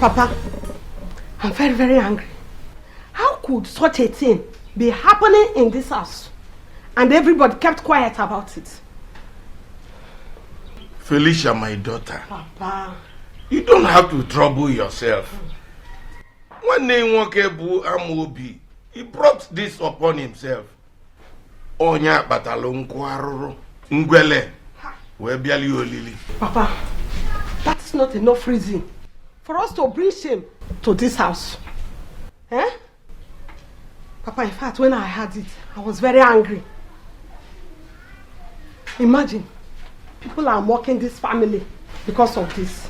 Papa, I'm very, very angry. How could such a thing be happening in this house? And everybody kept quiet about it. Felicia, my daughter. Papa. You don't have to trouble yourself. When Amobi, he brought this upon himself. Onya batalon ngwele webiali olili. Papa, that's not enough reason for us to bring shame to this house. Eh? Papa, in fact, when I heard it, I was very angry. Imagine, people are mocking this family because of this.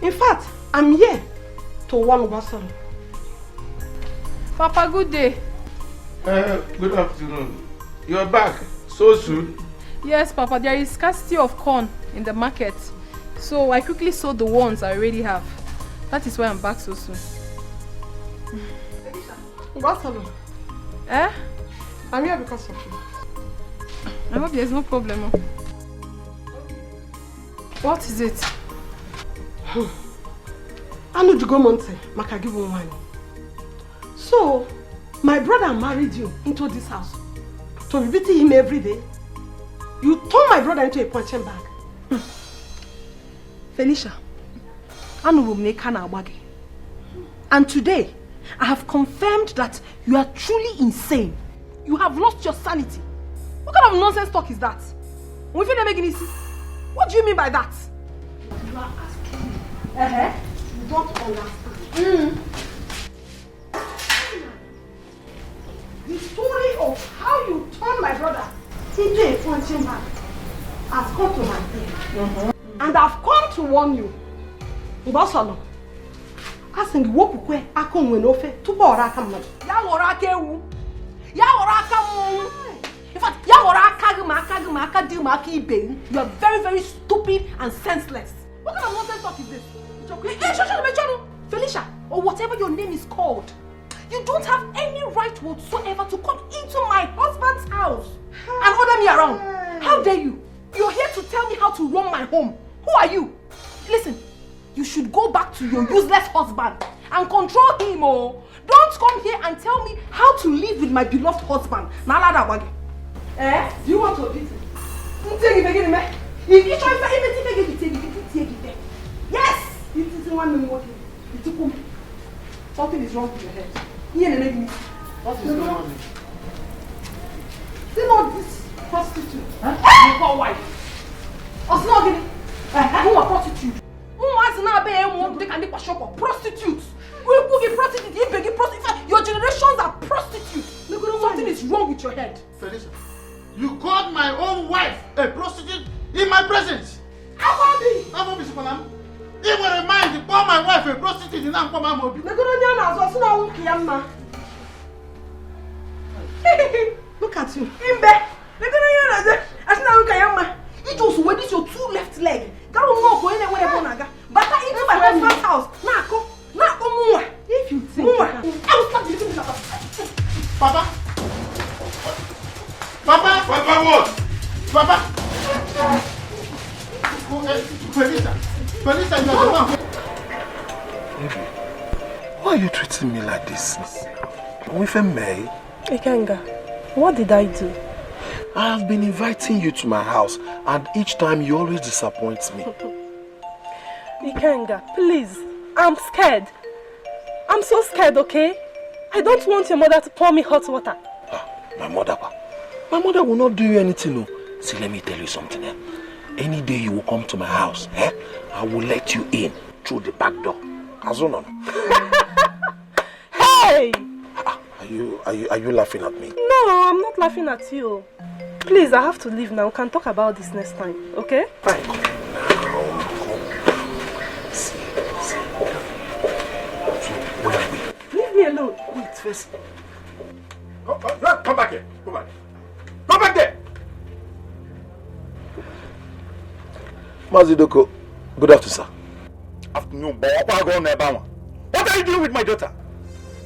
In fact, I'm here to warn Basel. Papa, good day. Good afternoon. You're back so soon? Yes, Papa, there is scarcity of corn in the market. So I quickly sold the ones I already have. That is why I'm back so soon. Basel. Eh? I'm here because of you. I hope there's no problem. What is it? I know you go Monte, Maka give him wine. So, my brother married you into this house to be beating him every day. You turned my brother into a punching bag. Felicia, and today, I have confirmed that you are truly insane. You have lost your sanity. What kind of nonsense talk is that? What do you mean by that? You are asking me. You don't understand. The story of how you turned my brother into a punching bag has come to my ear. And I've come to warn you. Ubasalo. Asking wopukwe akonwe nofe tuba oraka mmadu. Ya oraka ewu. Ya oraka mu. In fact, ya oraka maka ibe. You are very, very stupid and senseless. What kind of nonsense talk is this? Felicia, or whatever your name is called. You don't have any right whatsoever to come into my husband's house and order me around. How dare you? You're here to tell me how to run my home. Who are you? Listen, you should go back to your useless husband and control him. Oh, don't come here and tell me how to live with my beloved husband. Eh? Do you want to beat him? Yes! It is one more thing. Something is wrong with your head. What is wrong with you? See not this prostitute. You call wife. What's not getting? Who are prostitute? Who wants now be a prostitute? Your generations are prostitutes. Something is wrong with your head. Felicia, you called my own wife a prostitute in my presence. How about me? He will remind to call my wife a prostitute in Ankoma Mobi. Look at you. It just when this your two left leg. That will not go anywhere. But I into my husband's house. If you think I will start living with Papa. Papa what? Papa. Felicia, you are the one. Baby, why are you treating me like this? With a May? Ikenga, what did I do? I have been inviting you to my house, and each time you always disappoint me. Ikenga, please, I'm scared. I'm so scared, okay? I don't want your mother to pour me hot water. My mother will not do you anything. No. See, let me tell you something. Any day you will come to my house, I will let you in through the back door. Kazuno. Hey! Are you laughing at me? No, I'm not laughing at you. Please, I have to leave now. We can talk about this next time, okay? Fine. Come. See. Where are we? Leave me alone. Wait, first. Come back here. Come back there. Mazidoko, good afternoon, sir. Afternoon, but what are you doing with my daughter?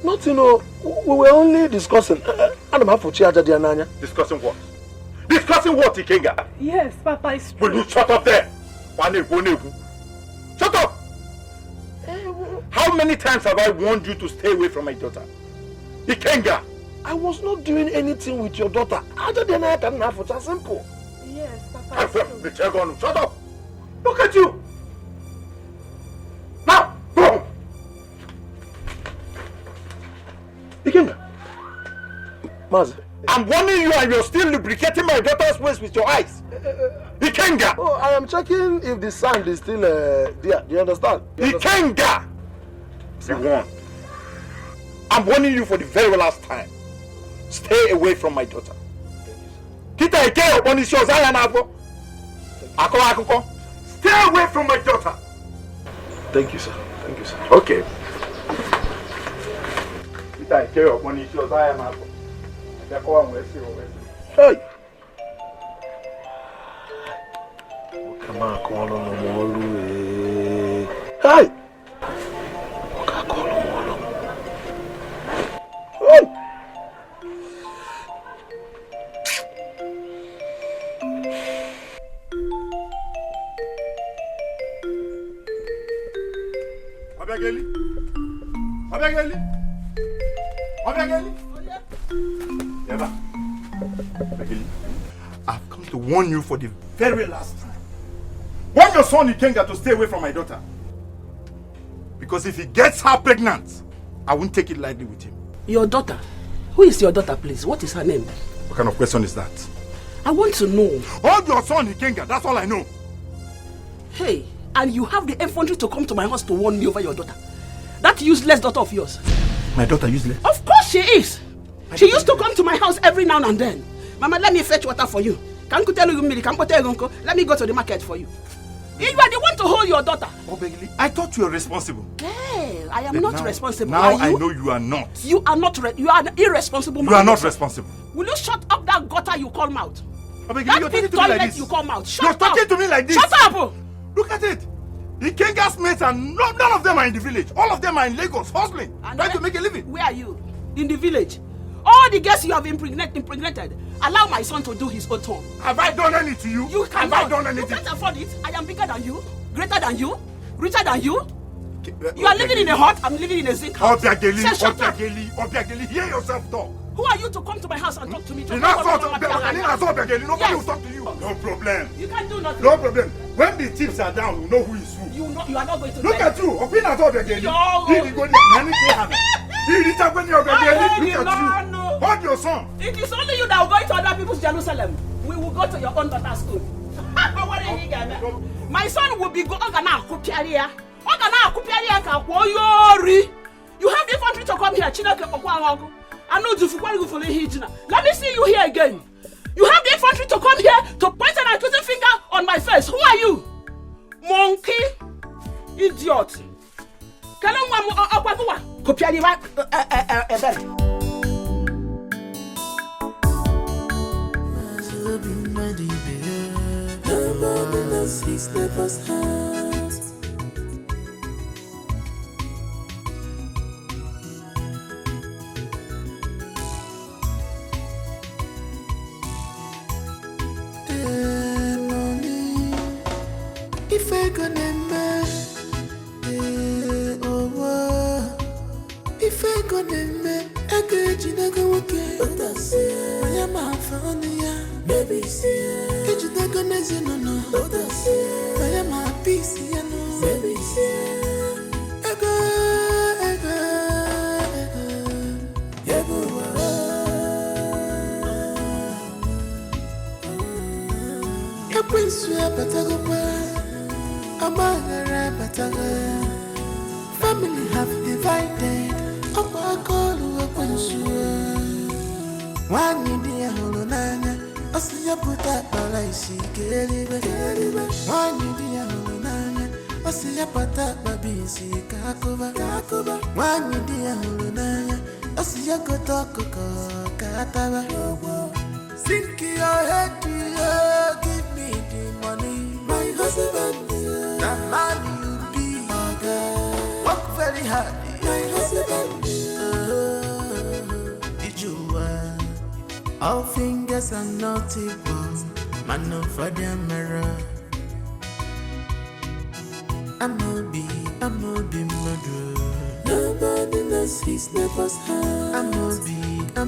Nothing, we were only discussing. Discussing what? Discussing what, Ikenga? Yes, Papa, it's true. Will you shut up there? Shut up! How many times have I warned you to stay away from my daughter? Ikenga! I was not doing anything with your daughter other than I can have it. Simple. Yes, Papa. Shut up! Look at you! Now, go home! Ikenga! Maz, I'm warning you and you're still lubricating my daughter's waist with your eyes. Ikenga! oh, I am checking if the sand is still there. Do you understand? Ikenga! See one. I'm warning you for the very last time. Stay away from my daughter. Kita Ike upon his shows, I am Ako. Stay away from my daughter. Thank you, sir. Thank you, sir. Okay. Kita Ike upon his shows, I am Ako. Hey! Come on, call on Hey! I've come to warn you for the very last time. Warn your son Ikenga to stay away from my daughter. Because if he gets her pregnant, I won't take it lightly with him. Your daughter? Who is your daughter, please? What is her name? What kind of question is that? I want to know. Hold your son Ikenga, that's all I know. Hey, and you have the infantry to come to my house to warn me over your daughter. That useless daughter of yours. My daughter useless? Of course she is. She used to come to my house every now and then. Mama, let me fetch water for you. Let me go to the market for you. You are the one to hold your daughter. Obegili, I thought you were responsible. Hey, I am not responsible. Now I know you are not. You are not. You are an irresponsible man. You are not responsible. Will you shut up that gutter you call mouth? Obegili, That you're big talking to me like toilet this. you call mouth. Shut You're up. talking to me like this. Shut up. Look at it. The Kenga's mates and none of them are in the village. All of them are in Lagos hustling, trying to make a living. Where are you? In the village. All the girls you have impregnated. Allow my son to do his own turn. Have I done anything to you? You have I done anything? You can't afford it. I am bigger than you, greater than you, richer than you. You are living in a hut. I'm living in a zinc house. Obiageli, hear yourself talk. Who are you to come to my house and talk to me? Nobody will talk to you. No problem. You can't do nothing. No problem. When the chips are down, you know who is who. You are not going to. Look at you. Look at you. Hold your son. It is only you that will go into other people's Jerusalem. We will go to your own daughter's school. My son will be going to Kupiaria. You have the infantry to come here. I know the Let me see you here again. You have the infantry to come here to point an accusing finger on my face. Who are you? Monkey. Idiot. If I gonna if I gonna I get you not go okay. I am a fan, baby. It's not gonna say no. I am a piece, baby. Family have divided. One idea holonanya, asiya puta palaisi kelibe. One idea holonanya, asiya pata babisi kakuba. One idea holonanya, asiya kotoko kataba. Sink your head to you, give me the money. My husband, the man you be. Work very hard. My husband, did you all fingers are not equal. Man, no for the mirror. I'm no be murderer. Nobody knows his neighbor's heart. I'm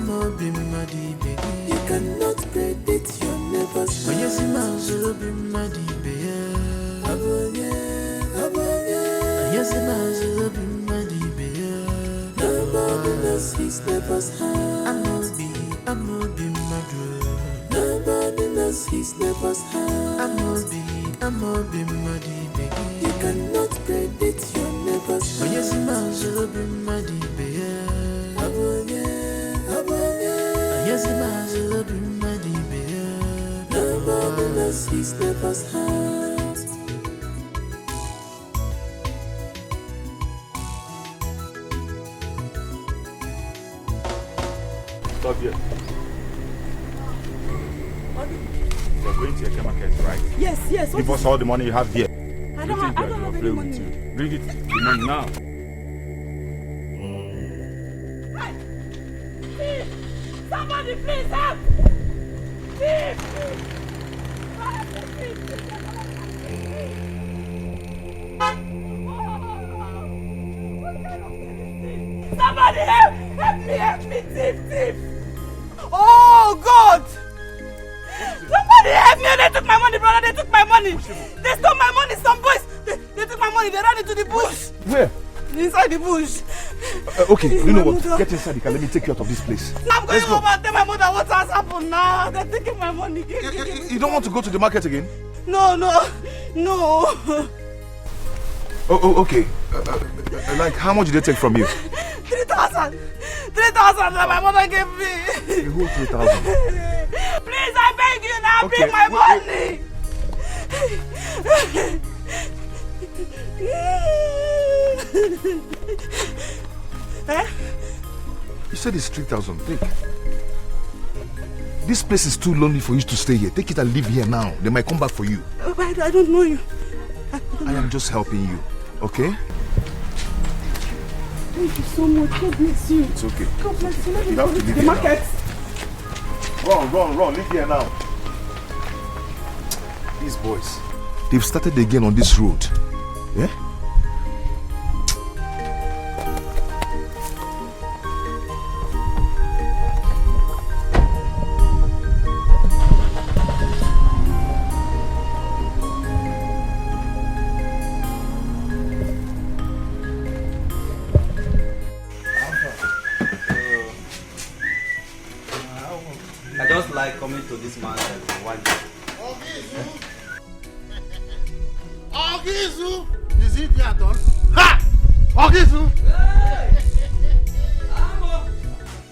a big muddy baby. You cannot predict your neighbor's heart. When you see my zero be muddy baby. Yes, my zero be muddy baby. Nobody knows his neighbor's heart. I'm a big muddy. Nobody knows his neighbor's heart. I'm a big muddy baby. You cannot predict your neighbor's heart. When you see my zero be muddy baby. Yes, my zero be muddy baby. Nobody knows his neighbor's heart. Stop here. You're going to your market, right? Yes. Give us all the money you have here. I don't have any money. Bring it, the money now. Thief! Somebody please help! Thief! Somebody help me, thief! Oh God! Somebody help me! They took my money, brother. They took my money. They stole my money. Some boys. They took my money. They ran into the bush. Where? Inside the bush. Okay, you know what? Get inside the car. Let me take you out of this place. I'm going home and tell my mother what has happened now. They're taking my money. You don't want to go to the market again? No. Oh, okay. Like, how much did they take from you? 3,000 that my mother gave me. The whole 3,000. Please, I beg you now, Okay, bring my money. You said it's 3,000. Take. This place is too lonely for you to stay here. Take it and live here now. They might come back for you. I don't know you. I am just helping you. Okay? Thank you so much. God bless you. It's okay. God bless you. Let me You go have to to leave the here market. Run. Leave here now. These boys, they've started again on this road. Yeah? I just like coming to this man one day. Ogizu! Is it there done? Ha! Ogizu!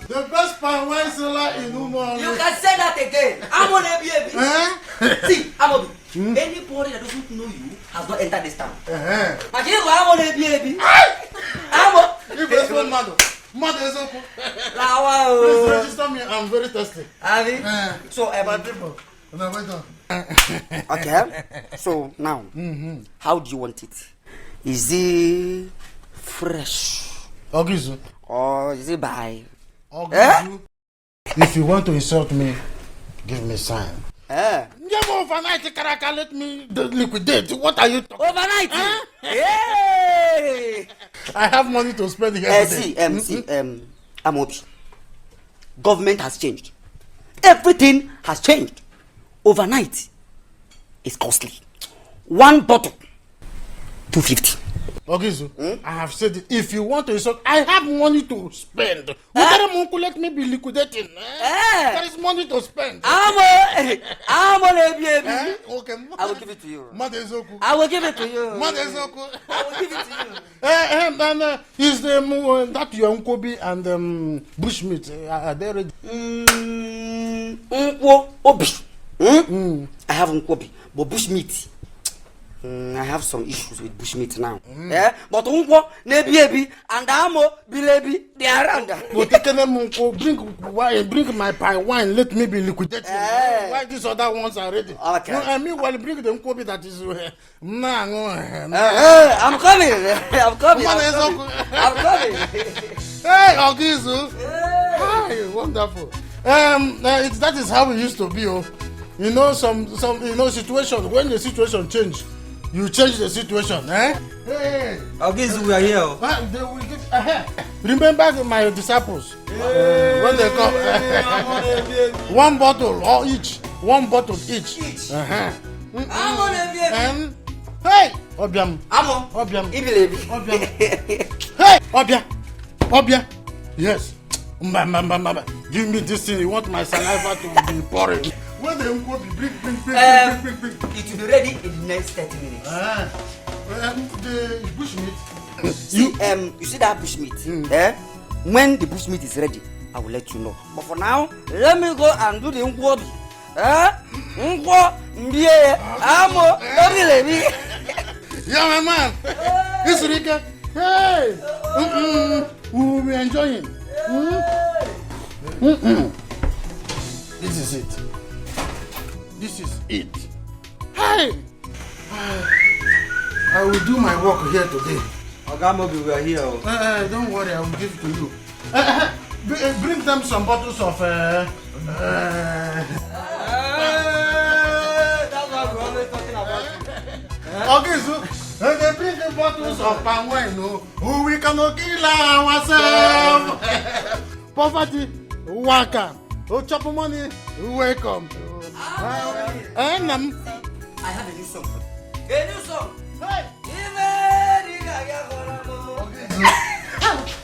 The best pan wine seller in Umar. You can say that again. I'm on a baby. See, Amobi. Anybody that doesn't know you has not entered this town. I'm on a baby. If there's one mother is open. Please register me. I'm very thirsty. So, people. No, wait on. Okay. So now, how do you want it? Is it fresh? Ogizu. Or is it by? Ogizu. If you want to insult me, give me sign. Overnight, let me liquidate. What are you talking? Overnight? Hey! I have money to spend here today. See, Amobi. Government has changed. Everything has changed. Overnight is costly. One bottle, 250. Ogizu, I have said it. If you want to insult, I have money to spend. Let me be liquidating. There is money to spend. I'm on baby. Okay. I will give it to you. Madezoku. I will give it to you. Madezoku. I will give it to you. And is that your Unkobi and bushmeat? Are they ready? Obi. I have Unkobi, but bushmeat. I have some issues with bushmeat now. But Unko, Nebi, and Amo, Bilebi, they are around. But bring my pie wine, let me be liquidated. Why these other ones are ready? Okay. No, I mean, while bring the Unkobi that is. I'm coming. Hey, Ogizu. Hi, wonderful. That is how it used to be. You know, some situation, when the situation change, you change the situation, eh? Hey. Okay, so we are here. They will give, remember my disciples when they come. One bottle or each. One bottle each. And hey, Obiam. Obiam. Hey, Obia. Yes. Give me this thing. You want my saliva to be pouring. When they will be bring. It will be ready in the next 30 minutes. The bushmeat. You see that bushmeat? When the bushmeat is ready, I will let you know. But for now, let me go and do the nkwobi. Yeah, my man. It's Rika. Hey. We will be enjoying. This is it. This is it. Hey. I will do my work here today. Ogamobi, we are here. Don't worry, I will give it to you. Bring them some bottles of. That's what we're always talking about. Okay, so they bring the bottles of palm wine. No, we cannot kill ourselves. Poverty, waka. Chop money, welcome. I have a new song. A new song. Hey.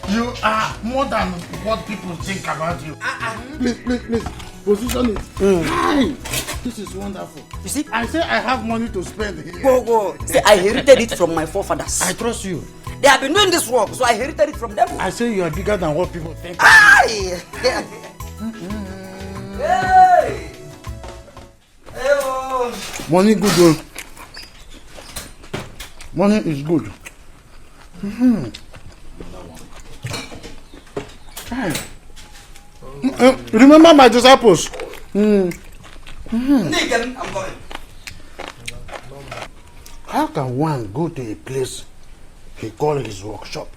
You are more than what people think about you. Please. Position it. Hi. This is wonderful. You see? I say I have money to spend here. Go. See, I inherited it from my forefathers. I trust you. They have been doing this work, so I inherited it from them. I say you are bigger than what people think. Hey! Money good though. Money is good. Remember my disciples. I'm going. How can one go to a place he calls his workshop?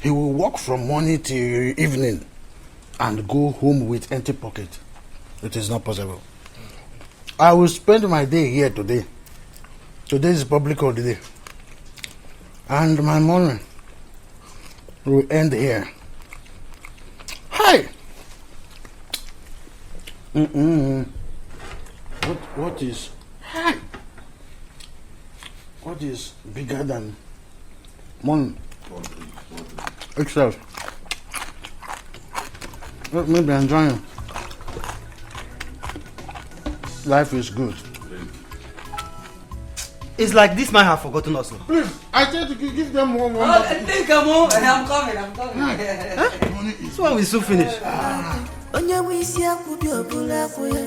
He will work from morning till evening and go home with empty pocket. It is not possible. I will spend my day here today. Today is public holiday. And my morning will end here. Hi! What is... Hi! What is bigger than morning? Itself. Maybe enjoying. Life is good. It's like this man have forgotten us. Please, I said to give them one. I'm coming. This one will soon finish. Onye wisi akubi obula kuya,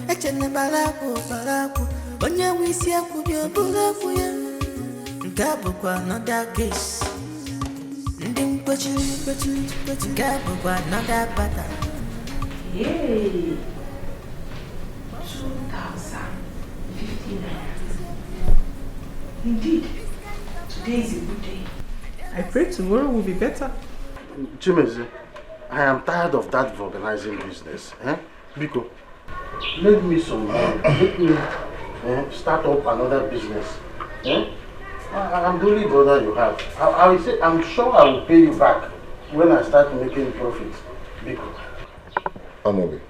echene balaku. Onye wisi akubi obula kuya, ngabo kwa another case. Ndim kwechili, ngabo kwa another bata. Yay! 2,050 naira. Indeed, today is a good day. I pray tomorrow will be better. Chimeze, I am tired of that organizing business. Biko, lend me some money. Let me start up another business. I'm the only brother you have. I will say, I'm sure I will pay you back when I start making profits. Biko. Amobi,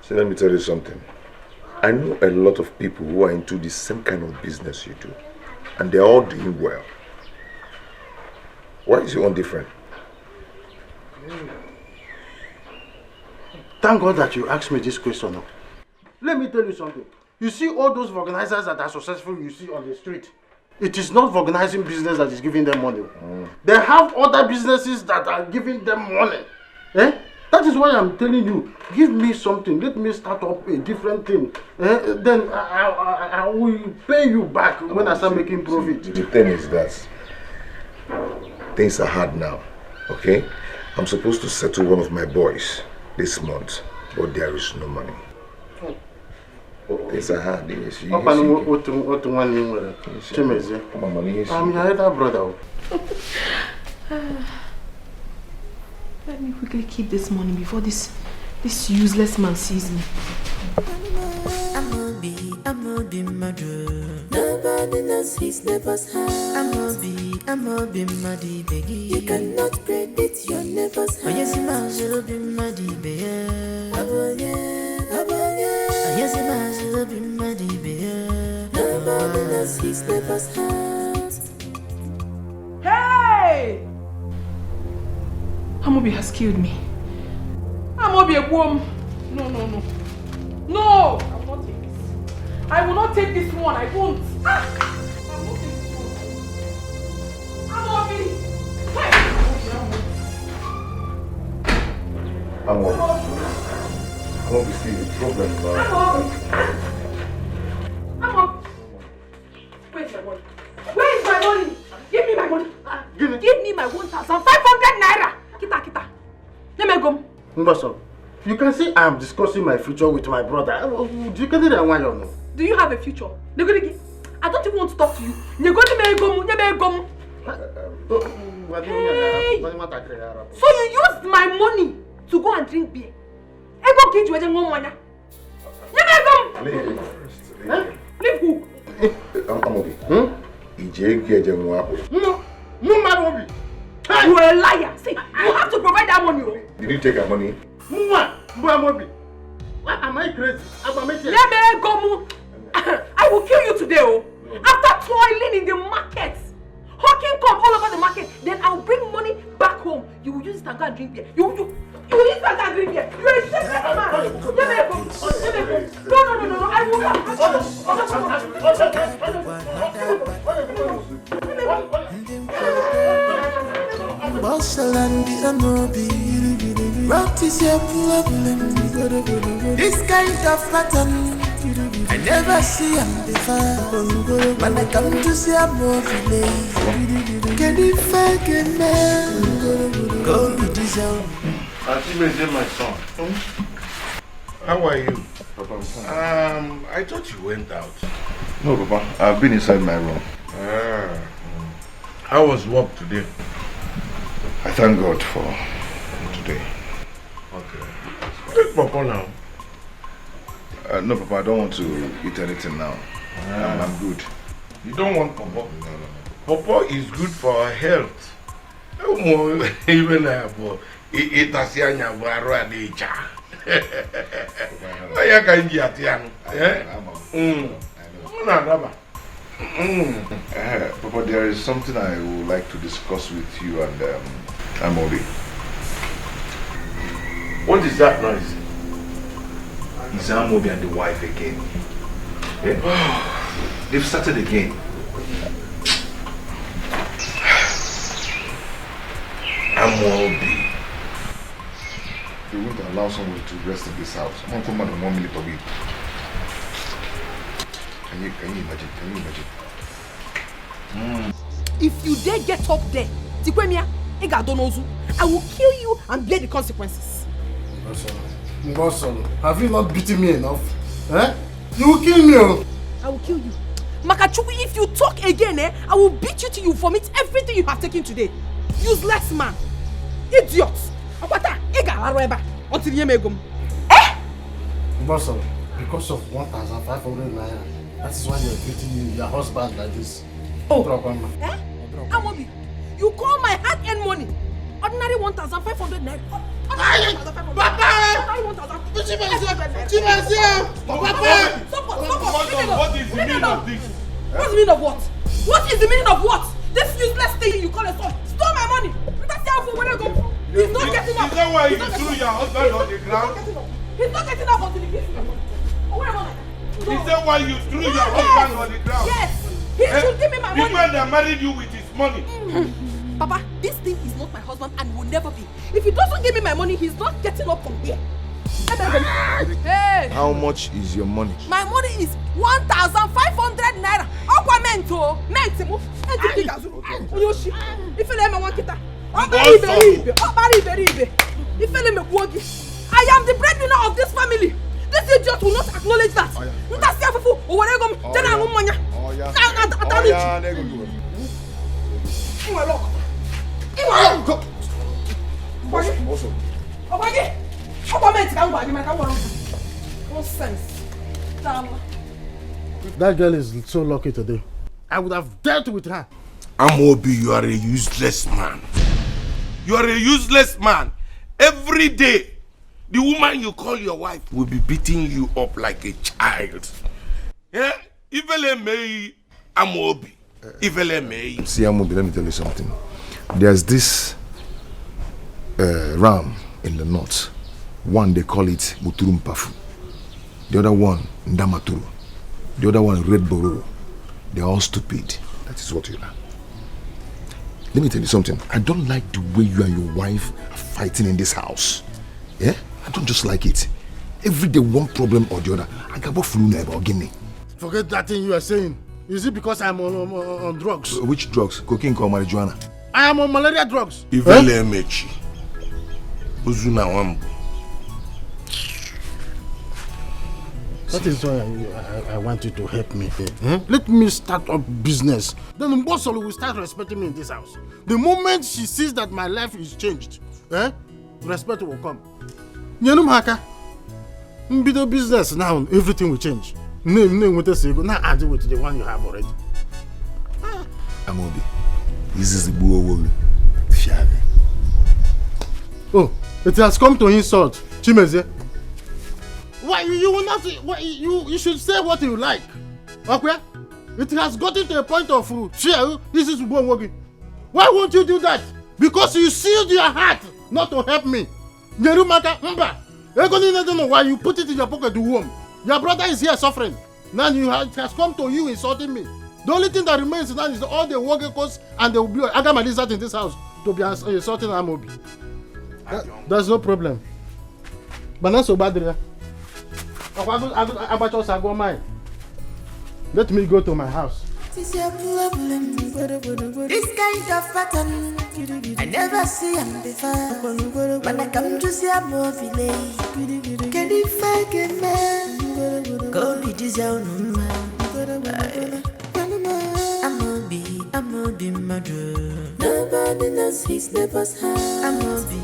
so let me tell you something. I know a lot of people who are into the same kind of business you do, and they're all doing well. Why is your own different? Thank God that you asked me this question. Let me tell you something. You see all those organizers that are successful you see on the street. It is not organizing business that is giving them money. They have other businesses that are giving them money. That is why I'm telling you, give me something. Let me start up a different thing. Then I will pay you back when I start making profit. The thing is that things are hard now, okay? I'm supposed to settle one of my boys this month, but there is no money. Things are hard. I'm your elder brother. Let me quickly keep this money before this useless man sees me. I'm be madu. Nobody knows his neighbor's heart. I'm a be muddy beggy. You cannot predict your neighbor's heart. Yes, you might be muddy beggy. Yes, you might be muddy beggy. Nobody knows his neighbor's heart. Hey! Amobi has killed me. Amobi a worm. No. No! I will not take this. I will not take this one. I won't. I will not take this one. Amobi! Hey! Amobi, see the problem now. Amobi! Where's my money? Where is my money? Give me my money. Give me my 1,500 naira. Kita. Let me go. Mbaso, you can see I am discussing my future with my brother. Do you get it? Do you have a future? I don't even want to talk to you. Hey! So you used my money to go and drink beer? Leave who? Amobi. No, Amobi. You are a liar. See, you have to provide that money. Did you take our money? Amobi. Am I crazy? I will kill you today, oh. After toiling in the market, hawking come all over the market, then I'll bring money back home. You will use it and go and drink beer. You will use it and go and drink beer. You're a shit man. No. I will not. Bossalandi Amobi, what is your problem? This kind of pattern I never see him before. When I come to see Amobi, can you fake a man? Go with this out. My son. How are you? Papa, I thought you went out. No, Papa. I've been inside my room. How was work today? I thank God for today. Okay. Take Papa now. No, Papa, I don't want to eat anything now. I'm good. You don't want Papa? No. Papa is good for our health. Even it has Yanya Barra Naija. I can't get Papa, there is something I would like to discuss with you and Amobi. What is that noise? It's Amobi and the wife again. They've started again. Amobi. They won't allow someone to rest in this house. I'm going to come out in 1 minute a week. Can you imagine? If you dare get up there, I will kill you and bear the consequences. Mbosolo, have you not beaten me enough? You will kill me. I will kill you. Makachuku, if you talk again, I will beat you till you vomit everything you have taken today. Useless man. Idiot. Until you make Mbosolo, because of 1,500 naira, that is why you are treating your husband like this. Amobi, you call my hard-earned money ordinary 1,500 naira. Papa! What is the meaning of this? What's the meaning of what? What is the meaning of what? This useless thing you call a son stole my money. That's how for when I go. He's not getting up. Is that why you threw your husband on the ground? He's not getting up until he gets up. Where am I? Is that why you threw your husband on the ground? Yes. He should give me my money. The man that married you with his money. Papa, this thing is not my husband and will never be. If he doesn't give me my money, he's not getting up from here. Hey! How much is your money? My money is 1,500 naira. Mento. If you let me walk it, I am the breadwinner of this family. This idiot will not acknowledge that. That girl is so lucky today. I would have dealt with her. Amobi, you are a useless man. You are a useless man. Every day, the woman you call your wife will be beating you up like a child. Yeah? Ivele mei Amobi. Ivele mei. See, Amobi, let me tell you something. There's this ram in the north. One, they call it Muturumpafu. The other one, Ndamaturu. The other one, Red Boro. They're all stupid. That is what you are. Let me tell you something. I don't like the way you and your wife are fighting in this house. Yeah? I don't just like it. Every day, one problem or the other. I got both flu about Guinea. Forget that thing you are saying. Is it because I'm on drugs? Which drugs? Cocaine or marijuana? I am on malaria drugs. Ivele mechi. Uzuna wambu. That is why I want you to help me. Let me start up business. Then Mbosolo will start respecting me in this house. The moment she sees that my life is changed, respect will come. Nyenum haka. Mbido business now, everything will change. Name with us, now add with the one you have already. Amobi, this is the buo. Oh, it has come to insult. Chimeze. Why you will not? Why you should say what you like. Okay? It has gotten to a point of this is working. Why won't you do that? Because you sealed your heart not to help me. Nerumaka mba. I don't know why you put it in your pocket to whom. Your brother is here suffering. Now it has come to you insulting me. The only thing that remains now is all the workers and the Agamalizat in this house to be insulting Amobi. There's no problem. But not so bad. Let me go to my house. This problem, this kind of pattern, I never see him before. When I come to see a movie, can you find a man? Go be this own man. I'm be murder. Nobody knows his neighbor's house. I'm be.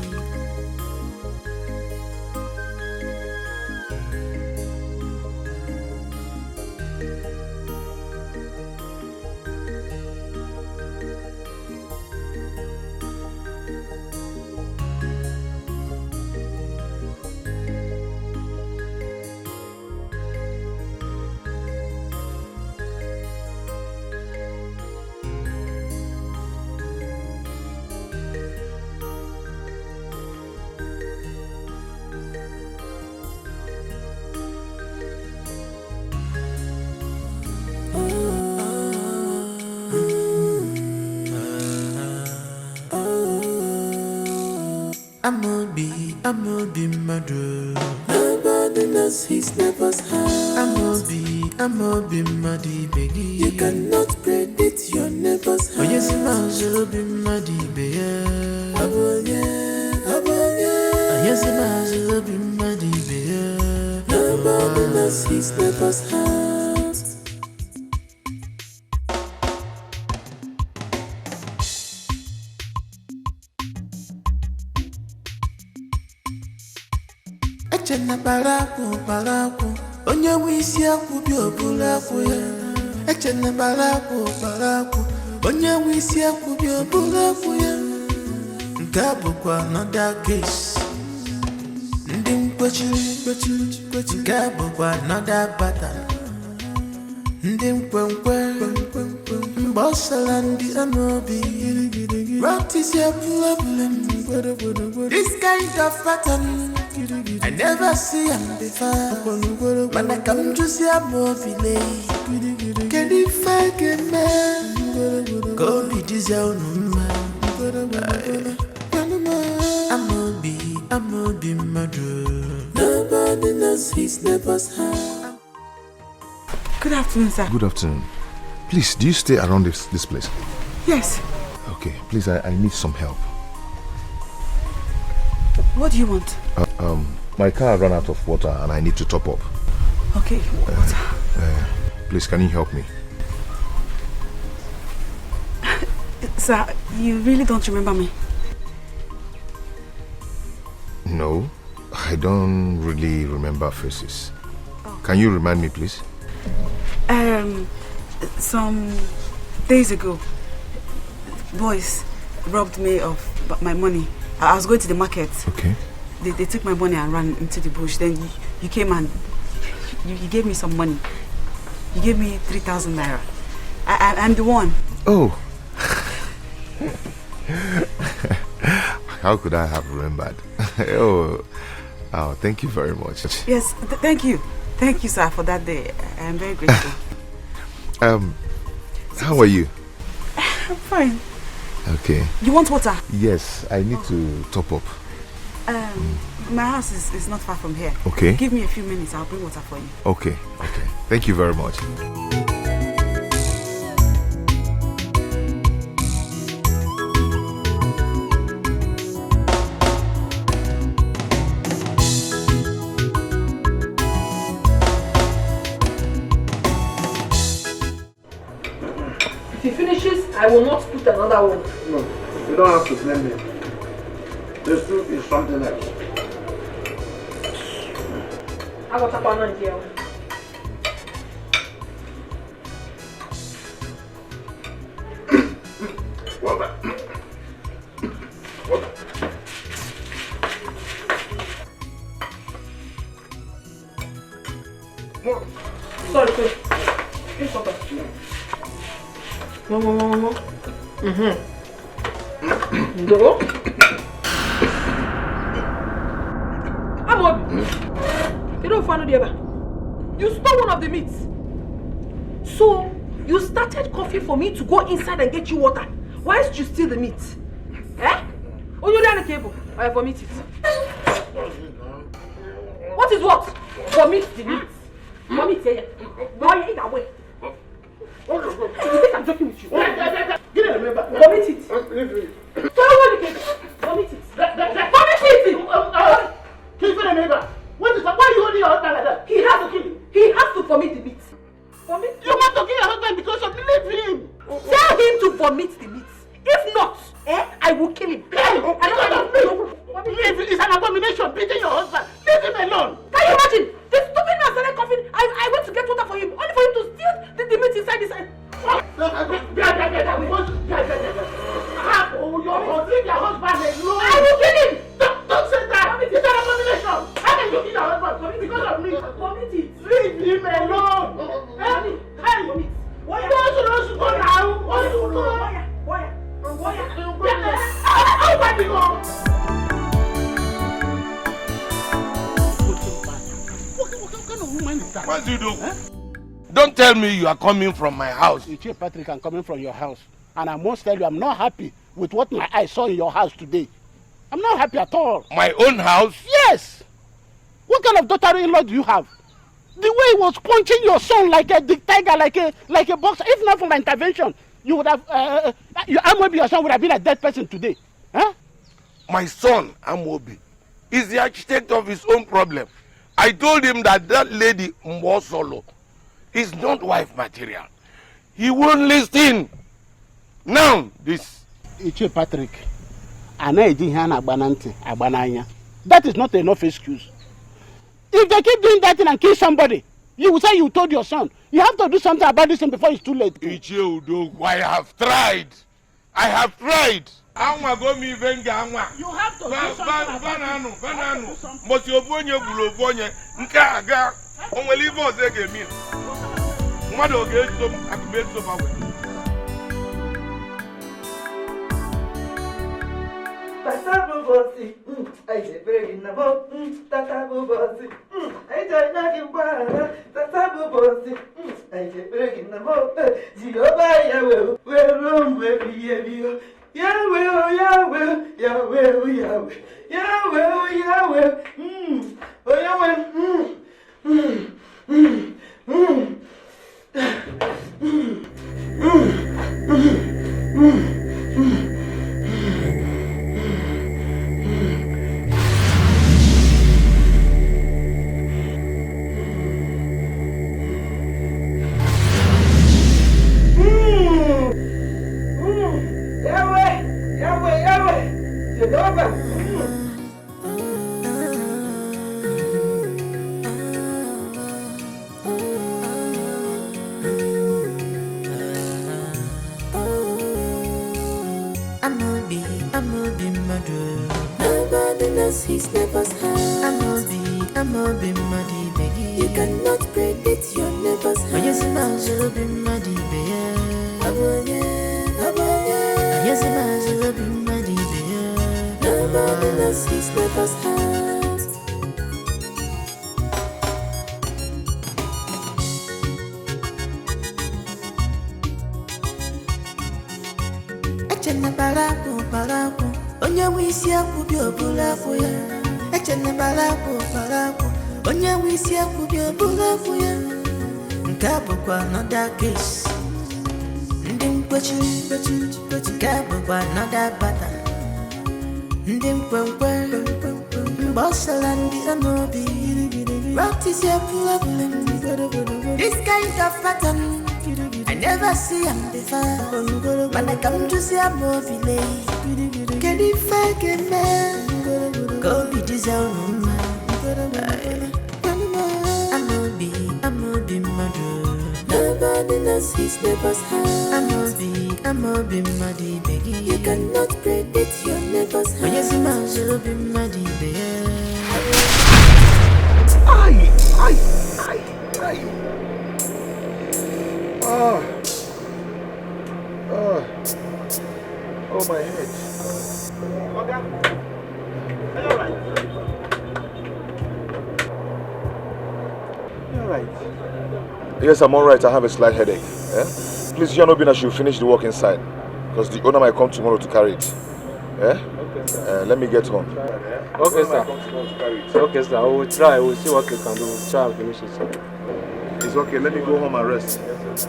I'm a be murder. Nobody knows his neighbor's house. I'm a be muddy baby. You cannot predict your neighbor's house. Oh yes, I'm a be muddy baby. Yes, I'm a be muddy baby. Nobody knows his neighbor's house. Echena baraku, onye wisi akwu bi obula akwu ya. Echena baraku, onye wisi akwu bi obula akwu ya. Nke bụkwa another case. Ndị mkpochiri, nke bụkwa another pattern. Ndị mkwenkwe, mbọsala ndị Amobi. What is your problem? This kind of pattern I never see him before. When I come to see a movie, can you find a man? Go be this own man. Amobi murder. Nobody knows his neighbor's house. Good afternoon, sir. Good afternoon. Please, do you stay around this place? Yes. Okay, please, I need some help. What do you want? My car ran out of water and I need to top up. Okay, water. Please, can you help me? Sir, you really don't remember me? No, I don't really remember faces. Oh. Can you remind me, please? Some days ago, boys robbed me of my money. I was going to the market. Okay. They took my money and ran into the bush. Then you came and you gave me some money. You gave me 3,000 naira. I'm the one. Oh. How could I have remembered? Oh, thank you very much. Yes, thank you. Thank you, sir, for that day. I am very grateful. How are you? I'm fine. Okay. You want water? Yes, I need to top up. My house is not far from here. Okay. Give me a few minutes, I'll bring water for you. Okay. Thank you very much. If he finishes, I will not put another one. No, you don't have to blame me. This soup is something else. I got a banana here. Sorry, please. Please, water. No. Go. I'm up. You don't find the other. You stole one of the meats. So, you started coffee for me to go inside and get you water. Why did you steal the meat? Eh? Oh, you're on the table. I vomit it. What is what? Vomit the meat. Vomit it. Why eat away? You think I'm joking with you? Vomit it. Vomit it. Vomit it. What is that? Why are you holding your husband like that? He has to kill him. He has to vomit the meat. Vomit? You want to kill your husband because you believe him. Tell him to vomit the meat. If not, I will kill him. It's an abomination beating your husband. Leave him alone. Can you imagine? The stupid man started coughing. I went to get water for him, only for him to steal the meat inside his hand. Your husband alone. I will kill him. Don't say that. It's an abomination. How can you kill your husband? Because of me. Vomit it. Leave him alone. Hey, why you don't go now? Why you go? What do you do? Don't tell me you are coming from my house. Ichie Patrick, I'm coming from your house. And I must tell you, I'm not happy with what my eyes saw in your house today. I'm not happy at all. My own house? Yes! What kind of daughter-in-law do you have? The way he was punching your son like a tiger, like a boxer, if not for my intervention, you would have, Amobi, your son would have been a dead person today. Huh? My son, Amobi, is the architect of his own problem. I told him that lady, Mbosolo, is not wife material. He won't listen. Now, this. Ichie Patrick, that is not enough excuse. If they keep doing that thing and kill somebody, you will say you told your son. You have to do something about this thing before it's too late. Ichie Udo, I have tried. I have tried. You have to do something about it. Yahweh, oh Yahweh, Yahweh, oh Yahweh, Yahweh, oh Yahweh, oh Yahweh, Amobi madu. Nobody knows his neighbor's heart. Amobi madi begi. You cannot predict your neighbor's heart. Yes, Amobi madi begi. Yes, Amobi madi begi. Nobody knows his neighbor's heart. Echene balaku, onye wisi akubi obulafu ya. Echene balaku, onye wisi akubi obulafu ya. Nkabo kwa another case. Ndi mkwechiri, nkabo kwa another pattern. Ndi mkwenkwe, mbosala ndi Amobi. What is your problem? This kind of pattern I never see him before. When I come to see Amobi lay, can you fake a man? Go be this own man. Amobi madu. Nobody knows his neighbor's heart. Amobi madi begi. You cannot predict your neighbor's heart. Yes, Amobi madi begi. Ay. Oh, my head. Okay. Are you alright? You alright? Yes, I'm alright. I have a slight headache. Yeah? Please, Janobina should finish the work inside. Because the owner might come tomorrow to carry it. Yeah? Okay, sir. Let me get home. Okay, sir. Okay, sir. I will try. We'll see what we can do. We'll try and finish it, sir. It's okay. Let me go home and rest.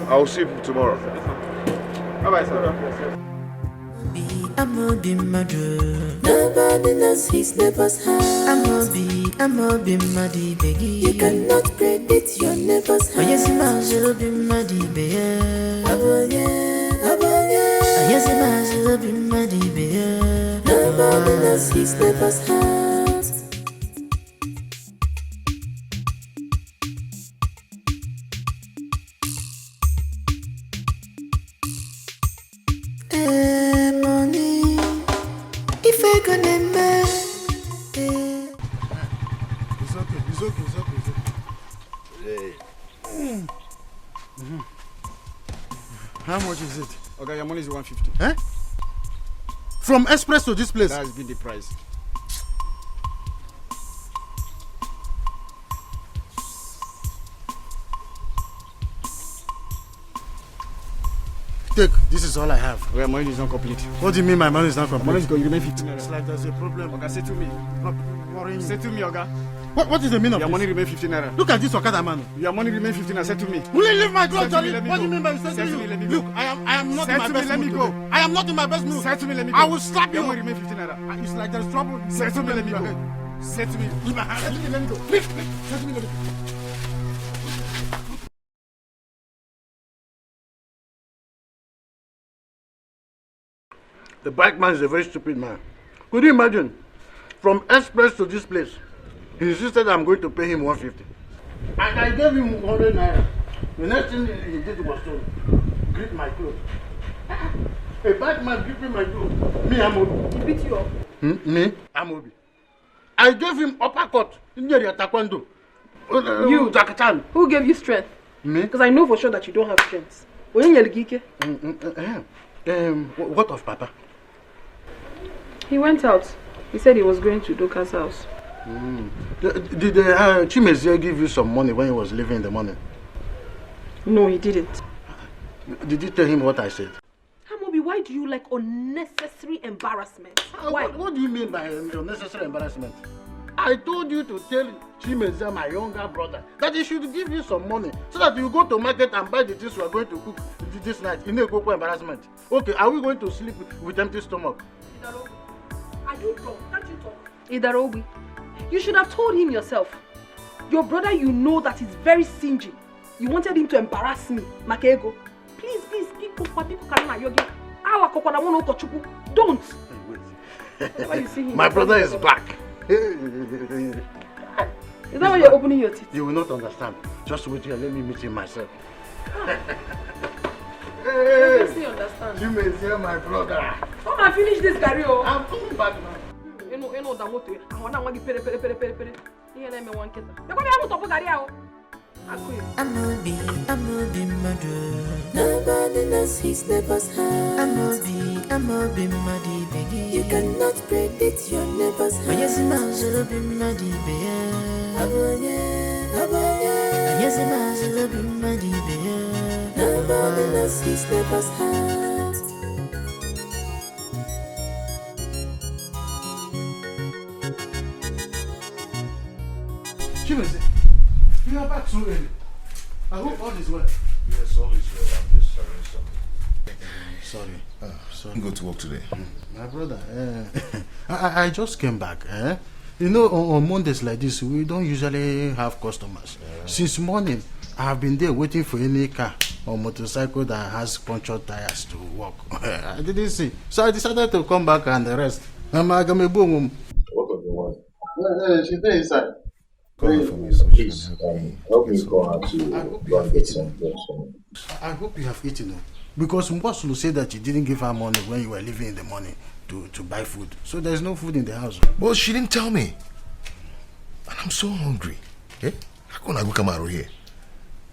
I will see you tomorrow. Bye-bye, sir. Amobi madu. Nobody knows his neighbor's heart. Amobi madi begi. You cannot predict your neighbor's heart. Yes, Amobi madi begi. Yes, Amobi madi begi. Nobody knows his neighbor's heart. How much is it? Okay, your money is 150. Eh? From Express to this place? That has been the price. Take, this is all I have. Well, money is not complete. What do you mean my money is not complete? Money is going to remain 15 naira. It's like there's a problem. Okay, say to me. Say to me, Oga. What is the meaning of your this? money remain 15 naira. Look at this Okada man. Your money remain 15 naira. Say to me. Will you leave my clothes? What do you mean by say to you? Look, I am not in my best mood. Let me go. I am not in my best mood. Say to me, let me go. I will slap you. Your money remain 15 naira. It's like there's trouble. Say to me, let me go. Say to me. Leave my hand. Say to me, let me go. Leave. Say to me, let me go. The bike man is a very stupid man. Could you imagine? From Express to this place, he insisted I'm going to pay him 150. And I gave him 100 naira. The next thing he did was to grip my clothes. A bike man gripping my clothes. Me, Amobi. He beat you up? Me, Amobi. I gave him uppercut in the taekwondo. You, Zakatan. Who gave you strength? Me? Because I know for sure that you don't have strength. Dikeh. What of Papa? He went out. He said he was going to Doka's house. Did Chimezie give you some money when he was leaving in the morning? No, he didn't. Did you tell him what I said? Amobi, why do you like unnecessary embarrassment? Why? What do you mean by unnecessary embarrassment? I told you to tell Chimezie, my younger brother, that he should give you some money so that you go to market and buy the things we are going to cook this night. In a cocoa embarrassment. Okay, are we going to sleep with empty stomach? Are you drunk? Can't you talk? Idarobi, you should have told him yourself. Your brother, you know that he's very stingy. You wanted him to embarrass me, Makego. Please, people don't. You see him, my brother is back. Is that why you're opening your teeth? You will not understand. Just wait here, let me meet him myself. Hey, I understand. You may hear my brother. Come and finish this, Gary. I'm coming back now. You know that motor. I want to pere. Here, let me one keta. You're going to have to put Gary out. I'm not be murder. Nobody knows his neighbor's heart. I'm not be muddy, baby. You cannot predict your neighbor's heart. Yes, I'm not be muddy, baby. Yes, I'm not be muddy, baby. Nobody knows his neighbor's heart. Chimese, you are back so early. I hope all is well. Yes, all is well. I'm just sorry. Sorry. You go to work today. My brother, I just came back. You know, on Mondays like this, we don't usually have customers. Since morning, I have been there waiting for any car or motorcycle that has punctured tires to work. I didn't see. So I decided to come back and rest. What of the wife? She's there inside. Call her for me so she can help me call her to go and get some clothes for me. I hope you have eaten. Because Mbosulu said that you didn't give her money when you were leaving in the morning to buy food. So there's no food in the house. Well, she didn't tell me. And I'm so hungry. Eh? How can I go come out here?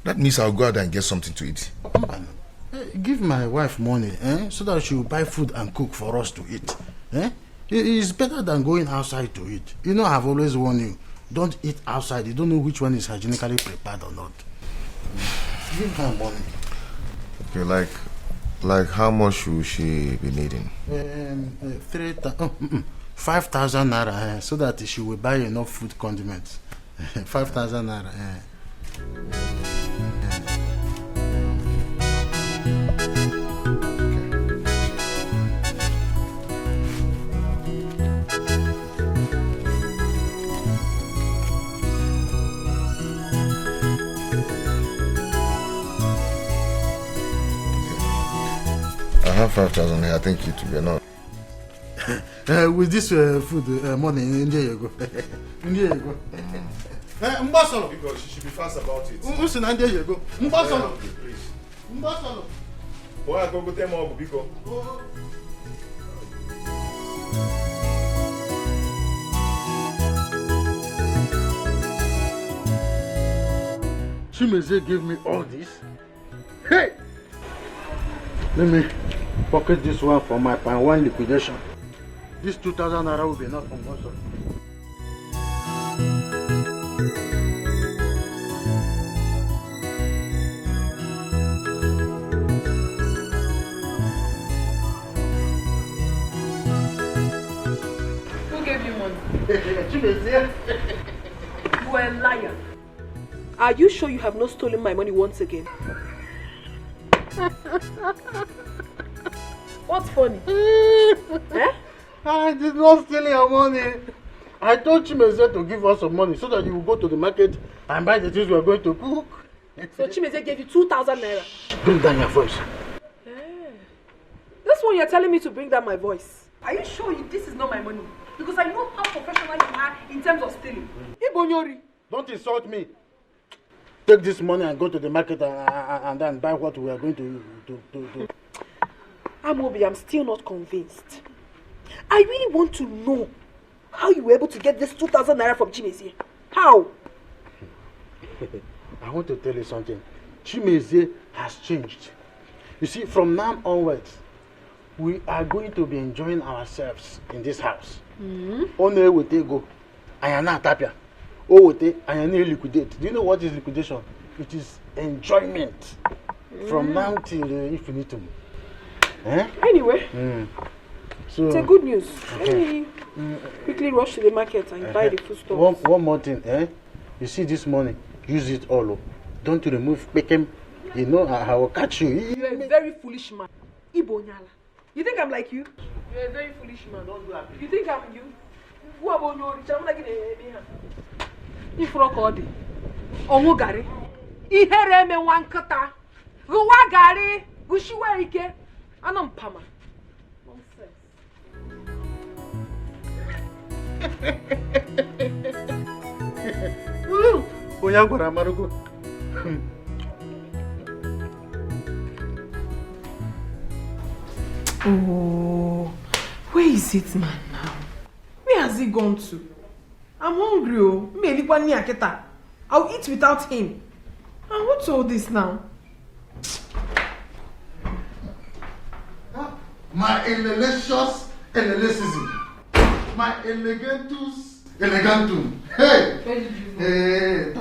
That means I'll go out and get something to eat. Give my wife money, so that she will buy food and cook for us to eat. It's better than going outside to eat. You know, I've always warned you, don't eat outside. You don't know which one is hygienically prepared or not. Give her money. Okay, like how much will she be needing? 5,000 naira, so that she will buy enough food condiments. 5,000 naira. I have 5,000 here. I think it will be enough. With this food money, India you go. India you go. Mbasolo. Because she should be fast about it. Listen, India you go. Mbasolo. Okay, please. Mbasolo. Boy, I go tell more Biko. Chimeze gave me all this. Hey! Let me pocket this one for my pan one liquidation. This 2,000 naira will be enough for most of it. Who gave you money? Chimeze. You are a liar. Are you sure you have not stolen my money once again? What's funny? I did not steal your money. I told Chimeze to give us some money so that you will go to the market and buy the things we are going to cook. So Chimeze gave you 2,000 naira. Bring down your voice. This one you're telling me to bring down my voice. Are you sure this is not my money? Because I know how professional you are in terms of stealing. Ibonyori. Don't insult me. Take this money and go to the market and then buy what we are going to do. Amobi, I'm still not convinced. I really want to know how you were able to get this 2,000 naira from Chimeze. How? I want to tell you something. Chimeze has changed. You see, from now onwards, we are going to be enjoying ourselves in this house. One will go. I am not tapia. Oh, I am liquidate. Do you know what is liquidation? It is enjoyment from now till infinitum. Anyway, so it's a good news. Let me quickly rush to the market and buy the food stuff. One more thing, you see this money, use it all. Don't remove Beckham. You know I will catch you. You're a very foolish man. Ibonyala. You think I'm like you? You're a very foolish man. Don't do that. You think I'm you? Who are you? I'm like Ifrokodi. Omugari. Ihere me wankata. Ruwagari. Gushiwa ike. Anampama. Nonsense. Oyangora marugo. Oh, where is it, man, now? Where has he gone to? I'm hungry, oh. I'll eat without him. And what's all this now? My delicious elysium. My elegantum. Hey! Where did you go? Hey,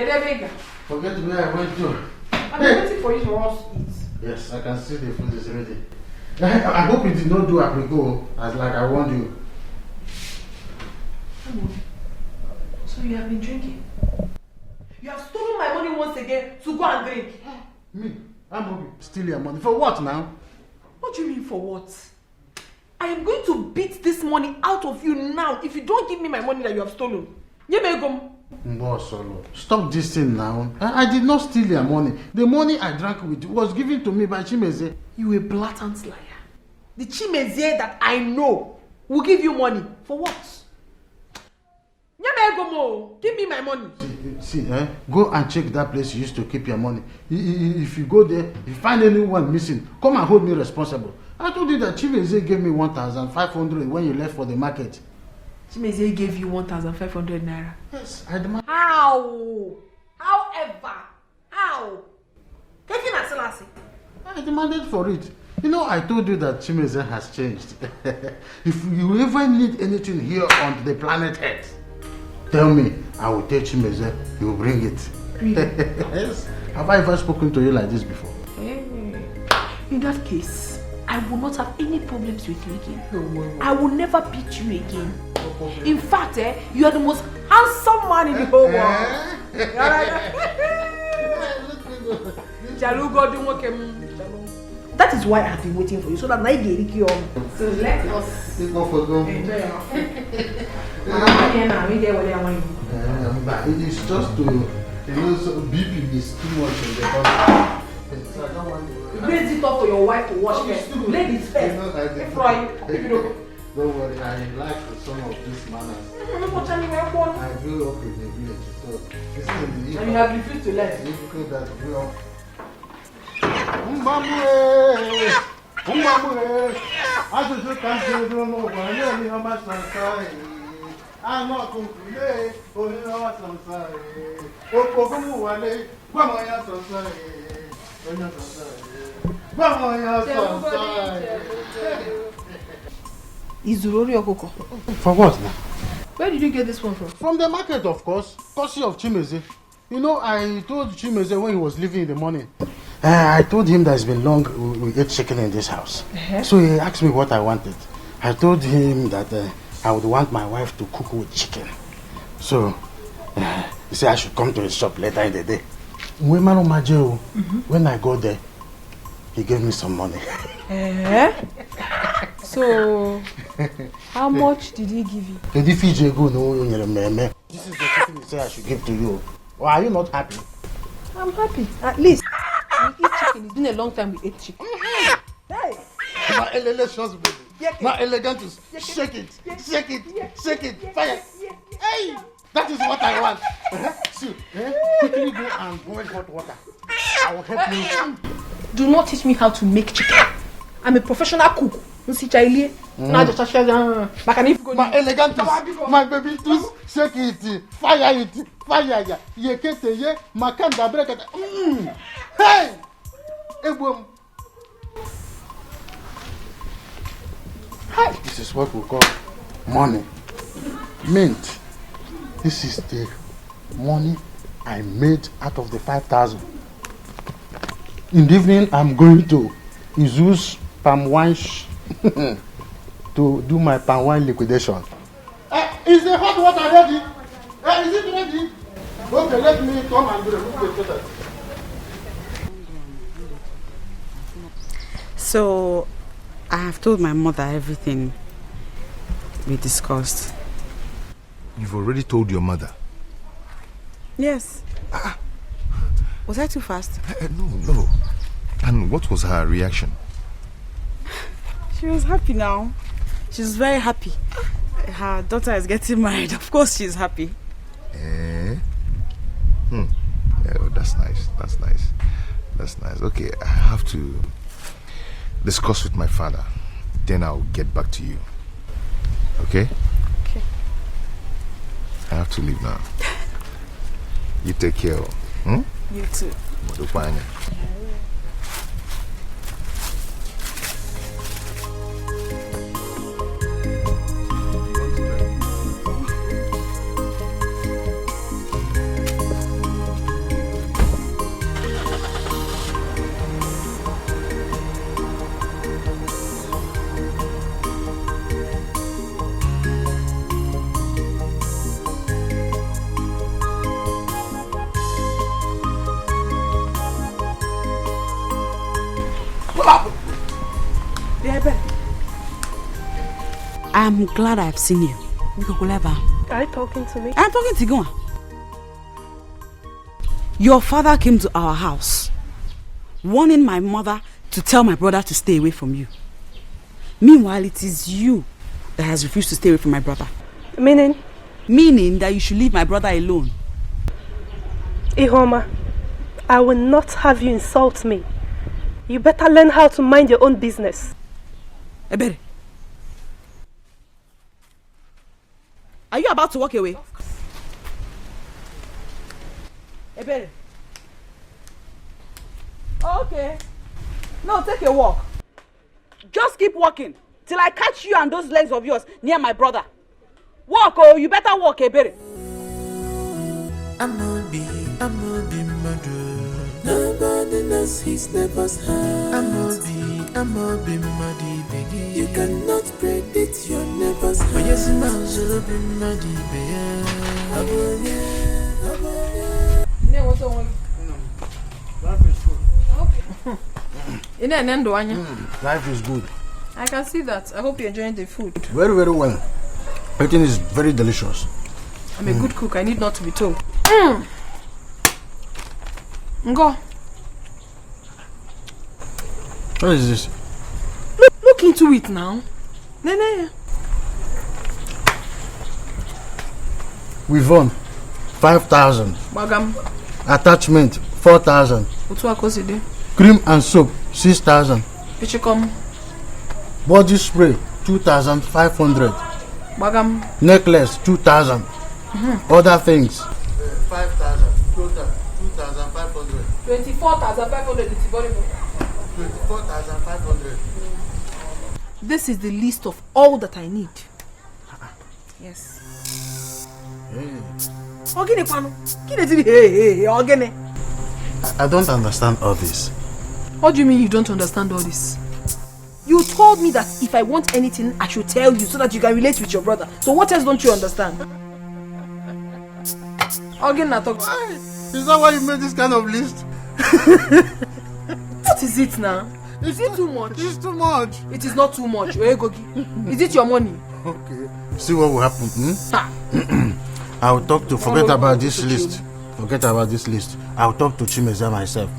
there you go. Forget where I went to. I'm waiting for you to us eat. Yes, I can see the food is ready. I hope you did not do apricot as like I warned you. So you have been drinking? You have stolen my money once again to go and drink. Me? I'm hoping. Steal your money. For what now? What do you mean for what? I am going to beat this money out of you now if you don't give me my money that you have stolen. Stop this thing now. I did not steal your money. The money I drank with was given to me by Chimeze. You a blatant liar. The Chimeze that I know will give you money. For what? Give me my money. See, go and check that place you used to keep your money. If you go there, if you find anyone missing, come and hold me responsible. I told you that Chimeze gave me 1,500 when you left for the market. Chimeze gave you 1,500 naira? Yes, I demand. How? However? How? I demanded for it. You know, I told you that Chimeze has changed. If you ever need anything here on the planet Earth, tell me, I will tell Chimeze, you will bring it. Really? Yes. Have I ever spoken to you like this before? In that case, I will not have any problems with you again. I will never beat you again. In fact, you are the most handsome man in the whole world. That is why I have been waiting for you, so that I get you on. So let us enjoy our It is just to, you know, so BP is too much in the body. So I don't want to. Raise it up for your wife to wash first. Ladies first. Don't worry, I like some of these manners. I grew up in the village, so this is the evening. And you have refused to learn. You that grew up. For what now? Where did you get this one from? From the market, of course. Courtesy of Chimeze. You know, I told Chimeze when he was leaving in the morning. I told him that it's been long we ate chicken in this house. So he asked me what I wanted. I told him that I would want my wife to cook with chicken. So he said I should come to his shop later in the day. When I go there, he gave me some money. So, how much did he give you? This is the chicken he said I should give to you. Or are you not happy? I'm happy. At least we eat chicken. It's been a long time we ate chicken. Hey! My delicious baby. My elegantus. Shake it. Shake it. Shake it. Fire. Hey! That is what I want. See, quickly go and boil hot water. I will help you. Do not teach me how to make chicken. I'm a professional cook. My elegantus. My baby, please shake it. Fire it. Fire. Yekete. Makanda break. Hey!Eboom. This is what we call money. Mint. This is the money I made out of the 5,000. In the evening, I'm going to Izu's palm wine to do my palm wine liquidation. Is the hot water ready? Is it ready? Okay, let me come and remove the kettle. So, I have told my mother everything we discussed. You've already told your mother? Yes. Was I too fast? No. And what was her reaction? She was happy now. She's very happy. Her daughter is getting married. Of course she's happy. Yeah, that's nice. That's nice. Okay, I have to discuss with my father. Then I'll get back to you. Okay? Okay. I have to leave now. You take care. You too. I'm glad I've seen you. Are you talking to me? I'm talking to you. Your father came to our house, warning my mother to tell my brother to stay away from you. Meanwhile, it is you that has refused to stay away from my brother. Meaning? Meaning that you should leave my brother alone. Ihoma, I will not have you insult me. You better learn how to mind your own business. Ebere, are you about to walk away? Ebere. Okay. No, take a walk. Just keep walking till I catch you and those legs of yours near my brother. Walk, oh, you better walk, Ebere. I'm not be murder. Nobody knows his neighbor's heart. I'm not be muddy, baby. You cannot predict your neighbor's heart. But yes, I'll be muddy, baby. What's wrong? Life is good. Okay. Life is good. I can see that. I hope you're enjoying the food. Very, very well. Everything is very delicious. I'm a good cook. I need not to be told. Ngo. What is this? Look into it now. Nene. We've won 5,000. Bagam. Attachment 4,000. Cream and soap 6,000. Pichikom. Body spray 2,500. Bagam. Necklace 2,000. Other things 5,000. Total 2,500. 24,500. 24,500. This is the list of all that I need. Yes. I don't understand all this. What do you mean you don't understand all this? You told me that if I want anything, I should tell you so that you can relate with your brother. So what else don't you understand? Is that why you made this kind of list? What is it now? Is it too much? It's too much. It is not too much. Is it your money? Okay. See what will happen. I will talk to. Forget about this list. Forget about this list. I will talk to Chimeza myself.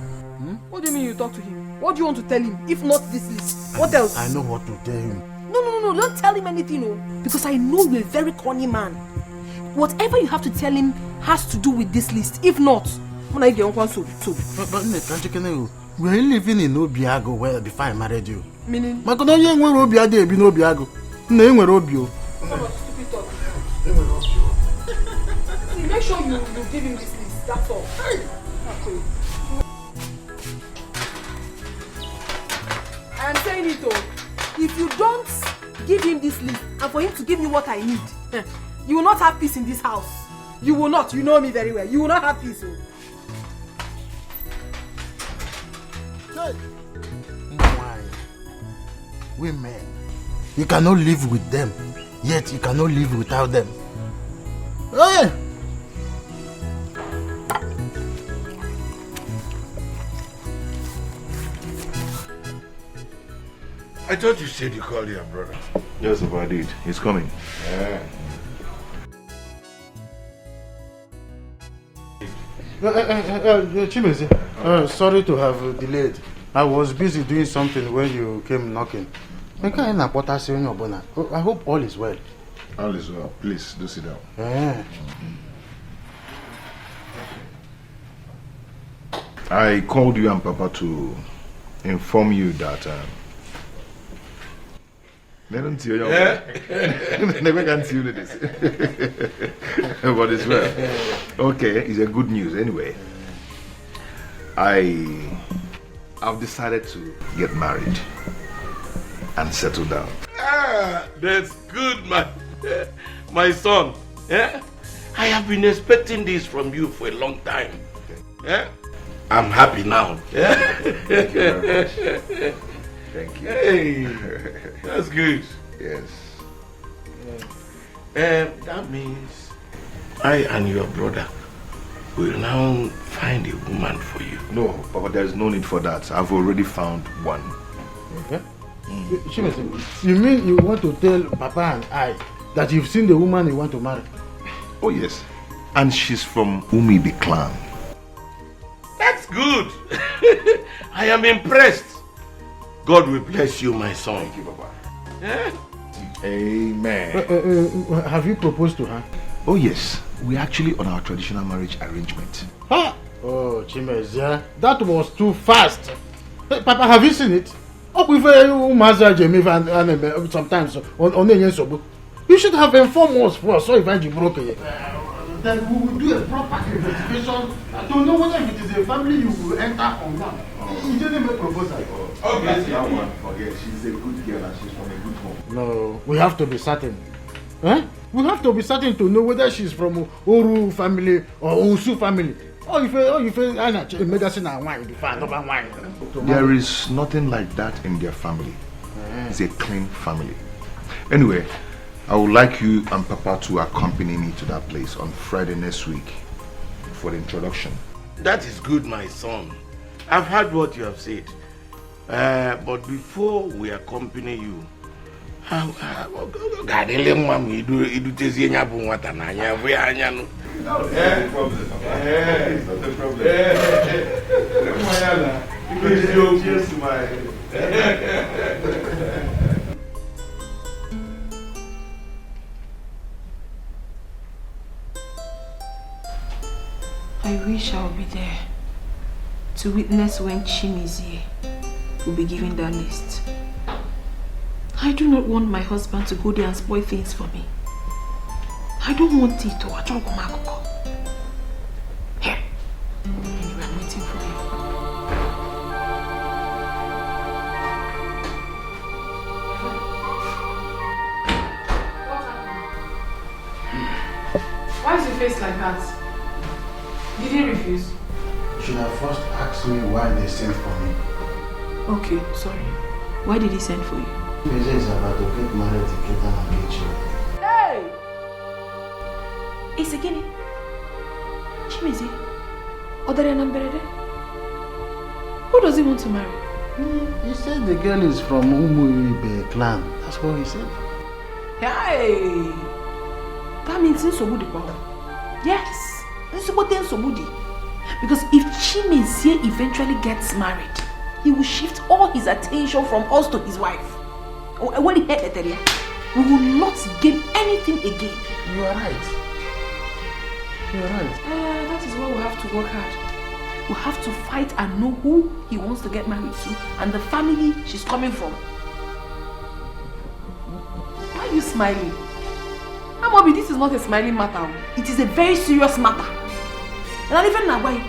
What do you mean you talk to him? What do you want to tell him? If not this list, what else? I know what to tell him. No. Don't tell him anything, no. Because I know you're a very corny man. Whatever you have to tell him has to do with this list. If not, when I get one, so. We're living in Obiago where before I married you. Meaning? See, make sure you give him this list. That's all. Okay. I am saying it though. If you don't give him this list and for him to give me what I need, you will not have peace in this house. You will not. You know me very well. You will not have peace. Why? Women. You cannot live with them, yet you cannot live without them. Hey! I thought you said you called your brother. Yes, if I did. He's coming. Yeah. Chimeze, sorry to have delayed. I was busy doing something when you came knocking. I hope all is well. All is well. Please, do sit down. Yeah. I called you and Papa to inform you that They don't see you. Never can see you this. But it's well. Okay, it's a good news anyway. I've decided to get married and settle down. Ah, that's good, my son. Yeah? I have been expecting this from you for a long time. Yeah? I'm happy now. Yeah? Thank you very much. Thank you. Hey, that's good. Yes. That means I and your brother will now find a woman for you. No, Papa, there's no need for that. I've already found one. Okay. You mean you want to tell Papa and I that you've seen the woman you want to marry? Oh yes. And she's from Umi the clan. That's good. I am impressed. God will bless you, my son. Thank you, Papa. Yeah? Amen. Have you proposed to her? Oh yes. We're actually on our traditional marriage arrangement. Ah! Oh, Chimezia, that was too fast. Hey, Papa, have you seen it? Sometimes on you should have informed us first, so if I broke it. Then we will do a proper investigation to know whether it is a family you will enter or not. You didn't make a proposal. Okay, that one, forget. She's a good girl and she's from a good home. No, we have to be certain. Eh? We have to be certain to know whether she's from Oru family or Usu family. There is nothing like that in their family. It's a clean family. Anyway, I would like you and Papa to accompany me to that place on Friday next week for the introduction. That is good, my son. I've heard what you have said. But before we accompany you, no problem. Cheers to my... I wish I would be there to witness when Chimizie will be given that list. I do not want my husband to go there and spoil things for me. I don't want it to. Here. Anyway, I'm waiting for you. What happened? Why is your face like that? Did he refuse? You should have first asked me why they sent for me. Okay, sorry. Why did he send for you? Meja is about to get married together and get you. Hey! It's again. Chimizi. Who does he want to marry? He said the girl is from Umuibe clan. That's what he said. Hey! That means Nsobudi power. Yes. Nsobudi. Because if Chimizi eventually gets married, he will shift all his attention from us to his wife. When he heard Eteria, we will not gain anything again. You are right. You are right. That is why we have to work hard. We have to fight and know who he wants to get married to and the family she's coming from. Why are you smiling? Amobi, this is not a smiling matter. It is a very serious matter. And even now, why?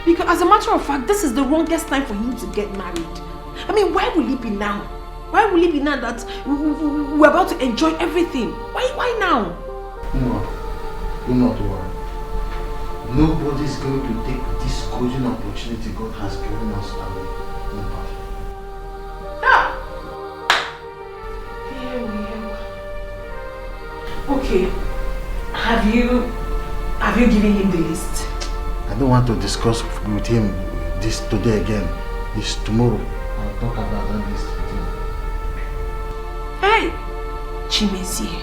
Because as a matter of fact, this is the wrongest time for him to get married. I mean, why will it be now? Why will it be now that we're about to enjoy everything? Why now? No, do not worry. Nobody's going to take this golden opportunity God has given us away. Nobody. Okay. Have you given him the list? I don't want to discuss with him this today again. This tomorrow. I'll talk about that list with him. Hey! Chimezie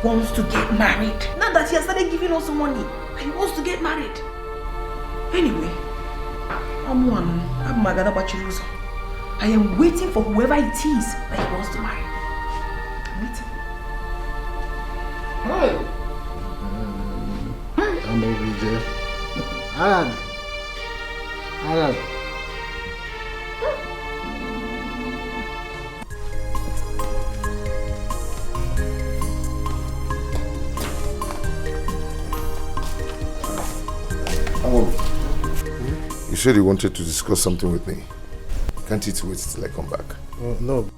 wants to get married. Now that he has started giving us money, he wants to get married. Anyway, I am waiting for whoever it is that he wants to marry. I'm waiting. Hey! I'm over there. Alan. said you wanted to discuss something with me. Can't it wait till I come back? No.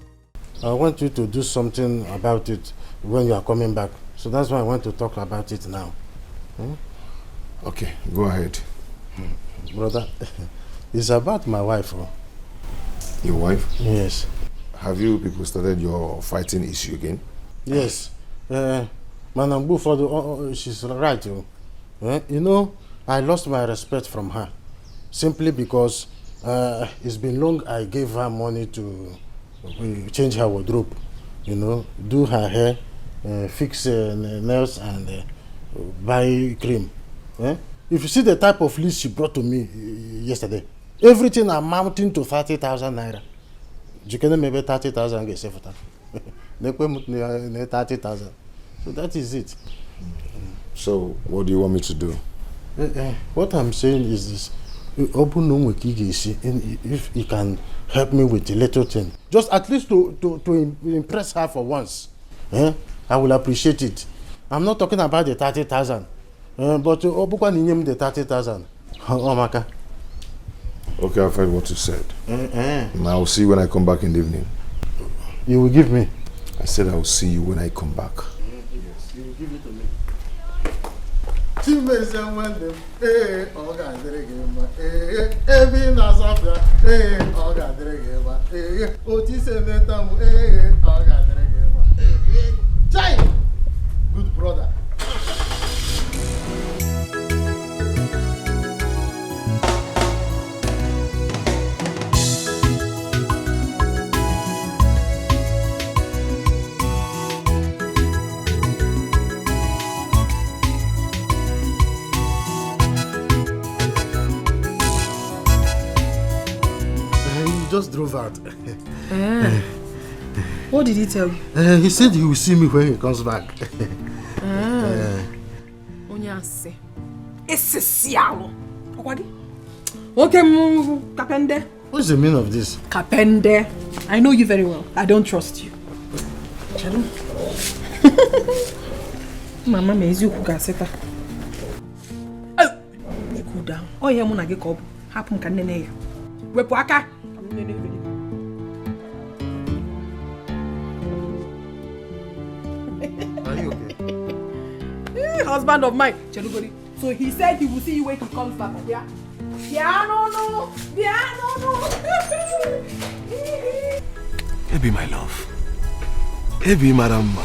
I want you to do something about it when you are coming back. So that's why I want to talk about it now. Okay, go ahead. Brother, it's about my wife. Your wife? Yes. Have you people started your fighting issue again? Yes. Manambu for the she's right. You know, I lost my respect from her simply because it's been long I gave her money to change her wardrobe, you know, do her hair, fix nails and buy cream. If you see the type of list she brought to me yesterday, everything amounting to 30,000 naira. You can maybe 30,000 get safe for that. 30,000. So that is it. So what do you want me to do? What I'm saying is this. If he can help me with a little thing, just at least to impress her for once, I will appreciate it. I'm not talking about the 30,000, but the 30,000. Okay, I've heard what you said. And I will see you when I come back in the evening. You will give me? I said I will see you when I come back. Yes, you will give it to me. Good brother. Just drove out. What did he tell you? He said he will see me when he comes back. Onyase. Esesialo. Okwadi. Okay, Kapende. What's the meaning of this? Kapende. I know you very well. I don't trust you. Mama mezi ukukaseta. Cool down. Oh yeah, muna ge kob. Happen kan nene ya. Wepu aka. Are you okay? Husband of mine. So he said he will see you when he comes back. Yeah. No. Ebi, my love. Ebi, madam.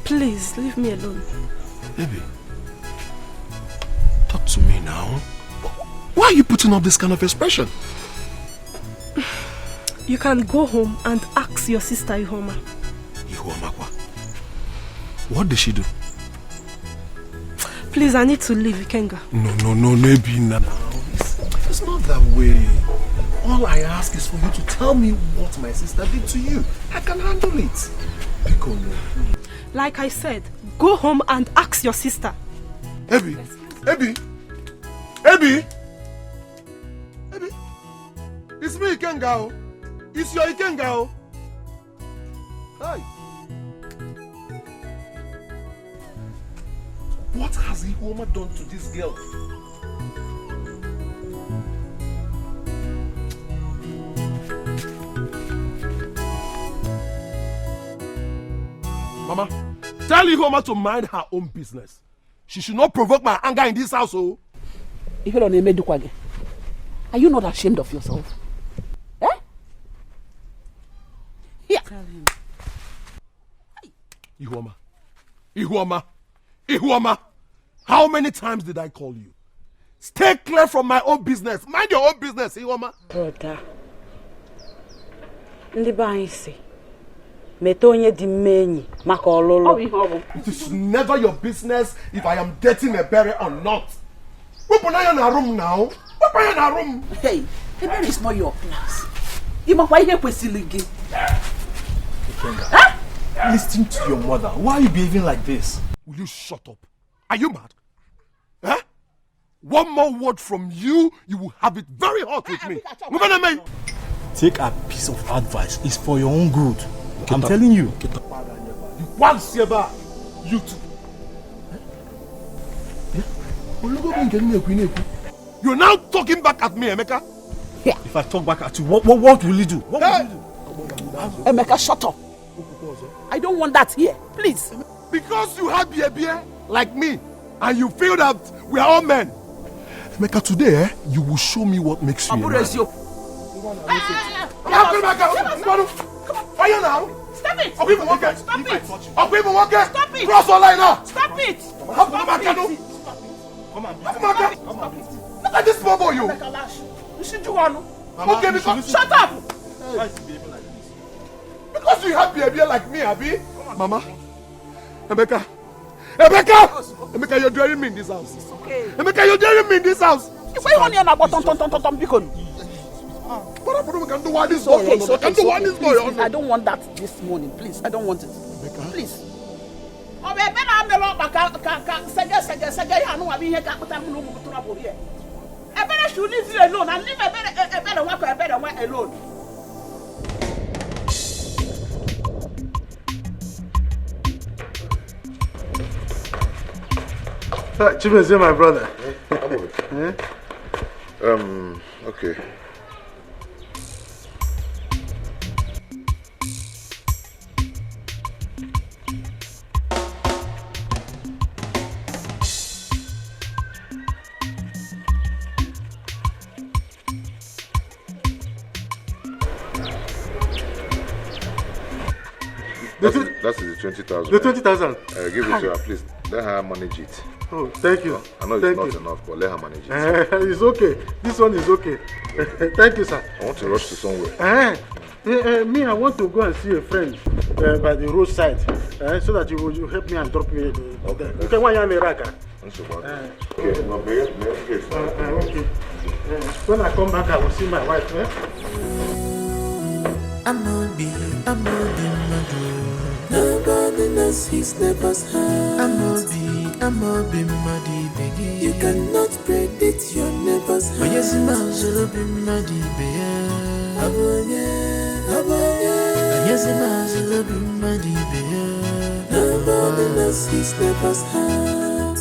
Please, leave me alone. Ebi, talk to me now. Why are you putting up this kind of expression? You can go home and ask your sister Ihoma. Ihoma what? What did she do? Please, I need to leave, Ikenga. No, Ebi, now. It's not that way. All I ask is for you to tell me what my sister did to you. I can handle it. Because like I said, go home and ask your sister. Ebi! It's me, Ikenga. It's your Ikenga. Hi. What has Ihoma done to this girl? Mama, tell Ihoma to mind her own business. She should not provoke my anger in this house. Oh. Are you not ashamed of yourself? Here. Tell him. Ihoma, how many times did I call you? Stay clear from my own business. Mind your own business, Ihoma. Brother, it is never your business if I am dating a berry or not. Open your room now. Open your room. Hey, the berry is not your class. You must why here Siligi. Listen to your mother. Why are you behaving like this? Will you shut up? Are you mad? Huh? One more word from you, you will have it very hot with me. Take a piece of advice. It's for your own good. I'm telling you. You You're now talking back at me, Emeka. Yeah. If I talk back at you, what will you do? What will you do? Emeka, shut up. I don't want that here, please. Because you have beer like me, and you feel that we are all men. Emeka, today, you will show me what makes you a man. Fire now! Stop it! Stop it! Stop it! Stop it! Cross all line now! Stop it! Come on, look at this small boy, you! Okay, because shut up! Because you have behavior like me, Abi. Mama, Emeka, you're driving me in this house. It's okay. Emeka, you're driving me in this house. If I want you to It's okay. I don't want that this morning, please. I don't want it. Please. I better should leave you alone and leave a better one alone. Chimeze, my brother. Okay. That's the 20,000. The 20,000. Give it to her, please. Let her manage it. Oh, thank you. I know it's not enough, but let her manage it. It's okay. This one is okay. Thank you, sir. I want to rush to somewhere. Me, I want to go and see a friend by the roadside, so that you will help me and drop me. Okay. You can want to Iraq. Okay. Okay. When I come back, I will see my wife. Nobody knows his neighbor's heart. I'm a be muddy begin. You cannot predict your neighbor's heart. But yes, I'll be muddy begin. Yes, I'll be muddy begin. Nobody knows his neighbor's heart.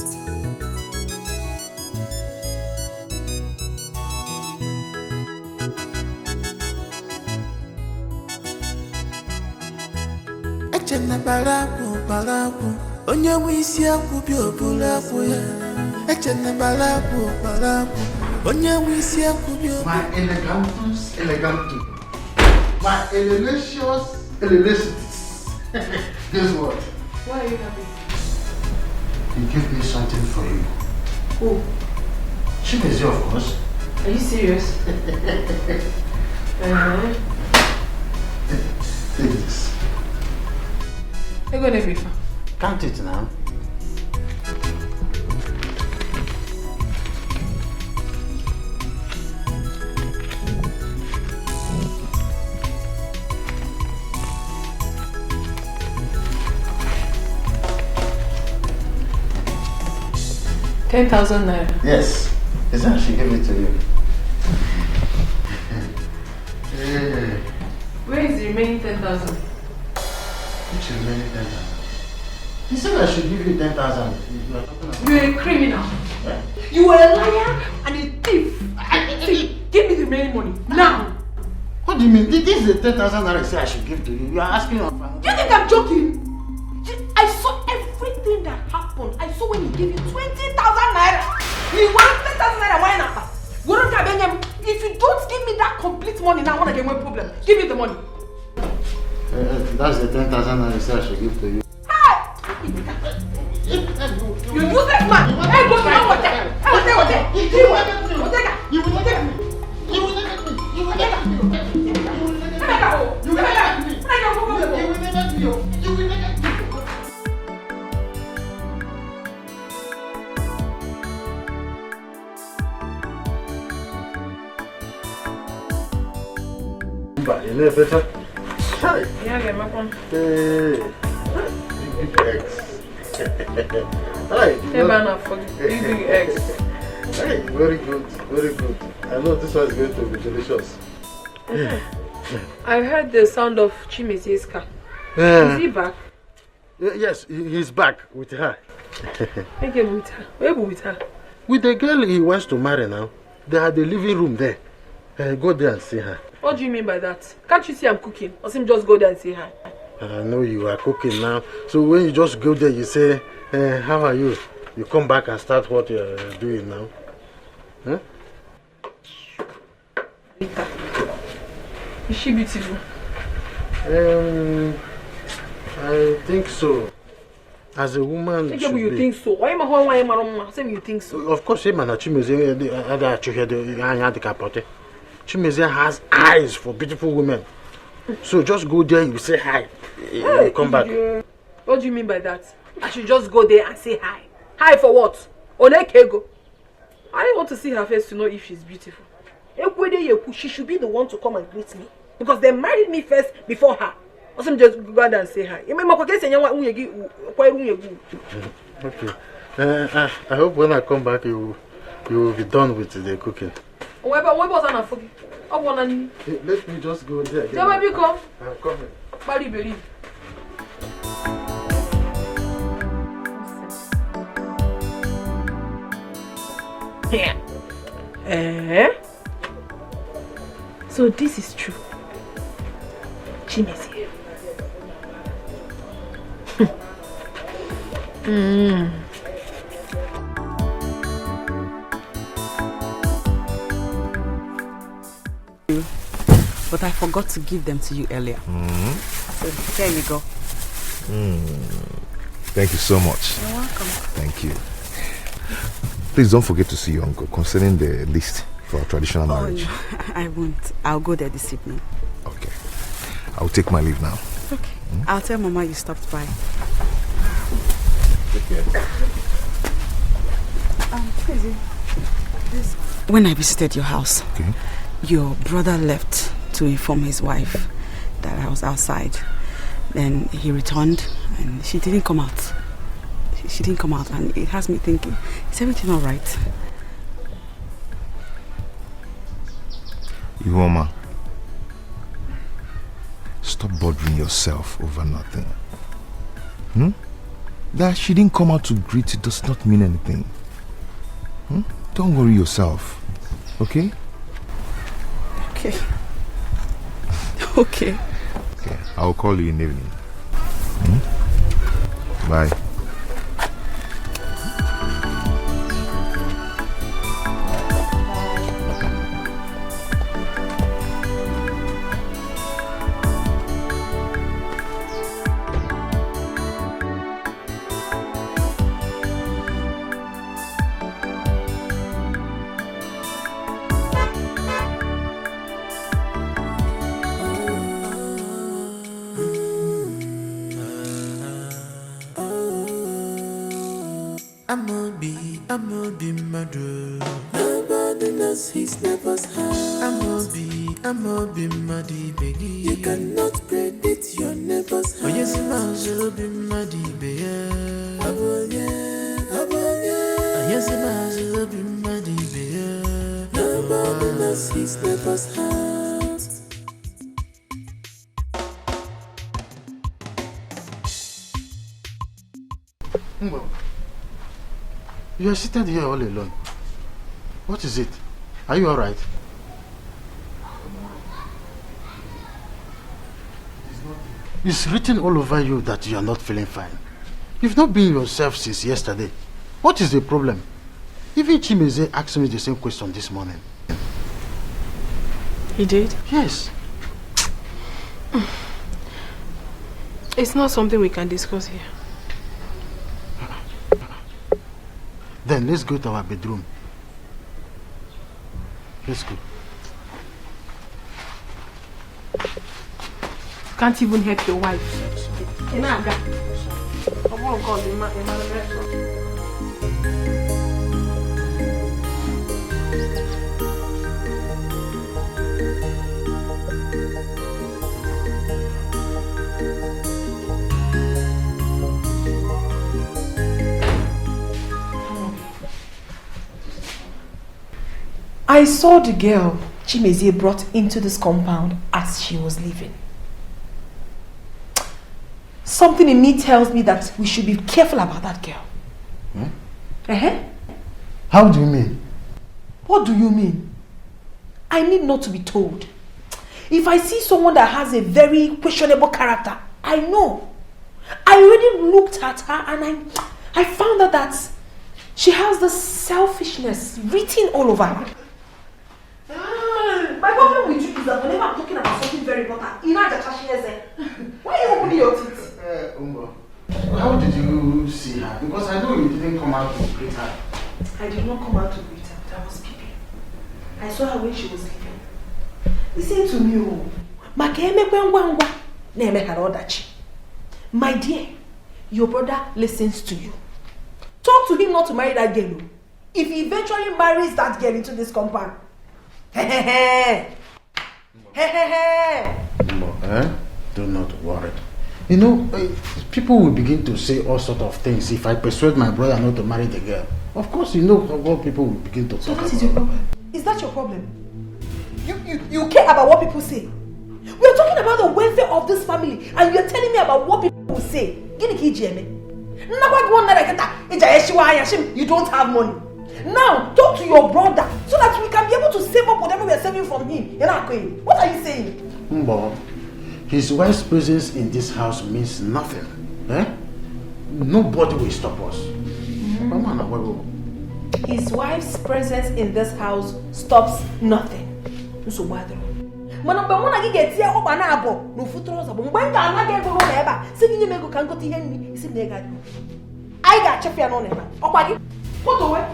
Echena balaku, onye wisi akwu bi obula akwu ya. Echena balaku, onye wisi akwu bi obula. My elegantus. My elelicious. Guess what? Why are you happy? He gave me something for you. Who? Chimeze, of course. Are you serious? Take this. You're going to be fine. Count it now. ₦10,000. Yes. Is that she gave it to you? Yeah. Where is the remaining 10,000? Which remaining 10,000? He said I should give you 10,000. You're a criminal. Yeah. You are a liar and a thief. Give me the remaining money now. What do you mean? This is the 10,000 that I said I should give to you. You are asking of. You think I'm joking? I saw everything that happened. I saw when he gave you 20,000 naira. You want 10,000 naira? Why not? If you don't give me that complete money now, I want to get one problem. Give me the money. That's the 10,000 that I said I should give to you. You useless man! Hey, go to what? You know better? Yeah, get my phone. Hey. Hi. Hey, man, big eggs. Hey, very good, very good. I know this one is going to be delicious. I heard the sound of Chimezi's car. Is he back? Yes, he's back with her. Okay, with her. Where with her? With the girl he wants to marry now. They had the living room there. Go there and see her. What do you mean by that? Can't you see I'm cooking? Or him just go there and say hi? I know you are cooking now. So when you just go there, you say, how are you? You come back and start what you're doing now. Huh? Rita, is she beautiful? I think so. As a woman, you think so? Why am I saying you think so? Of course, Chimeze has eyes for beautiful women. So just go there, you say hi. You come back. What do you mean by that? I should just go there and say hi. Hi for what? Olekego. I don't want to see her face to know if she's beautiful. She should be the one to come and greet me. Because they married me first before her. Or some just go there and say hi. Okay. I hope when I come back you will be done with the cooking. Let me just go there. Tell me come. I'm coming. Bari believe. So this is true. Chimezi. But I forgot to give them to you earlier. So there you go. Thank you so much. You're welcome. Thank you. Please don't forget to see your uncle concerning the list for our traditional marriage. No, I won't. I'll go there this evening. Okay. I'll take my leave now. Okay. I'll tell Mama you stopped by. Take care. When I visited your house, okay, your brother left to inform his wife that I was outside. Then he returned and she didn't come out. She didn't come out, and it has me thinking, is everything all right? Iwoma, stop bothering yourself over nothing. That she didn't come out to greet you does not mean anything. Don't worry yourself, okay? Okay. Okay. Okay, I'll call you in the evening. Bye. I'ma be murder. Nobody knows his neighbor's house. I'ma be muddy, baby. You cannot predict your neighbor's house. Oh yes, I'll be muddy, baby. Oh yes, I'll be muddy, baby. Nobody knows his neighbor's house. You are seated here all alone. What is it? Are you alright? It's written all over you that you are not feeling fine. You've not been yourself since yesterday. What is the problem? Even Chimeze asked me the same question this morning. He did? Yes. It's not something we can discuss here. Then let's go to our bedroom. Let's go. Can't even help your wife. I saw the girl Chimezie brought into this compound as she was leaving. Something in me tells me that we should be careful about that girl. How do you mean? What do you mean? I need not to be told. If I see someone that has a very questionable character, I know. I already looked at her and I found out that she has this selfishness written all over her. My problem with you is that whenever I'm talking about something very important, you know that why are you opening your teeth? Umbo, how did you see her? Because I know you didn't come out to greet her. I did not come out to greet her, but I was peeping. I saw her when she was leaving. Listen to me, my dear, your brother listens to you. Talk to him not to marry that girl. If he eventually marries that girl into this compound, do not worry. You know, people will begin to say all sorts of things if I persuade my brother not to marry the girl. Of course, you know what people will begin to talk about. So what is your problem? Is that your problem? You care about what people say. We are talking about the welfare of this family, and you are telling me about what people will say. You don't have money. Now, talk to your brother so that we can be able to save up whatever we are saving from him. What are you saying? Mbo, his wife's presence in this house means nothing. Nobody will stop us. His wife's presence in this house stops nothing. So why don't I get here? No futuro. When I go neighbor, singing you go can go to him. Is it negative? I got Chacha on him. What away?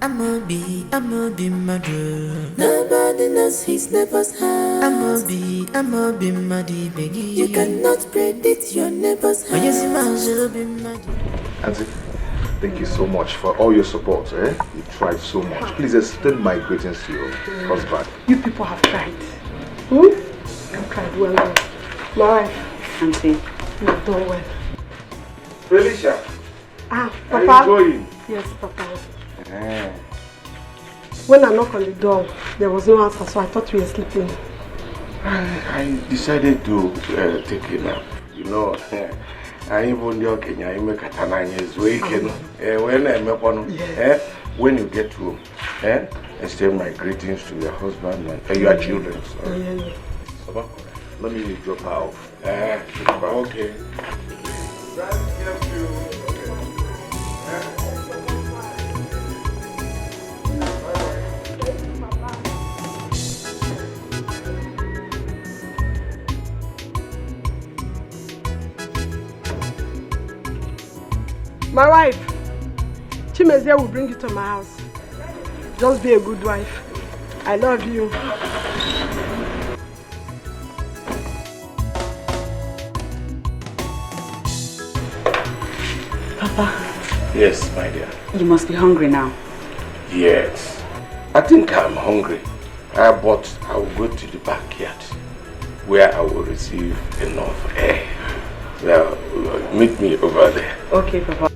I'ma be murder. Nobody knows his neighbor's house. I'ma be muddy, baby. You cannot predict your neighbor's house. Auntie, thank you so much for all your support. You tried so much. Please extend my greetings to your husband. You people have tried. I've tried well. My wife, Auntie, you've done well. Felicia. Papa. Are you going? Yes, Papa. When I knocked on the door, there was no answer, so I thought you were sleeping. I decided to take a nap. You know, I even joking. I make a 9 years weekend. When you get home, extend my greetings to your husband and your children. Papa, let me drop her off. Okay. My wife, Chimezie will bring you to my house. Just be a good wife. I love you. Papa. Yes, my dear. You must be hungry now. Yes. I think I'm hungry. But I will go to the backyard where I will receive enough air. Now, meet me over there. Okay, Papa.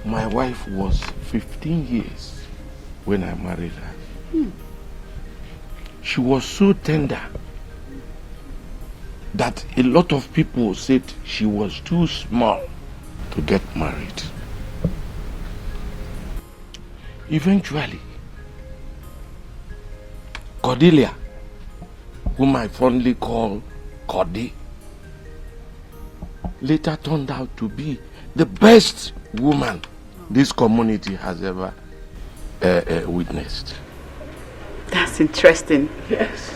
My wife was 15 years when I married her. She was so tender that a lot of people said she was too small to get married. Eventually, Cordelia, whom I fondly call Cordy, later turned out to be the best woman this community has ever witnessed. That's interesting. Yes.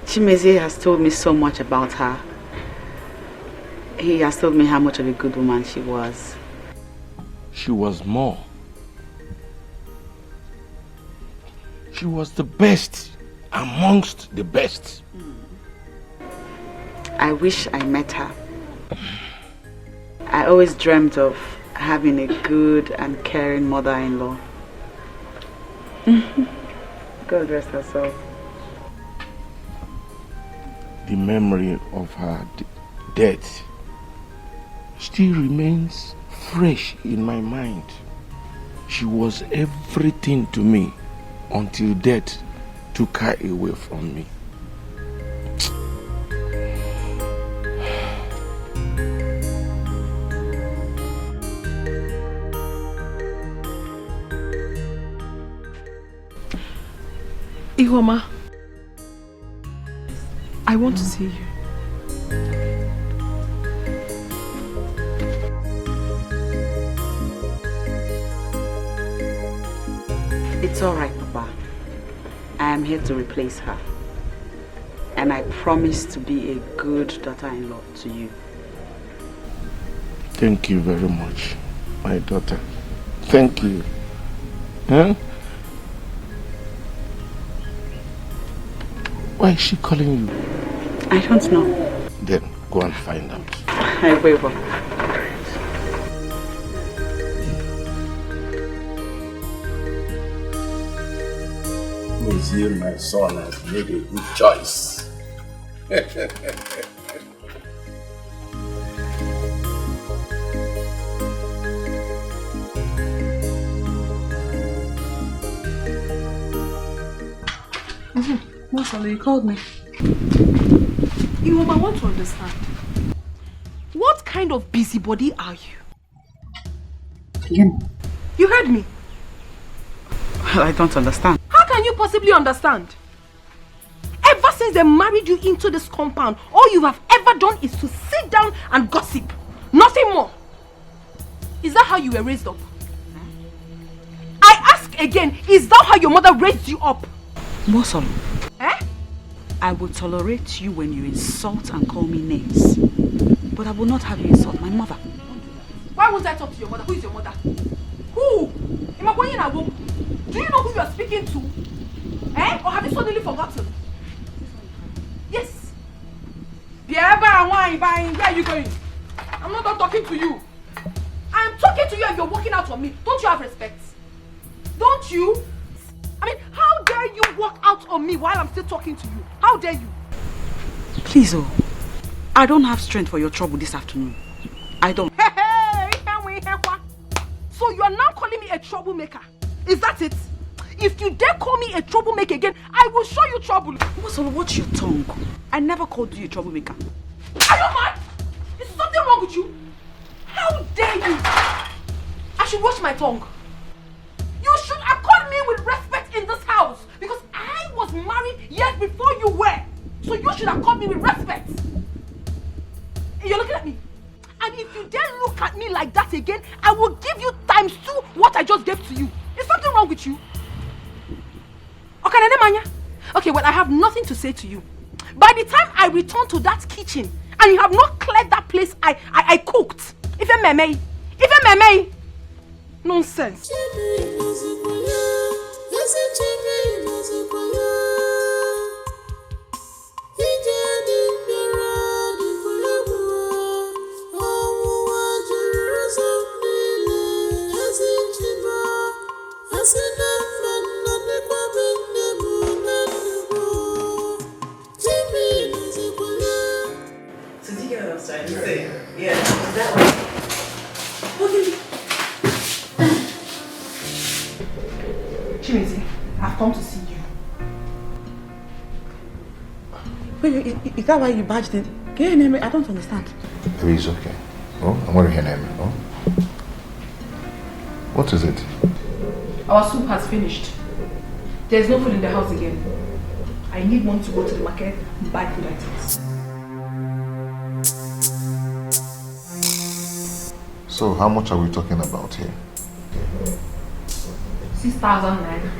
Chimezie has told me so much about her. He has told me how much of a good woman she was. She was more. She was the best amongst the best. I wish I met her. I always dreamt of having a good and caring mother-in-law. God rest her soul. The memory of her death still remains fresh in my mind. She was everything to me until death took her away from me. Ihoma, I want to see you. It's all right, Papa. I am here to replace her. And I promise to be a good daughter-in-law to you. Thank you very much, my daughter. Thank you. Huh? Why is she calling you? I don't know. Then go and find out. I will. You, my son, has made a good choice. Marcelo, you called me. I want to understand. What kind of busybody are you? Again? You heard me. I don't understand. How can you possibly understand? Ever since they married you into this compound, all you have ever done is to sit down and gossip. Nothing more. Is that how you were raised up? I ask again, is that how your mother raised you up? Mosolo. Eh? I will tolerate you when you insult and call me names. But I will not have you insult my mother. Why won't I talk to your mother? Who is your mother? Who? Do you know who you are speaking to? Eh? Or have you suddenly forgotten? Yes. Where are you going? I'm not done talking to you. I'm talking to you and you're walking out on me. Don't you have respect? Don't you? I mean, how dare you walk out on me while I'm still talking to you? How dare you? Please, I don't have strength for your trouble this afternoon. I don't. So you are now calling me a troublemaker? Is that it? If you dare call me a troublemaker again, I will show you trouble. Mosolo, watch your tongue. I never called you a troublemaker. Are you mad? Is something wrong with you? How dare you? I should watch my tongue. You should accord me with respect in this house because I was married years before you were. So you should accord me with respect. You're looking at me. And if you dare look at me like that again, I will give you times 2 what I just gave to you. Is something wrong with you? Okay, well, I have nothing to say to you. By the time I return to that kitchen and you have not cleared that place I cooked, if I'm meme, nonsense. Yeah, that Chimezi, I've come to see you. Wait, is that why you badged it? Can you name it? I don't understand. Maybe it's okay. Oh, I'm going to hear name. Oh. What is it? Our soup has finished. There's no food in the house again. I need one to go to the market and buy food items. So, how much are we talking about here? 6,000 naira.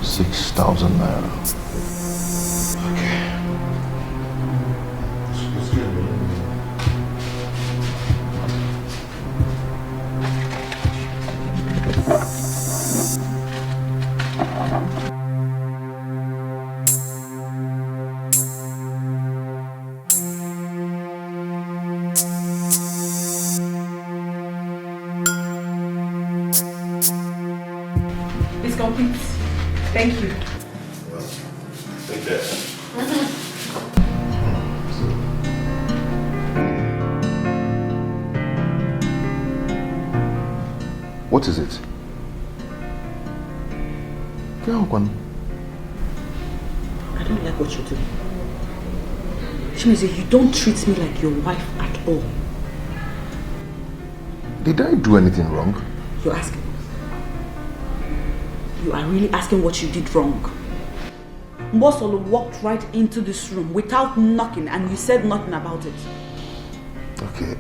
6,000 naira. Okay. It's complete. Thank you. Well, take care. What is it? don't like what you're doing. Chimeze, you don't treat me like your wife at all. Did I do anything wrong? You're asking. You are really asking what you did wrong. Mbosolo walked right into this room without knocking and you said nothing about it. Okay,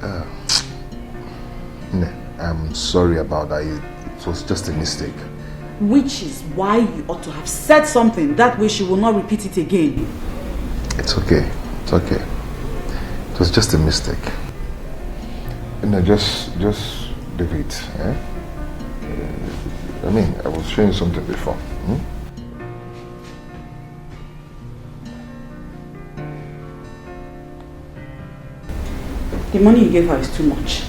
I'm sorry about that. It was just a mistake. Which is why you ought to have said something. That way she will not repeat it again. It's okay. It's okay. It was just a mistake. Just leave it. Eh? I mean, I was showing something before. The money you gave her is too much.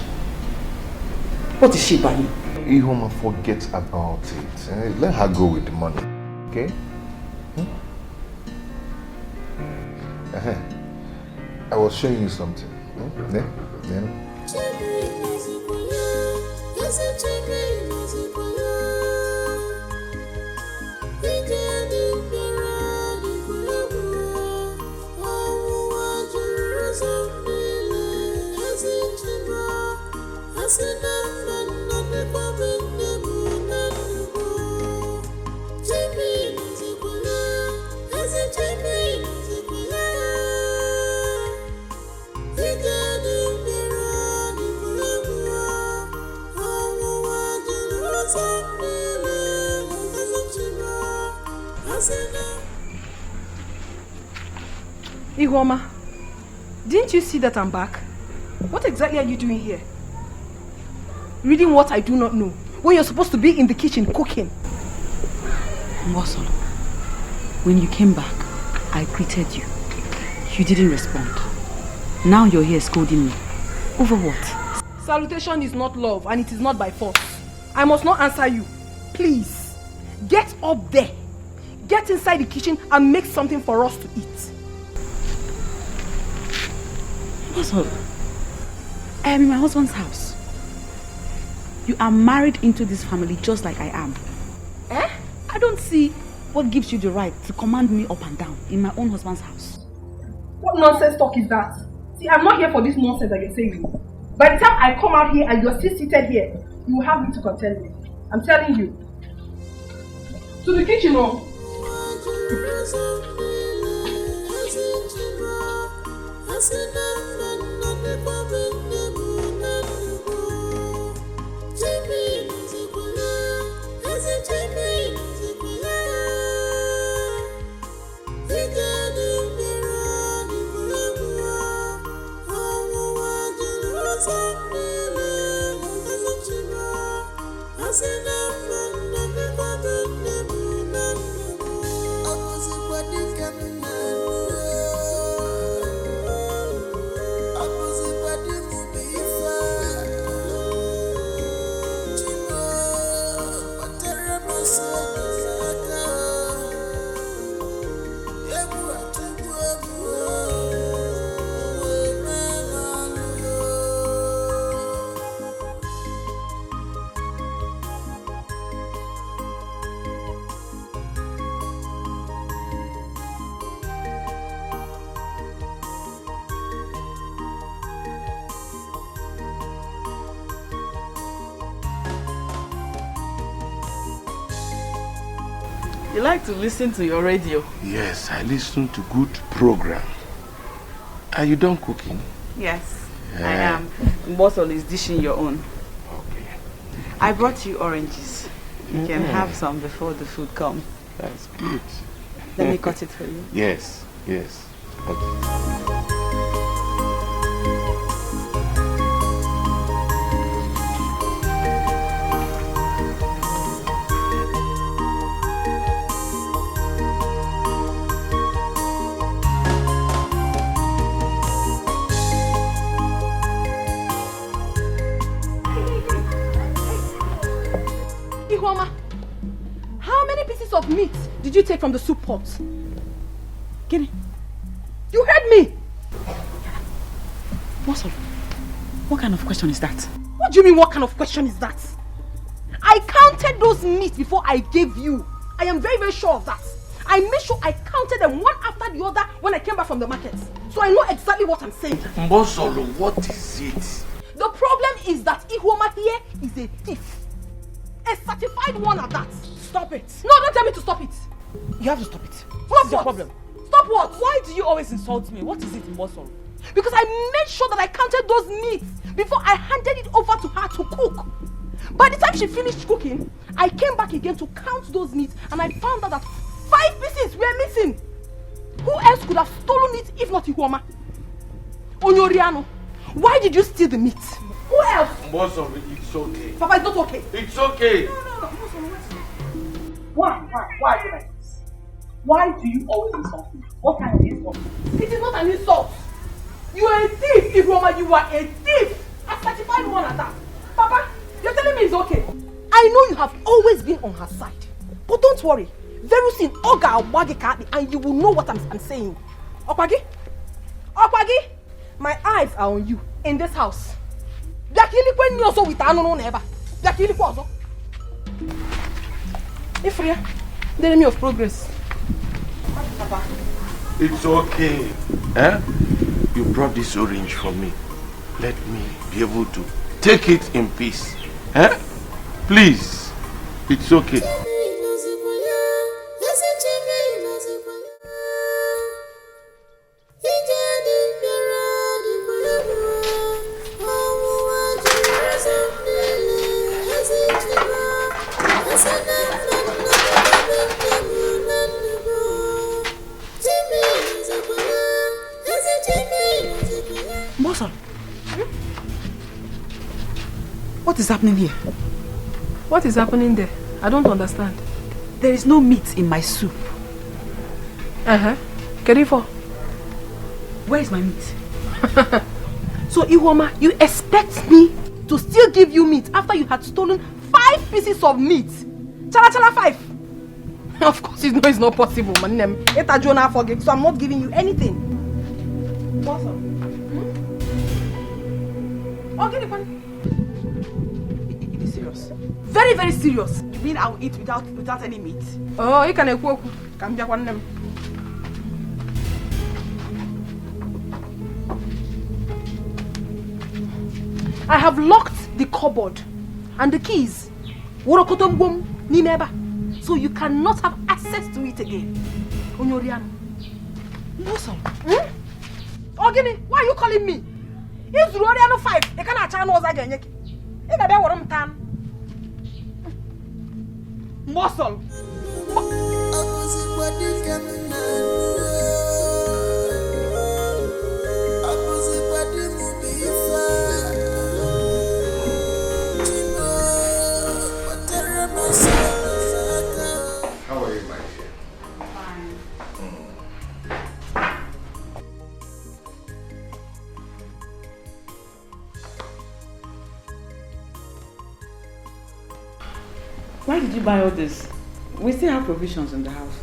What is she buying? Ihoma, forget about it. Eh? Let her go with the money. Okay? I was showing you something. Yeah? Ihoma, didn't you see that I'm back? What exactly are you doing here? Reading what I do not know, when you're supposed to be in the kitchen cooking. Mbosolo, when you came back, I greeted you. You didn't respond. Now you're here scolding me. Over what? Salutation is not love and it is not by force. I must not answer you. Please, get up there. Get inside the kitchen and make something for us to eat. Mbosolo, I am in my husband's house. You are married into this family just like I am. Eh? I don't see what gives you the right to command me up and down in my own husband's house. What nonsense talk is that? See, I'm not here for this nonsense that you're saying. By the time I come out here and you're still seated here, you will have me to contend with. I'm telling you. To the kitchen, oh. You like to listen to your radio? Yes, I listen to good program. Are you done cooking? Yes, I am. Mbosolo is dishing your own. Okay. I brought you oranges. You can have some before the food comes. That's good. Let me cut it for you. Yes, yes. Okay. Of meat did you take from the soup pot? Guinea, you heard me. What kind of question is that? What do you mean what kind of question is that? I counted those meat before I gave you. I am very, very sure of that. I made sure I counted them one after the other when I came back from the market. So I know exactly what I'm saying. Mbosolo, what is it? The problem is that Ihuoma here is a thief. A certified one at that. Stop it. No, don't tell me to stop it. You have to stop it. What's your problem? Stop what? Why do you always insult me? What is it, Mbosolo? Because I made sure that I counted those meats before I handed it over to her to cook. By the time she finished cooking, I came back again to count those meats and I found out that 5 pieces were missing. Who else could have stolen it if not Ihuoma? Onyoriano, why did you steal the meat? Who else? Mbosolo, it's okay. Papa, it's not okay. It's okay. No. Why are you like this? Why do you always insult me? What kind of insult? It is not an insult. You are a thief, Ihuoma. You are a thief. A certified one at that. Papa, you're telling me it's okay. I know you have always been on her side. But don't worry. Very soon, Oga Wagikati, and you will know what I'm saying. Okwagi? My eyes are on you in this house. Yakili also with Anono never. Yakili also. Ifria, the enemy of progress. Papa. It's okay. Eh? You brought this orange for me. Let me be able to take it in peace. Eh? Please. It's okay. What is happening here? What is happening there? I don't understand. There is no meat in my soup. Kerifo. Where is my meat? So Ihuoma, you expect me to still give you meat after you had stolen 5 pieces of meat? Chala 5. Of course you know it's not possible, man. Eta Jonah forget, so I'm not giving you anything. Awesome. Oh, get it, man. It is serious. Very, very serious. You mean I will eat without any meat? Oh, you can cook. Come here, one. I have locked the cupboard and the keys. So you cannot have access to it again. Onyoriano. Awesome. Ogini, why are you calling me? It's Roriano 5. You cannot channel again. You got what I'm tan. Muscle. How are you, my dear? Fine. Why did you buy all this? We still have provisions in the house.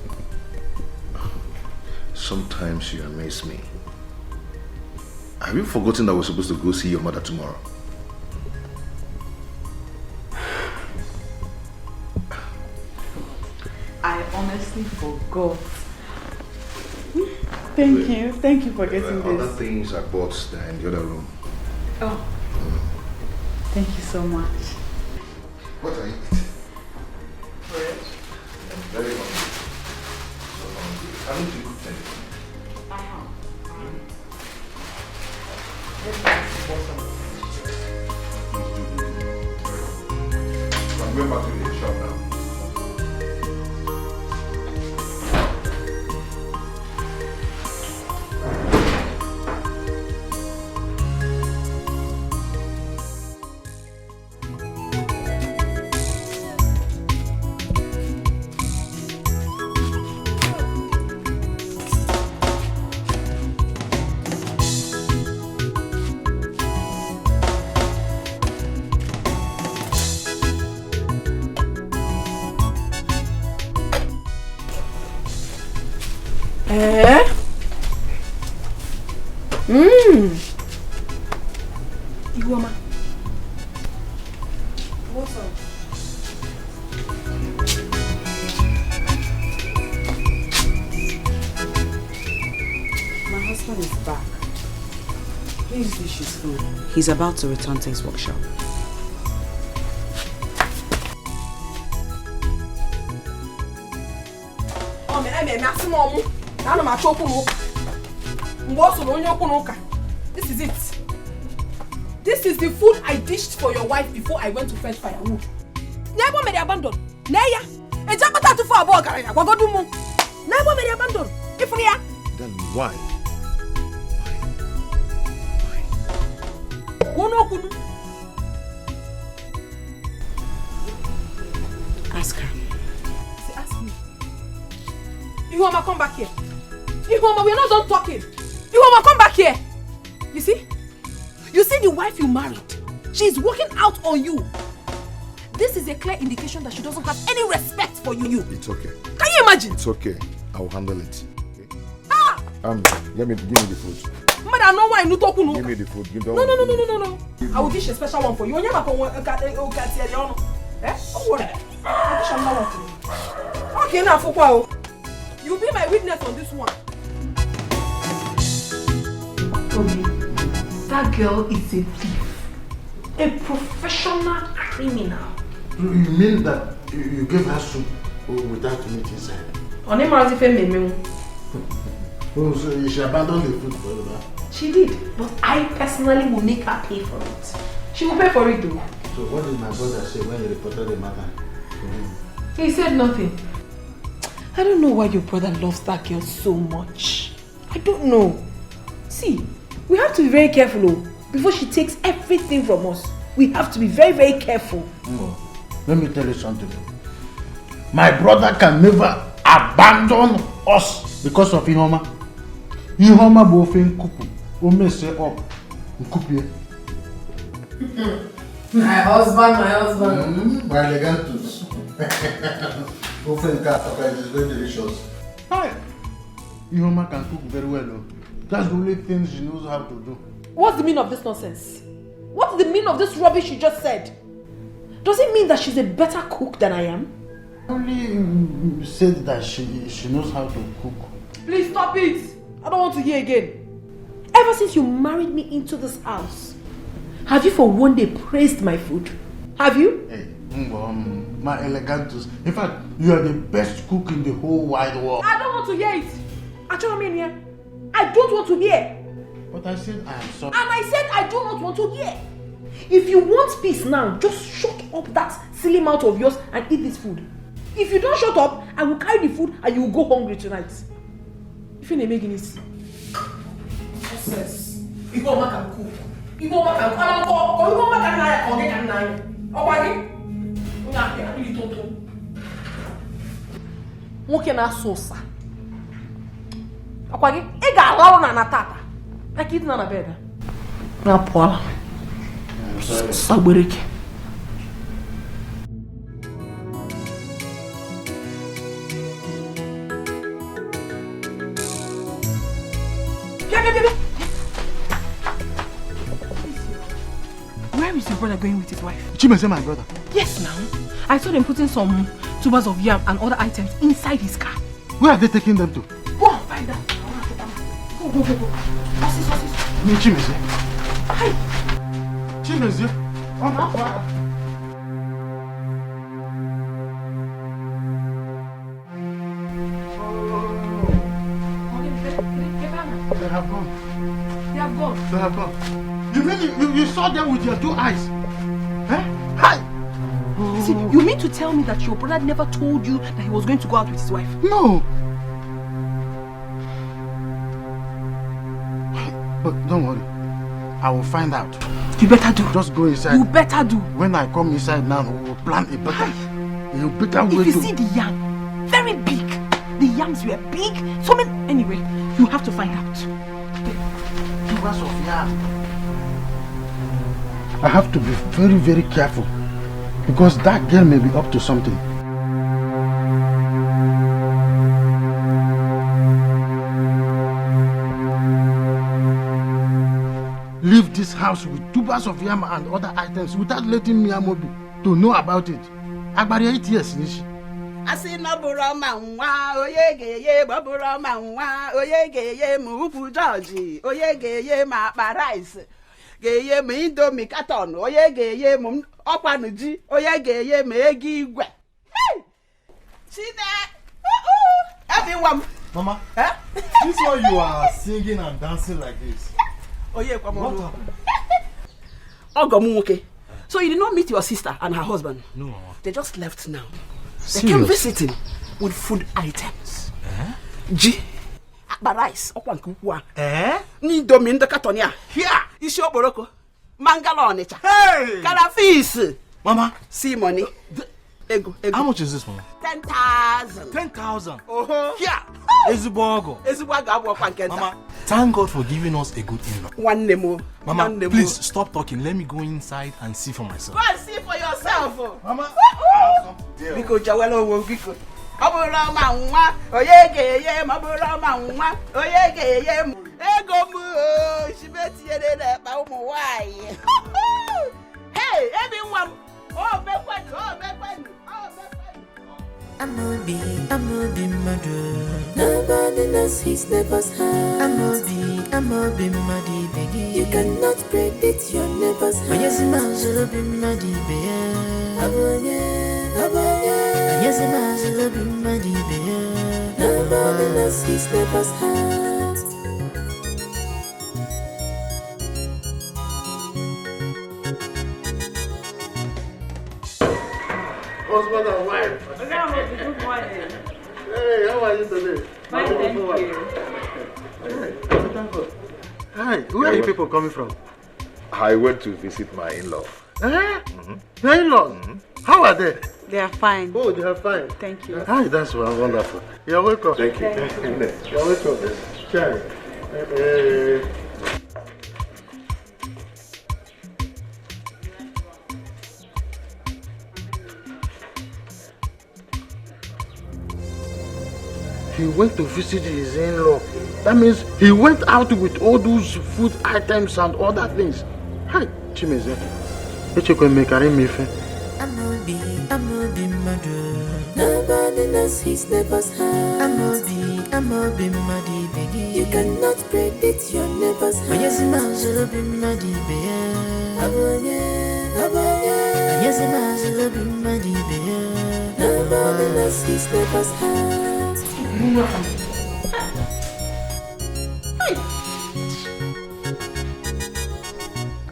Sometimes you amaze me. Have you forgotten that we're supposed to go see your mother tomorrow? I honestly forgot. Thank you for getting this. Other things I bought there in the other room. Oh, thank you so much. What are you eating? Bread. Very hungry. So hungry. Haven't you cooked anything? I have. I'm going back to the shop now. Ihuoma. What's up? husband is back. Please do she's food. He's about to return to his workshop. This is it. This is the food I dished for your wife before I went to fetch firewood. Never made abandon. Neya. A jabata to for a bog. Wagodumu. Never made abandon. If we are. Then why? Ask her. See, ask me. Ihoma, come back here. Ihoma, we're not done talking. Ihoma, come back here. You see? You see the wife you married. She's working out on you. This is a clear indication that she doesn't have any respect for you. It's okay. Can you imagine? It's okay. I'll handle it. Okay? Ah! Give me the food. Mother, I know why you talk. Give me the food. No. I will dish a special one for you. Eh? Don't worry. I'll dish another one for you. Okay, now for what? You'll be my witness on this one. That girl is a thief. A professional criminal. You mean that you gave her soup without meat inside? On him, I was Oh, so she abandoned the food for you, huh? She did, but I personally will make her pay for it. She will pay for it too. So what did my brother say when he reported the matter? He said nothing. I don't know why your brother loves that girl so much. I don't know. See, we have to be very careful before she takes everything from us. We have to be very, very careful. Let me tell you something. My brother can never abandon us because of Ihoma. Ihoma bofin kupu. Ome se up. Nkupie. My husband. My elegantus. Bofin kata is very delicious. Hi. Ihoma can cook very well. That's the only thing she knows how to do. What's the meaning of this nonsense? What's the meaning of this rubbish you just said? Does it mean that she's a better cook than I am? Only said that she knows how to cook. Please stop it. I don't want to hear again. Ever since you married me into this house, have you for one day praised my food? Have you? Hey, my elegantus. In fact, you are the best cook in the whole wide world. I don't want to hear it. I don't want to hear. But I said I am sorry. And I said I do not want to hear. If you want peace now, just shut up that silly mouth of yours and eat this food. If you don't shut up, I will carry the food and you will go hungry tonight. If you're making this. Yes. Ihoma can cook. Ihoma can cook. Ihoma can tonto. Nwoke na-asụ ụsa. Akwa gị, ị ga-alarụ na natata. Like it na bed. Na pụọla. Sagbereke. Where is your brother going with his wife? Chimeze, my brother. Yes, now. I saw them putting some tubers of yam and other items inside his car. Where are they taking them to? Go and find them. Go. Chimeze. Hi. Chimeze. They have gone. You mean you saw them with your 2 eyes? Eh? Hi! See, you mean to tell me that your brother never told you that he was going to go out with his wife? No! But don't worry. I will find out. You better do. Just go inside. You better do. When I come inside now, we will plan a better way to... If you see the yam, very big. The yams were big. So many... Anyway, you have to find out. Tubers of yam. I have to be very, very careful. Because that girl may be up to something. Leave this house with tubers of yam and other items without letting Miyamobi to know about it. Agbari 8 years, Nishi. Asi na buru ma nwa oyegeye baburu ma nwa oyegeye mu ukwu George oyegeye ma akpa rice geye mu indomie carton oyegeye mu ọkwanu ji oyegeye ma ego igwe. Everyone. Mama, this is why you are singing and dancing like this. What happened? Ogomuke. So you did not meet your sister and her husband? No, Mama. They just left now. Serious? They came visiting with food items. G. Akba rice. Okwankukwa. Indomie in the cartonia. Here. Isho boroko. Mangala onicha. Hey. Karafis. Mama. See money. Ego. How much is this, Mama? 10,000. 10,000. Here. Ezubogo. Mama, thank God for giving us a good in-law. One nemo. Mama, please stop talking. Let me go inside and see for myself. Go and see for yourself. Mama. Biko jawelo wo biko. Abura ma nwa, oyegeye mabura ma nwa, oyegeye mu. Ego mu o, shibeti ere na pa umu wai. Hey, everyone. Oh, bekwenu. I'm a be mother. Nobody knows his neighbor's heart. I'm a be muddy baby. You cannot predict your neighbor's heart. Yes, I'm a be muddy baby. Yes, I'm a be muddy baby. Nobody knows his neighbor's heart. Husband and wife. Good morning. Hey, how are you today? Fine, thank you. Hi, where are you people coming from? I went to visit my in-law. Your in-laws? How are they? They are fine. Oh, they are fine. Thank you. Hi, that's wonderful. You're welcome. Thank you. You're welcome. Chai. He went to visit his in-law. That means he went out with all those food items and other things. Hi, Chimeze. I'm a be mother. Nobody knows his neighbor's heart. I'm a be muddy baby. You cannot predict your neighbor's heart. Yes, I'm a be muddy baby. Yes, I'm a be muddy baby. Nobody knows his neighbor's heart.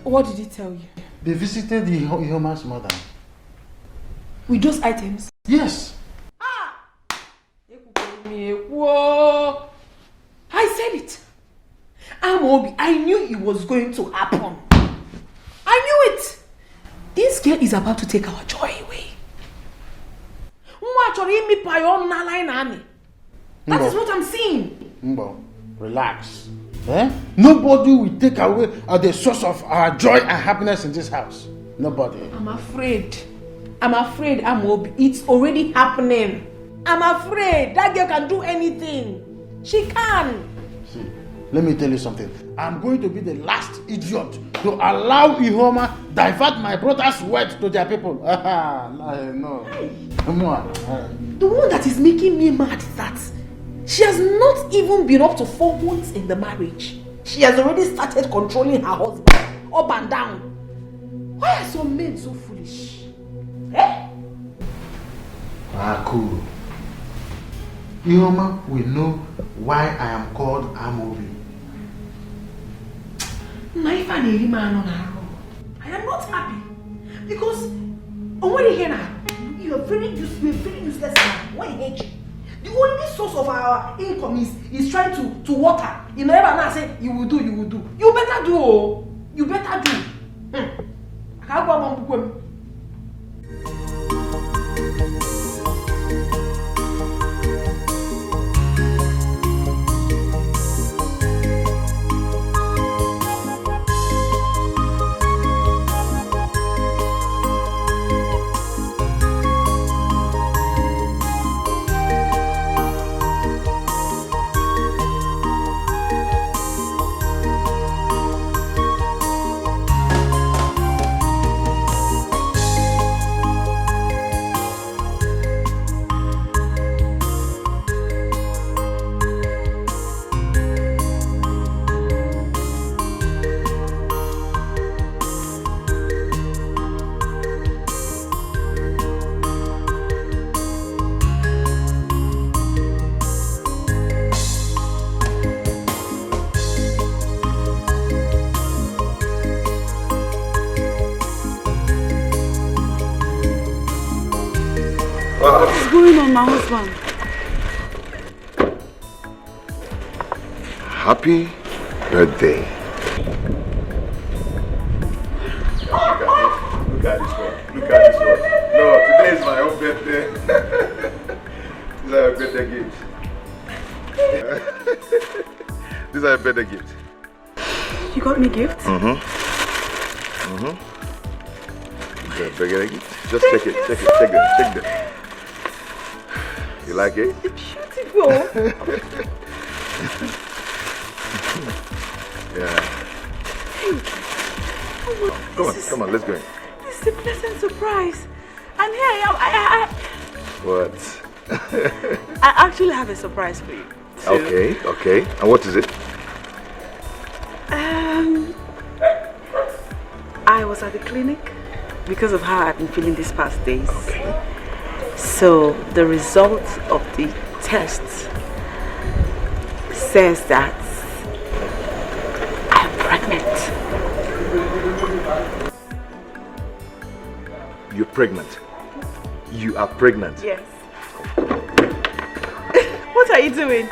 What did he tell you? They visited the Ihoma's mother. With those items? Yes. Whoa! I said it. Amobi, I knew it was going to happen. I knew it. This girl is about to take our joy away. That is what I'm seeing. Mbo, relax. Nobody will take away the source of our joy and happiness in this house. Nobody. I'm afraid, Amobi. It's already happening. I'm afraid that girl can do anything. She can. See, let me tell you something. I'm going to be the last idiot to allow Ihoma divert my brother's word to their people. No. Come on. The one that is making me mad is that she has not even been up to 4 months in the marriage. She has already started controlling her husband up and down. Why are some men so foolish? Cool. Ihoma will know why I am called Amobi. I am not happy because you are very useless man. Why hate you? The only source of our income is trying to water. You never now say you will do. You better do. You better do. I can't go on. What is going on, my husband? Happy birthday. Look at this one. Look at this one. No, today is my own birthday. These are a birthday gift. These are a birthday gift. You got me gifts? The birthday gift. Just check it. Check them. You like it? Beautiful. Yeah. Come on, let's go in. This is a pleasant surprise. And here I am. What? I actually have a surprise for you. Okay. And what is it? I was at the clinic because of how I've been feeling these past days. Okay. So the result of the test says that I'm pregnant. You're pregnant. You are pregnant. Yes. What are you doing?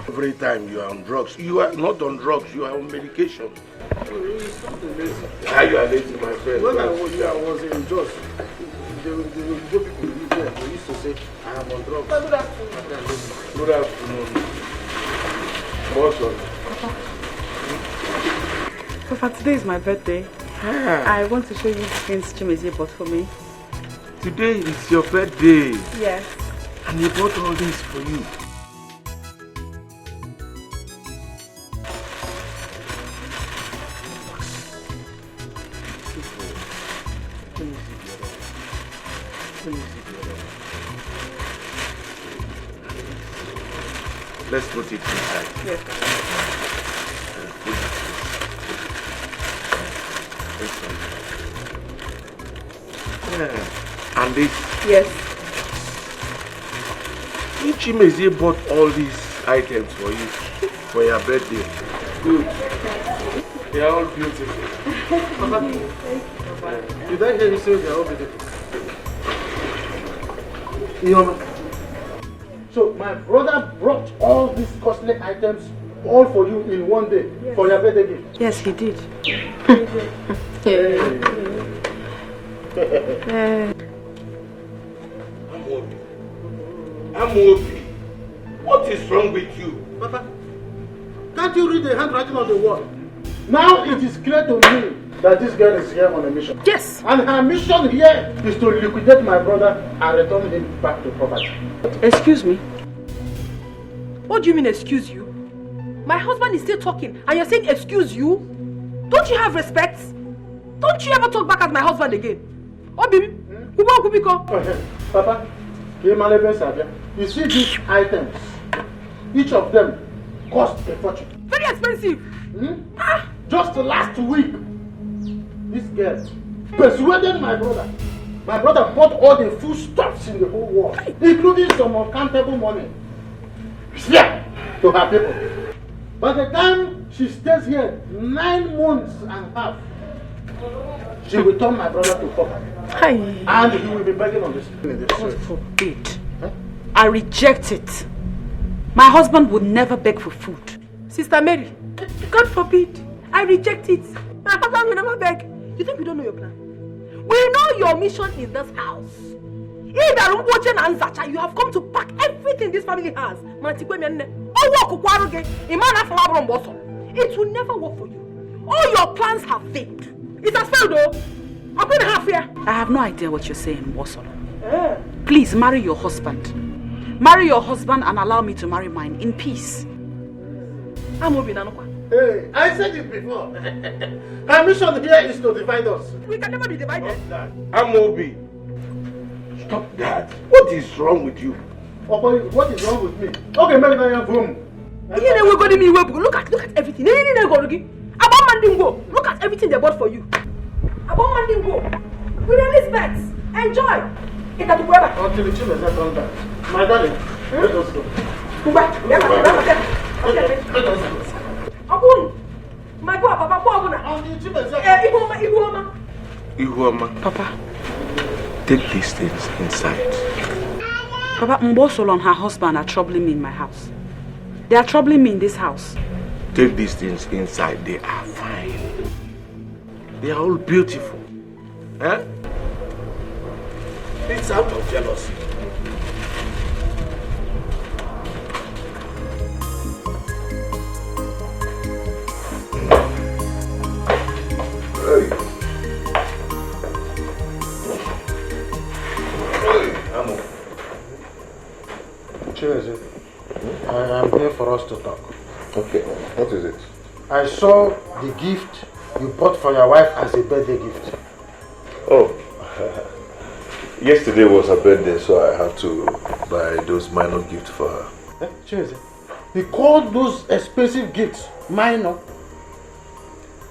Every time you are on drugs, you are not on drugs, you are on medication. How you are lazy, my friend? When I was in Jos, the people there, they used to say, I am on drugs. Good afternoon. Good afternoon. What's on? Papa, today is my birthday. I want to show you the things Chimezie bought for me. Today is your birthday. Yes. And he bought all this for you. Let's put it inside. Yes. Yeah. And this? Yes. Chimezie bought all these items for you for your birthday. Good. They are all beautiful. Did I hear you say they are all beautiful? So my brother brought all these costly items all for you in one day for your birthday gift? Yes, he did. Amobi, what is wrong with you? Papa, can't you read the handwriting on the wall? Now it is clear to me that this girl is here on a mission. Yes. And her mission here is to liquidate my brother and return him back to property. Excuse me? What do you mean, excuse you? My husband is still talking and you're saying excuse you? Don't you have respect? Don't you ever talk back at my husband again? Obi, Papa, you see these items, each of them cost a fortune. Very expensive. Just last week, this girl persuaded my brother. My brother bought all the foodstuffs in the whole world, including some uncountable money. Yeah, to her people. By the time she stays here 9 months and a half, she will turn my brother to poverty. And he will be begging on this. God forbid. I reject it. My husband would never beg for food. Sister Mary, God forbid. I reject it. My husband will never beg. You think we don't know your plan? We know your mission in this house. Either watching and Chacha, you have come to pack everything this family has. It will never work for you. All your plans have failed. It has failed though. I'm going to have fear. I have no idea what you're saying, Wosolo. Please marry your husband. Marry your husband and allow me to marry mine in peace. Hey, I said it before. Her mission here is to divide us. We can never be divided. Amobi, Stop that. What is wrong with you? Papa, what is wrong with me? Okay, maybe I am home. Look at everything. Look at everything they bought for you. With Elizabeth, enjoy. Until the children are done that. My darling, let us go. Let us go. My boy, Papa, Papa, take these things inside. Papa, Mbosolo and her husband are troubling me in my house. They are troubling me in this house. Take these things inside. They are fine. They are all beautiful. Eh? It's out of jealousy. Cheers. I am here for us to talk. Okay, what is it? I saw the gift you bought for your wife as a birthday gift. Oh, yesterday was her birthday, so I had to buy those minor gifts for her. Cheers. You called those expensive gifts minor?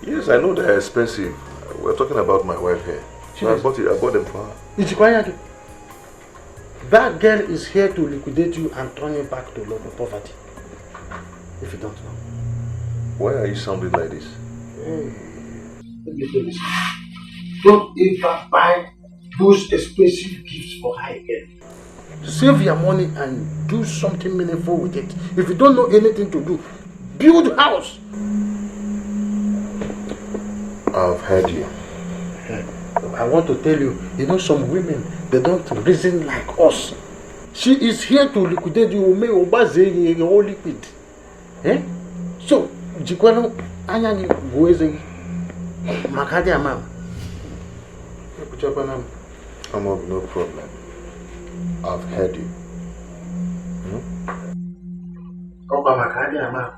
Yes, I know they're expensive. We're talking about my wife here. So I bought them for her. That girl is here to liquidate you and turn you back to love and poverty. If you don't know. Why are you sounding like this? Hey, let me tell you something. Don't ever buy those expensive gifts for her again. Save your money and do something meaningful with it. If you don't know anything to do, build a house. I've heard you. I want to tell you, some women, they don't reason like us. She is here to liquidate you, may obaze all liquid. So, Jikwano, Anyani, Goeze, Makadi Amam. I'm of no problem. I've heard you. Opa Makadi Amam.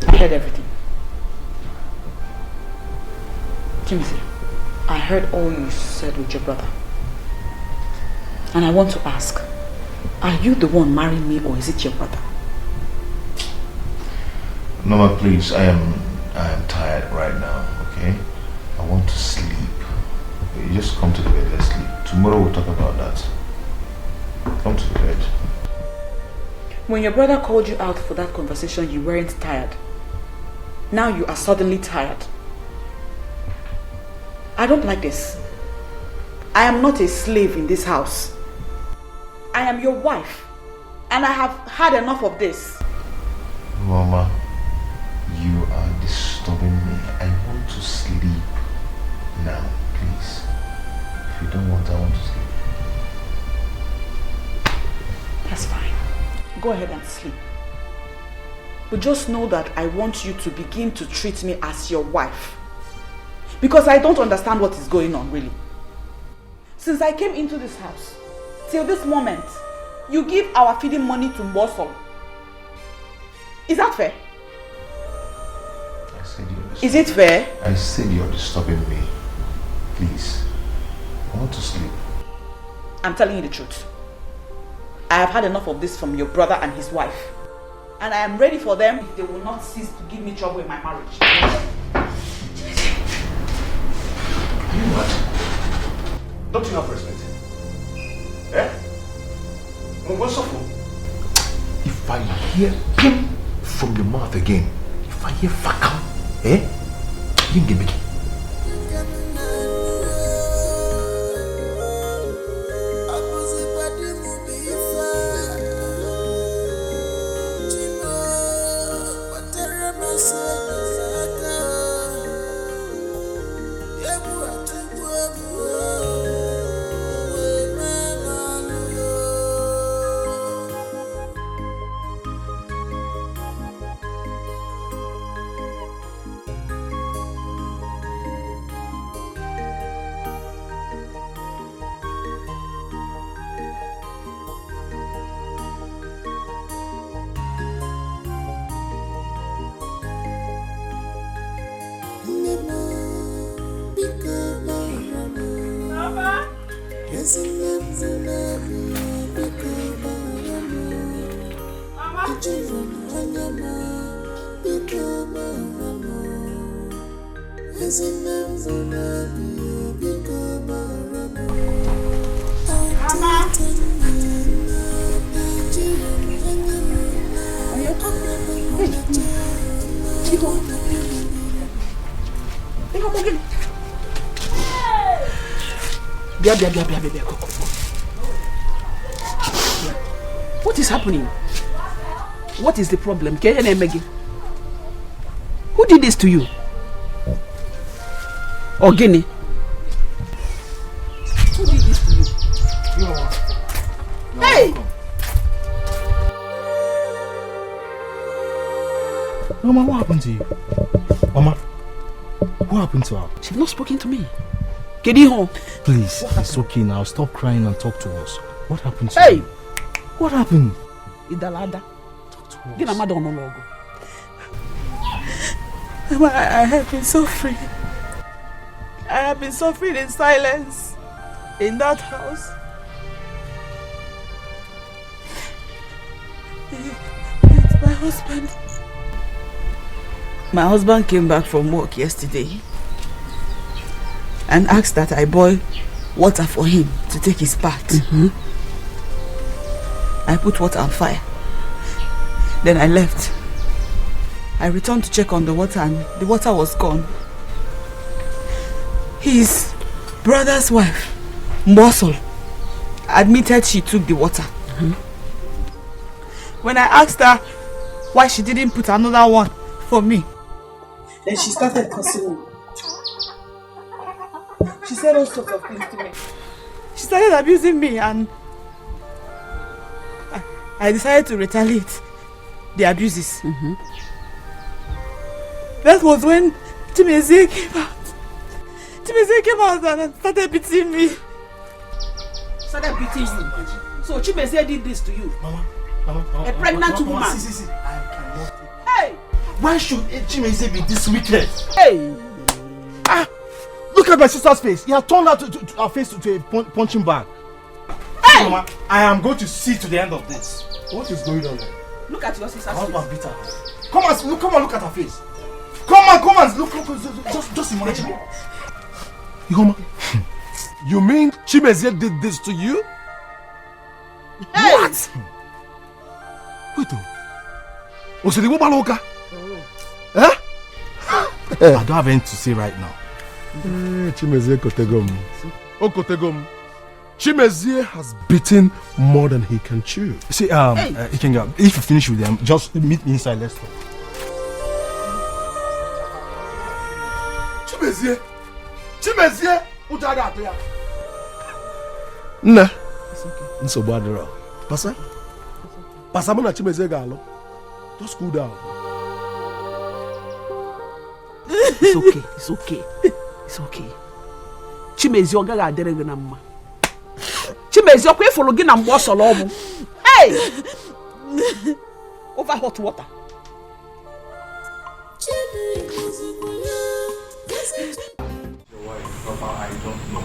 I heard everything. Timothy, I heard all you said with your brother. And I want to ask, are you the one marrying me or is it your brother? Norma, please, I am tired right now, okay? I want to sleep. Okay, you just come to the bed, let's sleep. Tomorrow we'll talk about that. Come to the bed. When your brother called you out for that conversation, you weren't tired. Now you are suddenly tired. I don't like this. I am not a slave in this house. I am your wife. And I have had enough of this. Mama, you are disturbing me. I want to sleep now, please. If you don't want, I want to sleep. That's fine. Go ahead and sleep. But just know that I want you to begin to treat me as your wife. Because I don't understand what is going on, really. Since I came into this house, till this moment, you give our feeding money to Mbosolo. Is that fair? I said you're Is it fair? I said you're disturbing me. Please. I want to sleep. I'm telling you the truth. I have had enough of this from your brother and his wife. And I am ready for them if they will not cease to give me trouble in my marriage. You what? Don't you have respect? Eh? If I hear him from your mouth again, if I hear fakam, you give me. What is happening? What is the problem? Who did this to you? Ogini? Who did this to you? Hey! Mama, what happened to you? Mama, what happened to her? She's not spoken to me. Kediho. Please, it's okay now. Stop crying and talk to us. What happened to you? What happened? Idalada. Talk to us. Mama, I have been suffering. I have been suffering in silence in that house. It's my husband. My husband came back from work yesterday and asked that I boil water for him to take his bath. I put water on fire. Then I left. I returned to check on the water and the water was gone. His brother's wife, Mbosol, admitted she took the water. When I asked her why she didn't put another one for me, then she started cursing me. She said all sorts of things to me. She started abusing me and I decided to retaliate the abuses. That was when Chimezie came out. Chimezie came out and started beating me. Started beating you? So Chimezie did this to you? Mama, a pregnant woman? See. I cannot. Hey! Why should Chimezie be this wicked? Hey! Look at my sister's face. He has turned her face to a punching bag. Hey! Mama, I am going to see to the end of this. What is going on there? Look at your sister's face. face. Beat her. Come and look at her face. Come on, look, just imagine. You mean Chimezie did this to you? Hey. What? Wait, Huh? I don't have anything to say right now. Chimezie Kotegom. Oh, Kotegom. Chimezie has beaten more than he can chew. See, Ikenga, if you finish with them, just meet me inside, let's talk. Chimezie, Ujada Atoya. Nah. Nsogbu adịrọ. Pasa mụ na Chimezie ga-alụ. Just cool down. It's okay. Chimezie ọ gaghị adịrị gị na mma. Chimezie ọkwa ịfụrụ gị na mgbe ọ sọrọ ọmụ. Hey! Over hot water. Your wife, Papa, I don't know.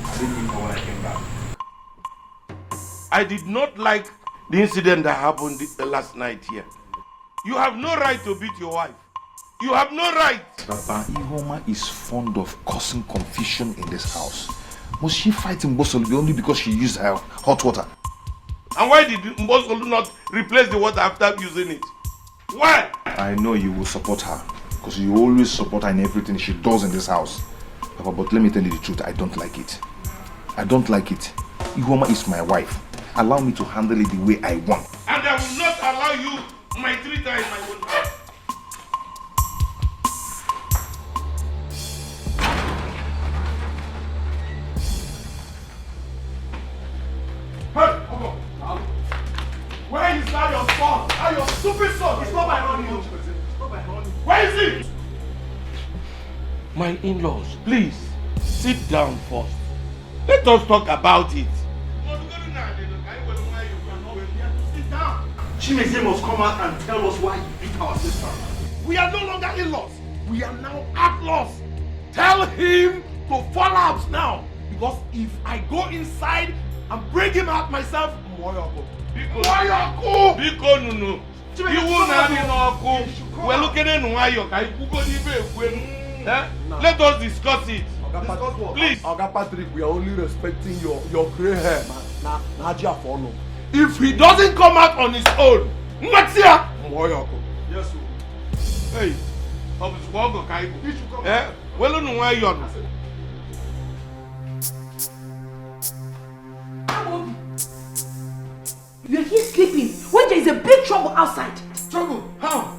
I didn't know when I came back. I did not like the incident that happened last night here. You have no right to beat your wife. You have no right. Papa, Ihoma is fond of causing confusion in this house. Was she fighting Mbosolu only because she used her hot water? And why did Mbosolu not replace the water after using it? Why? I know you will support her because you always support her in everything she does in this house. Papa, but let me tell you the truth, I don't like it. Ihoma is my wife. Allow me to handle it the way I want. And I will not allow you my 3 times my own house. Hey, where is that your son? That your stupid son? It's not my honey. Where is he? My in-laws, please sit down first. Let us talk about it. Chimezie must come out and tell us why he beat our sister. We are no longer in-laws. We are now outlaws. Tell him to fall out now. Because if I go inside and bring him out myself, Biko Nunu. You will not be no. We're looking at Nwayo. Let us discuss it. Please. Oga Patrick, we are only respecting your grey hair. Naija follow. If he doesn't come out on his own, what's here? Yes, sir. Hey, I was walking. Eh? Well, no, why you're You're here sleeping when there is a big trouble outside. Trouble? How?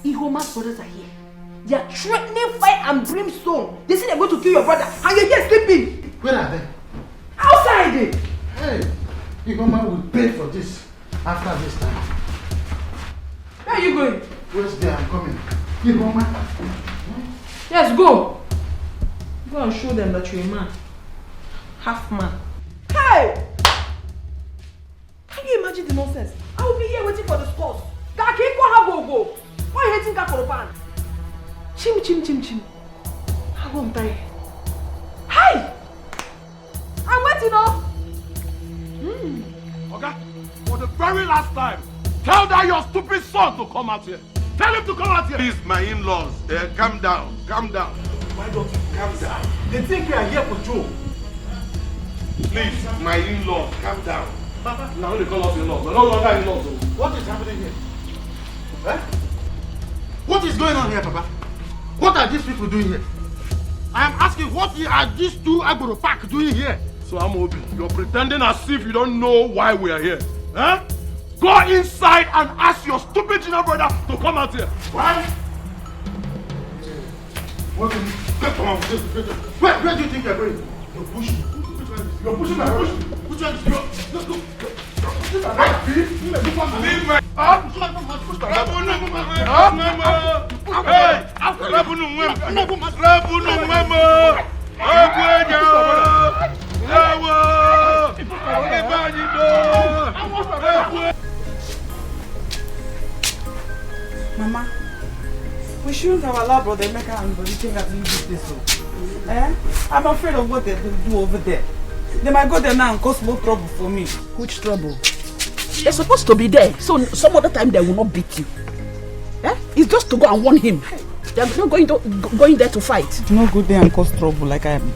Ihoma's brothers are here. They are threatening fire and brimstone. They say they're going to kill your brother, and you're here sleeping. Where are they? Outside! Hey, Ihoma will pay for this after this time. Where are you going? Where's there? I'm coming. Ihoma. Yes, go. Go and show them that you're a man. Half man. Hey! Can you imagine the nonsense? I will be here waiting for the scores. Dikeh, go. Why are you hating Kakoropan? Chim. I won't die. Hi! I'm waiting up. Okay? For the very last time, tell that your stupid son to come out here. Tell him to come out here. Please, my in-laws, calm down. Why don't you calm down? They think we are here for Joe. Please, my in-laws, calm down. Now they call us in-laws. We're no longer in-laws. What is happening here? Eh? What is going on here, Papa? What are these people doing here? I am asking, what are these two Agboro Park doing here? So Amobi, you're pretending as if you don't know why we are here. Huh? Go inside and ask your stupid junior brother to come out here. Why? What is it? Where do you think you're going? You're pushing. You're pushing my push. Which one is you? Leave my Mama, we shouldn't have allowed Brother Emeka and Brother Ikenga to leave this place. Eh? I'm afraid of what they will do over there. They might go there now and cause more trouble for me. Which trouble? They're supposed to be there, so some other time they will not beat you. Eh? It's just to go and warn him. They're not going there to fight. Not go there and cause trouble like I'm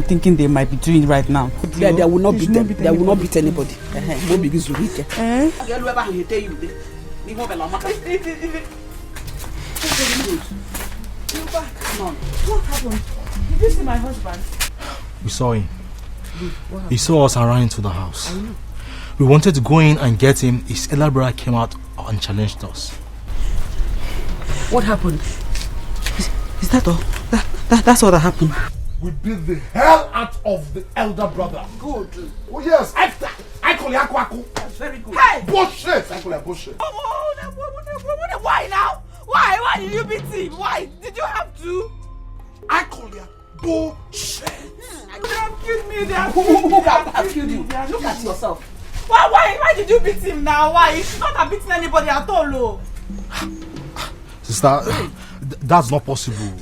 thinking they might be doing right now. Yeah, they will not beat them. They will not beat anybody. What begins to beat them? Come on. What happened? Did you see my husband? We saw him. He saw us and ran into the house. We wanted to go in and get him. His elder brother came out and challenged us. What happened? Is that all? That's all that happened. We beat the hell out of the elder brother. Good. Oh yes, after I call you That's very good. Hey! Bullshit! I call you bullshit. Why now? Why did you beat him? Why? Did you have to? I call you bullshit. They have killed me. Who have killed you? Look at yourself. Why did you beat him now? Why? You should not have beaten anybody at all. Sister, that's not possible.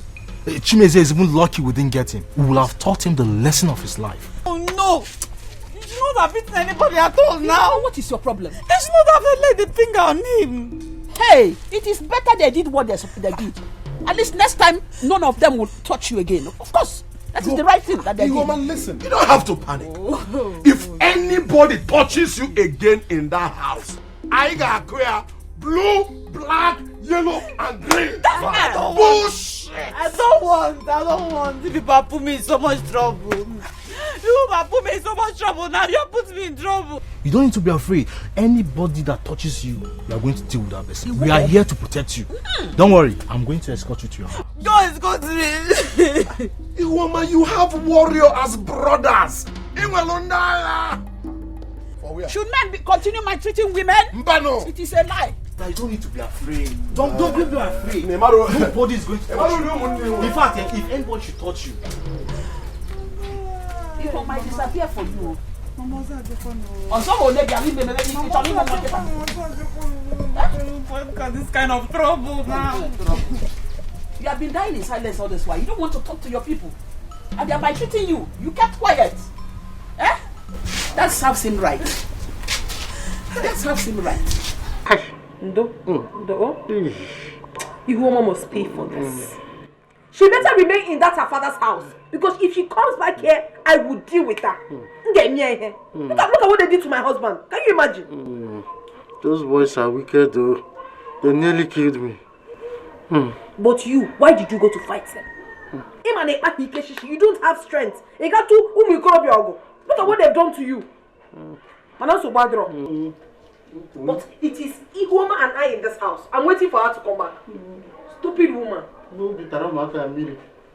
Chimeze is even lucky we didn't get him. We will have taught him the lesson of his life. Oh no! You should not have beaten anybody at all now. What is your problem? They should not have laid the finger on him. Hey, it is better they did what they did. At least next time, none of them will touch you again. Of course, that is the right thing that they did. Woman, listen, you don't have to panic. If anybody touches you again in that house, I got clear blue, black, yellow, and green. That's bullshit. I don't want. You people put me in so much trouble. You put me in so much trouble. Now you put me in trouble. You don't need to be afraid. Anybody that touches you, you are going to deal with that person. We are here to protect you. Don't worry, I'm going to escort you to your house. God is good to me. Woman, you have warrior as brothers. Should men continue maltreating women? Mbano. It is a lie. You don't need to be afraid. Don't be afraid. Nobody is going to touch you. In fact, if anybody should touch you, people might disappear for you. This kind of trouble now. You have been dying in silence all this while. You don't want to talk to your people. and they are maltreating you. You kept quiet. Eh? That serves him right. That serves him right. Ndo. Ihuoma must pay for this. She better remain in that her father's house. Because if she comes back here, I will deal with her. Look at what they did to my husband. Can you imagine? Those boys are wicked though. They nearly killed me. But you, why did you go to fight them? You don't have strength. Look at what they've done to you. But it is Ihuoma and I in this house. I'm waiting for her to come back. Stupid woman.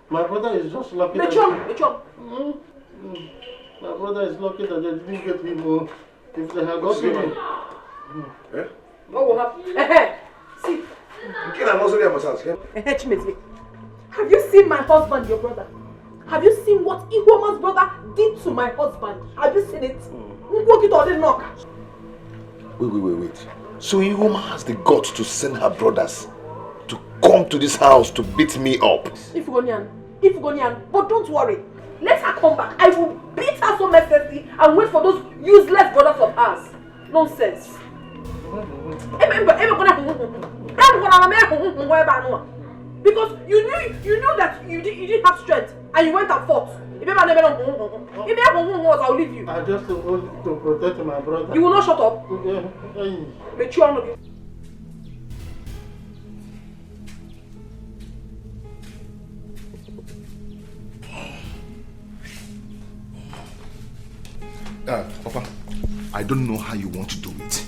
My brother is just lucky. My brother is lucky that they didn't get me more. If they had gotten me. What will happen? See. Have you seen my husband, your brother? Have you seen what Ihuoma's brother did to my husband? Have you seen it? Wait. So Ihuoma has the guts to send her brothers to come to this house to beat me up. Ifugonian, but don't worry. Let her come back. I will beat her so mercilessly and wait for those useless brothers of ours. Nonsense. Because you knew that you didn't have strength and you went and fought. I'll leave you. I just want to protect my brother. You will not shut up. Papa, I don't know how you want to do it.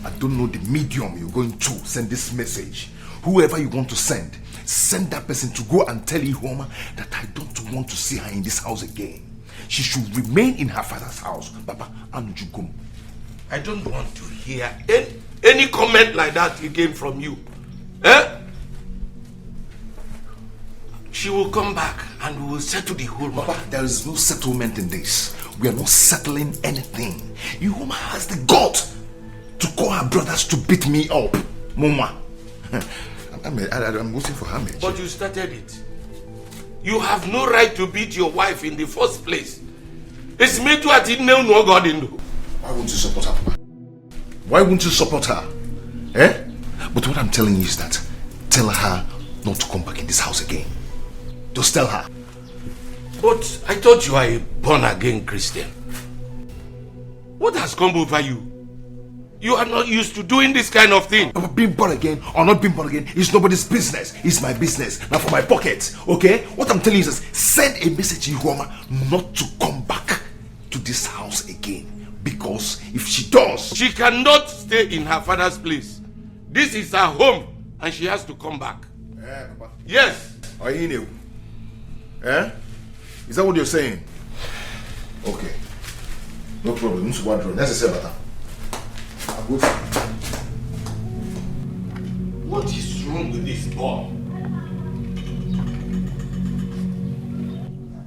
I don't know the medium you're going to send this message. Whoever you want to send that person to go and tell Ihuoma that I don't want to see her in this house again. She should remain in her father's house. Papa, Anujukum. I don't want to hear any comment like that again from you. Eh? She will come back and we will settle the whole matter. Papa, there is no settlement in this. We are not settling anything. Ihuoma has the guts to call her brothers to beat me up. Mama. I'm waiting for her. But you started it. You have no right to beat your wife in the first place. It's made to at no God in. Why won't you support her, Papa? Why won't you support her? Eh? But what I'm telling you is that tell her not to come back in this house again. Just tell her. But I thought you are a born-again Christian. What has come over you? You are not used to doing this kind of thing. Being born again or not being born again is nobody's business. It's my business. Now for my pocket, okay? What I'm telling you is send a message to Ihuoma not to come back to this house again. Because if she does... She cannot stay in her father's place. This is her home and she has to come back. Yeah, Papa. Yes. Ini Edo. Eh? Is that what you're saying? Okay. No problem. What is wrong with this boy?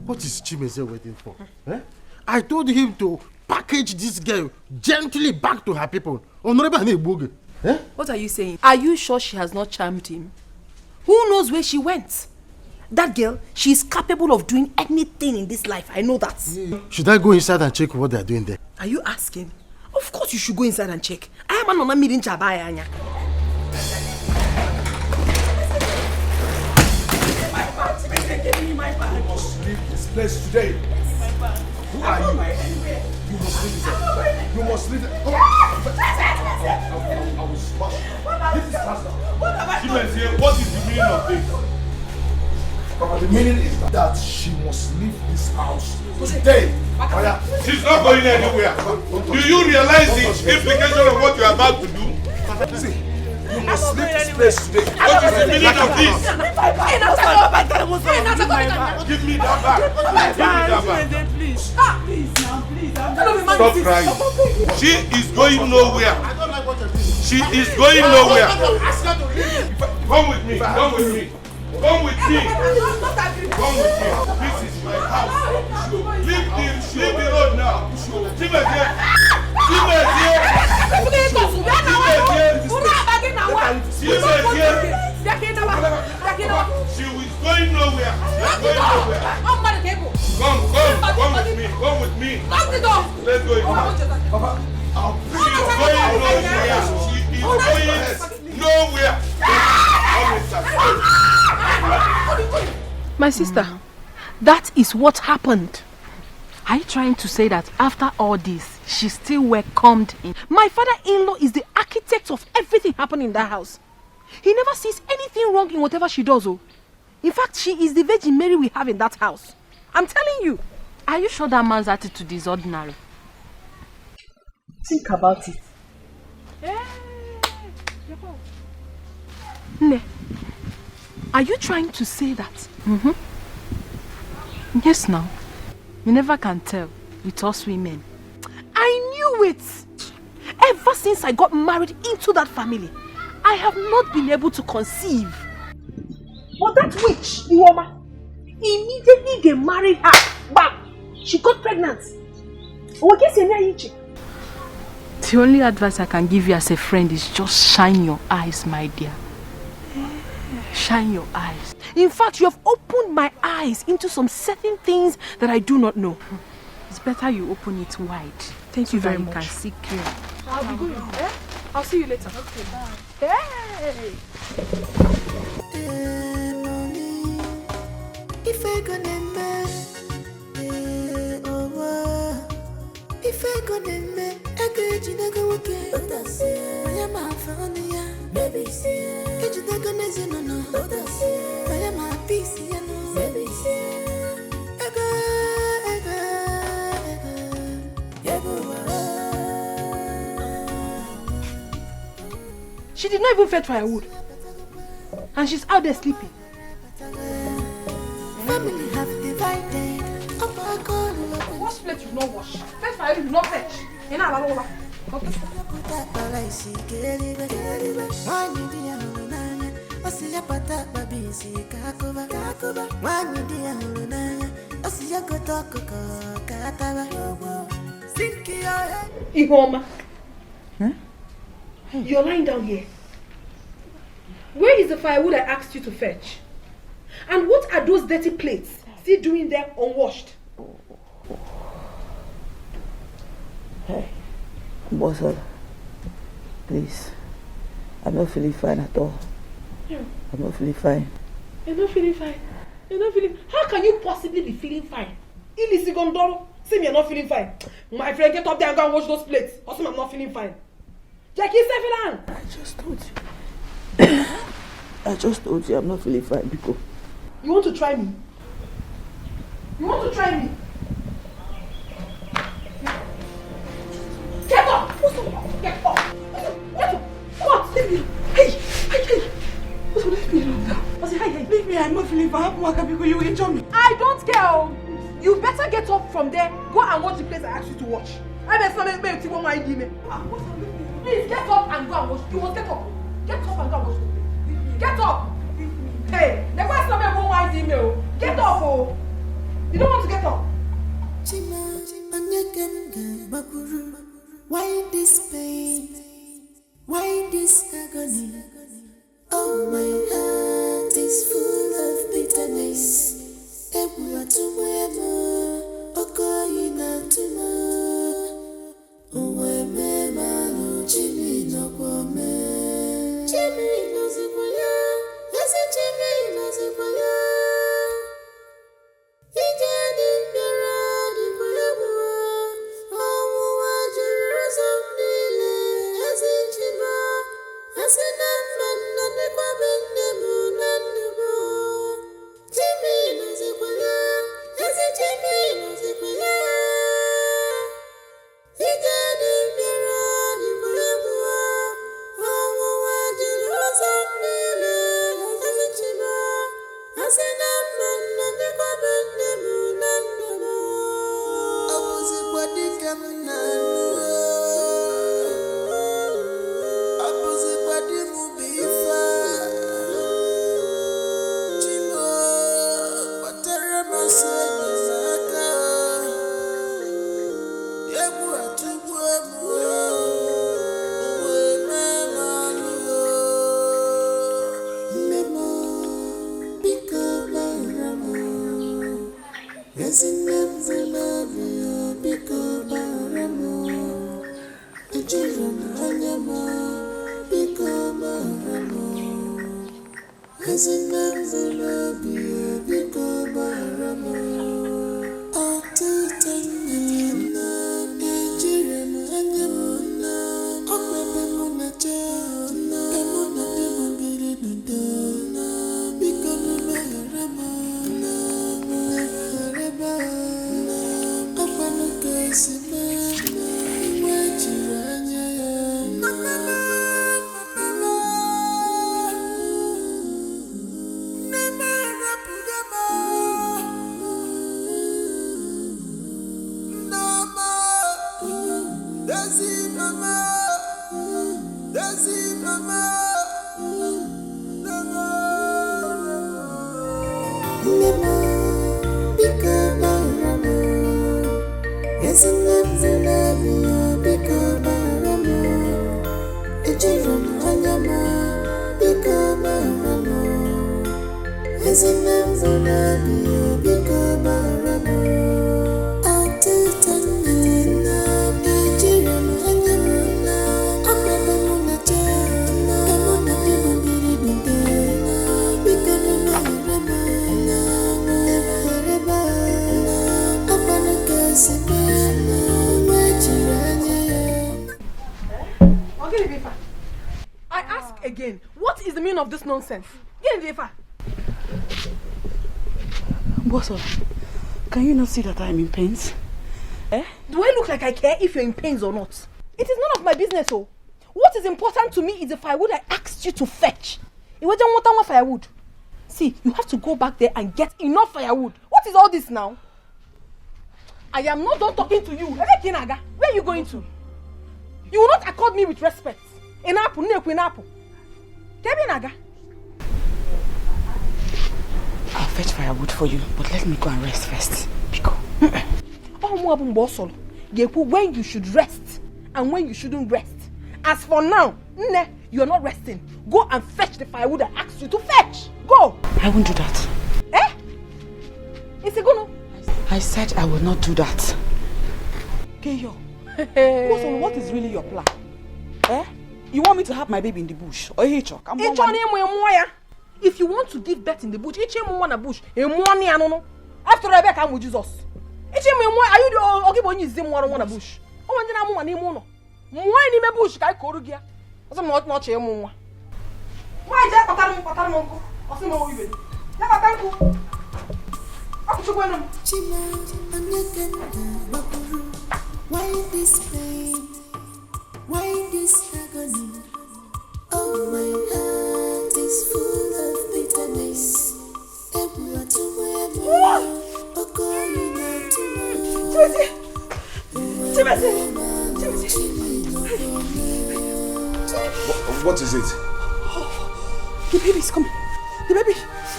What is Chimeze waiting for? Eh? I told him to package this girl gently back to her people. Eh? What are you saying? Are you sure she has not charmed him? Who knows where she went? That girl, she is capable of doing anything in this life. I know that. Should I go inside and check what they are doing there? Are you asking? Of course you should go inside and check. I am an meeting Chabaya. Give me my bag. You must leave this place today. Who are you? You must leave it. You must leave it. I will smash you. This is faster. What is the meaning of this? Papa, the meaning is that she must leave this house today. She's not going anywhere. Do you realize the implication of what you're about to do? See, you must leave this place today. What is the meaning of this? Give me that back. Please. Stop crying. She is going nowhere. She is going nowhere. Come with me. Come with me. Come with me. Come with me. This is my house. Leave the road now. She is going nowhere. Lock the door! Let's go. Papa, I'll bring you nowhere. My sister, that is what happened. Are you trying to say that after all this, she still welcomed in? My father-in-law is the architect of everything happening in that house. He never sees anything wrong in whatever she does. Oh. In fact, she is the Virgin Mary we have in that house. I'm telling you. Are you sure that man's attitude is ordinary? Think about it. Ne, are you trying to say that? Yes, now. You never can tell with us women. I knew it. Ever since I got married into that family, I have not been able to conceive. But that witch, Iwoma, immediately they married her. Bam! She got pregnant. The only advice I can give you as a friend is just shine your eyes, my dear. Shine your eyes. In fact, you have opened my eyes into some certain things that I do not know. It's better you open it wide. Thank you very much. You can see clear. I'll be going. I'll see you later. Okay, bye. Hey! If I gonna if I gonna I could you go okay. I am a fan, baby. Could you take on as no? I am a piece, baby. She did not even fetch firewood. And she's out there sleeping. Family have divided. Wash plate you not wash. Fetch firewood you not fetch. You know what? Ihoma. Huh? You're lying down here. Where is the firewood I asked you to fetch? And what are those dirty plates still doing there unwashed? Hey, Bossel, please. I'm not feeling fine at all. Yeah. I'm not feeling fine. You're not feeling fine. You're not feeling. How can you possibly be feeling fine? Ili Sigondoro, say me you're not feeling fine. My friend, get up there and go and wash those plates. Also, I'm not feeling fine. Jackie, Sefilan. I just told you. I just told you I'm not feeling fine, because. You want to try me? You want to try me? Get up! What's up? Get up! Get up! What? Leave me! Hey! What's up? Leave me alone now. I say, hey! Leave me, I'm not feeling fine. Because you will injure me. I don't care. You better get up from there. Go and watch the place I asked you to watch. I bet somebody may take one ID me. Please get up and go and watch. You must get up. Get up and go and watch the place. Get up! Hey! Never somebody won't ID me. Get up, oh! You don't want to get up. Why this pain? Why this agony? Oh, my heart is full of bitterness. Ebua tumwemo, okoyina tumo. Uweme manu Jimmy no kwame. Jimmy no zikwaya, yes Jimmy no zikwaya. Ijani mera di kwayabua. Omuwa Jerusalem nile, yes Jimmy. Yes Namman nane kwa bendemu nandumo. Jimmy no zikwaya, yes Jimmy no zikwaya. Ijani mera di kwayabua. Omuwa Jerusalem nile, yes Jimmy. Yes Namman nane kwa bendemu nandumo. Abuzi kwa dikamunanu. Abuzi kwa dimubifa. Chimo, patara maseni saka. Yebu atubu emu. Uweme malu. Memo, biko baramo. Yesinam zinamu, biko I ask again, what is the meaning of this nonsense? Get in the far. Bosso, can you not see that I'm in pains? Eh? Do I look like I care if you're in pains or not? It is none of my business, oh. What is important to me is the firewood I asked you to fetch. You don't want more firewood. See, you have to go back there and get enough firewood. What is all this now? I am not done talking to you. Where are you going to? You will not accord me with respect. Enapu, Enapu. Naga. I'll fetch firewood for you, but let me go and rest first. Pico. When you should rest and when you shouldn't rest. As for now, you are not resting. Go and fetch the firewood I asked you to fetch. Go. I won't do that. Eh? Is it gonna? I said I will not do that. Keyo. What is really your plan? Eh? You want me to have my baby in the bush? Or If you want to give birth in the bush, after Rebecca, I'm with Jesus. Are you the bush? Why this pain? Why this agony? Oh, my heart is full of bitterness. What is it? The baby's coming. The baby.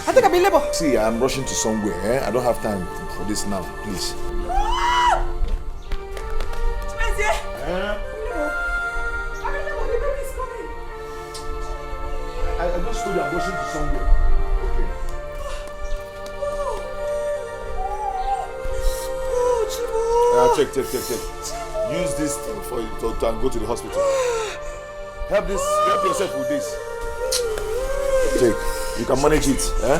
I think I'm in labor. See, I'm rushing to somewhere. I don't have time for this now. Please. I just told you I'm rushing to somewhere. Okay. Check. Use this thing for you to go to the hospital. Help yourself with this. Take. You can manage it. Eh?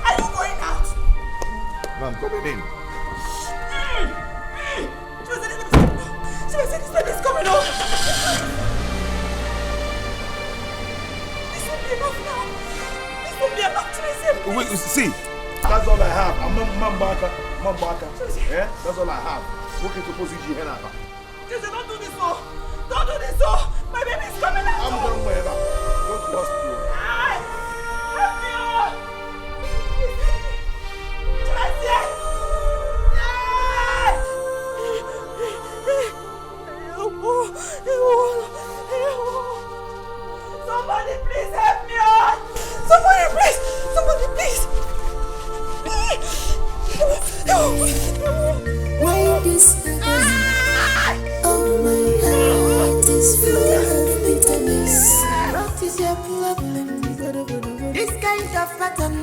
Are you going out? No, I'm coming in. This baby's coming on. This won't be enough now. This won't be enough to receive. Wait, see, that's all I have. I'm Mambaka. Yeah? That's all I have. Okay, to pose it here now. Jose, don't do this, oh. Don't do this, oh. My baby's coming out. I'm going wherever. Go to the hospital. Help me, oh. Somebody please help me out! Somebody please! Why this oh my heart is full of bitterness. What is your problem? This kind of pattern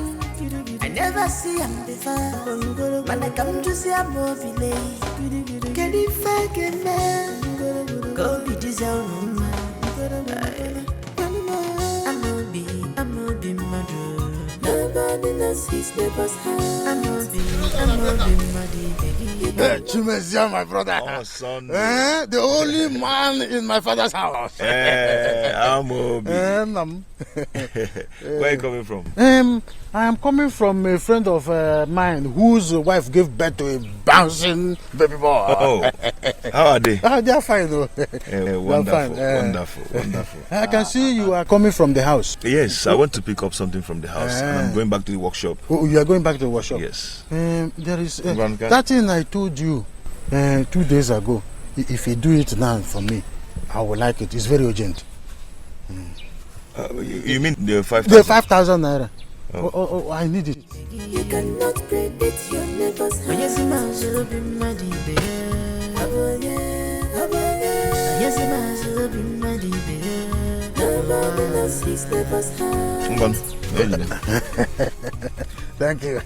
I never see before. When I come to see a movie, can you fucking man? Go be this own man. Nobody knows his neighbor's house. I'm Chimezia, my brother. Oh, son. The only man in my father's house. Amobi. Where are you coming from? I am coming from a friend of mine whose wife gave birth to a bouncing baby boy. Oh, how are they? They are fine, though. Wonderful, wonderful. I can see you are coming from the house. Yes, I want to pick up something from the house. And I'm going back to the workshop. Oh, you are going back to the workshop? Yes. There is that thing I told you 2 days ago. If you do it now for me, I will like it. It's very urgent. You mean the 5,000? The 5,000 naira. Oh, I need it. You cannot predict your neighbor's house. Nobody knows his neighbor's house. Thank you.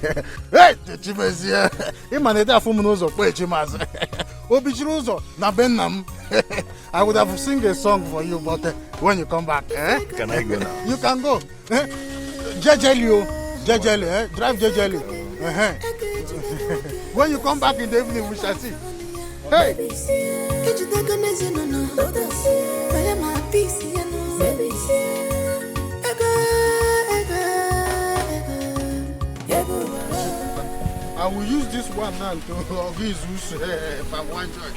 Hey, Chimezia. Imaneta Fumunozo, Chimaza. Obichiruzo, Nabenam. I would have sing a song for you, but when you come back, Can I go now? You can go. Jejeli, drive Jejeli. When you come back in the evening, we shall see. Hey. I will use this one now to give palm wine joy.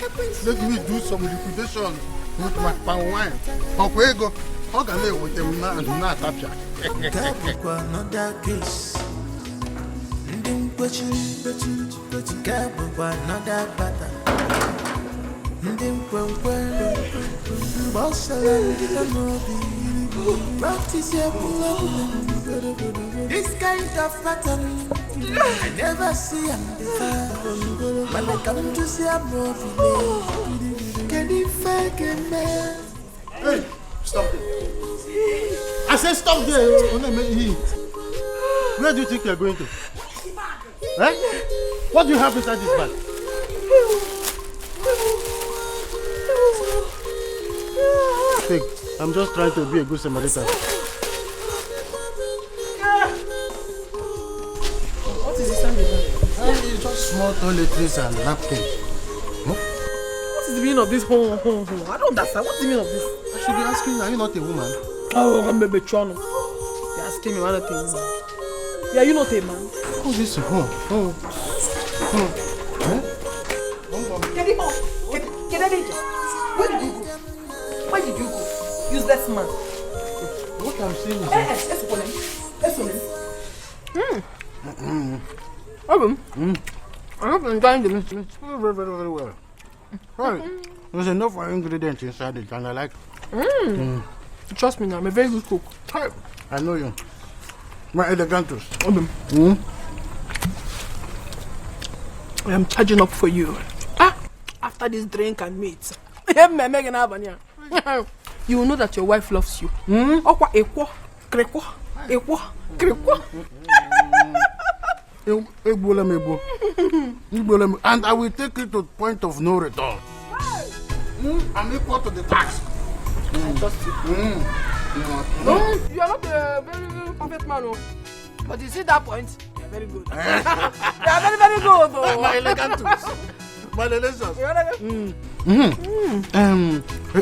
Let me do some liquidation with my palm wine. Okay, go. How can I with them now? Not capture. Another case. Another battle. This kind of pattern I never see him before. When I come to see a movie, can you fake a man? Hey, stop there. I said stop there. Where do you think you're going to? Eh? What do you have inside this bag? Think, I'm just trying to be a good Samaritan. What is this under there? It's just small toiletries and napkins. What is the meaning of this home? I don't understand. What's the meaning of this? I should be asking you, are you not a woman? Oh, I'm a betrono. You're asking me, I'm not a woman. Yeah, you're not a man. Who's this home? Where did you go? Where did you go? Useless man. What I'm saying is I hope you're enjoying the meat very, very, very well. Right. There's enough ingredients inside it and I like it. Trust me now, I'm a very good cook. I know you. My elegantus. I am charging up for you. After this drink and meat. You will know that your wife loves you. And I will take it to the point of no return. I'm equal to the tax. I trust you. You are not a very perfect man, but you see that point? You are very good. You are very, very good. My elegantus. My delicious.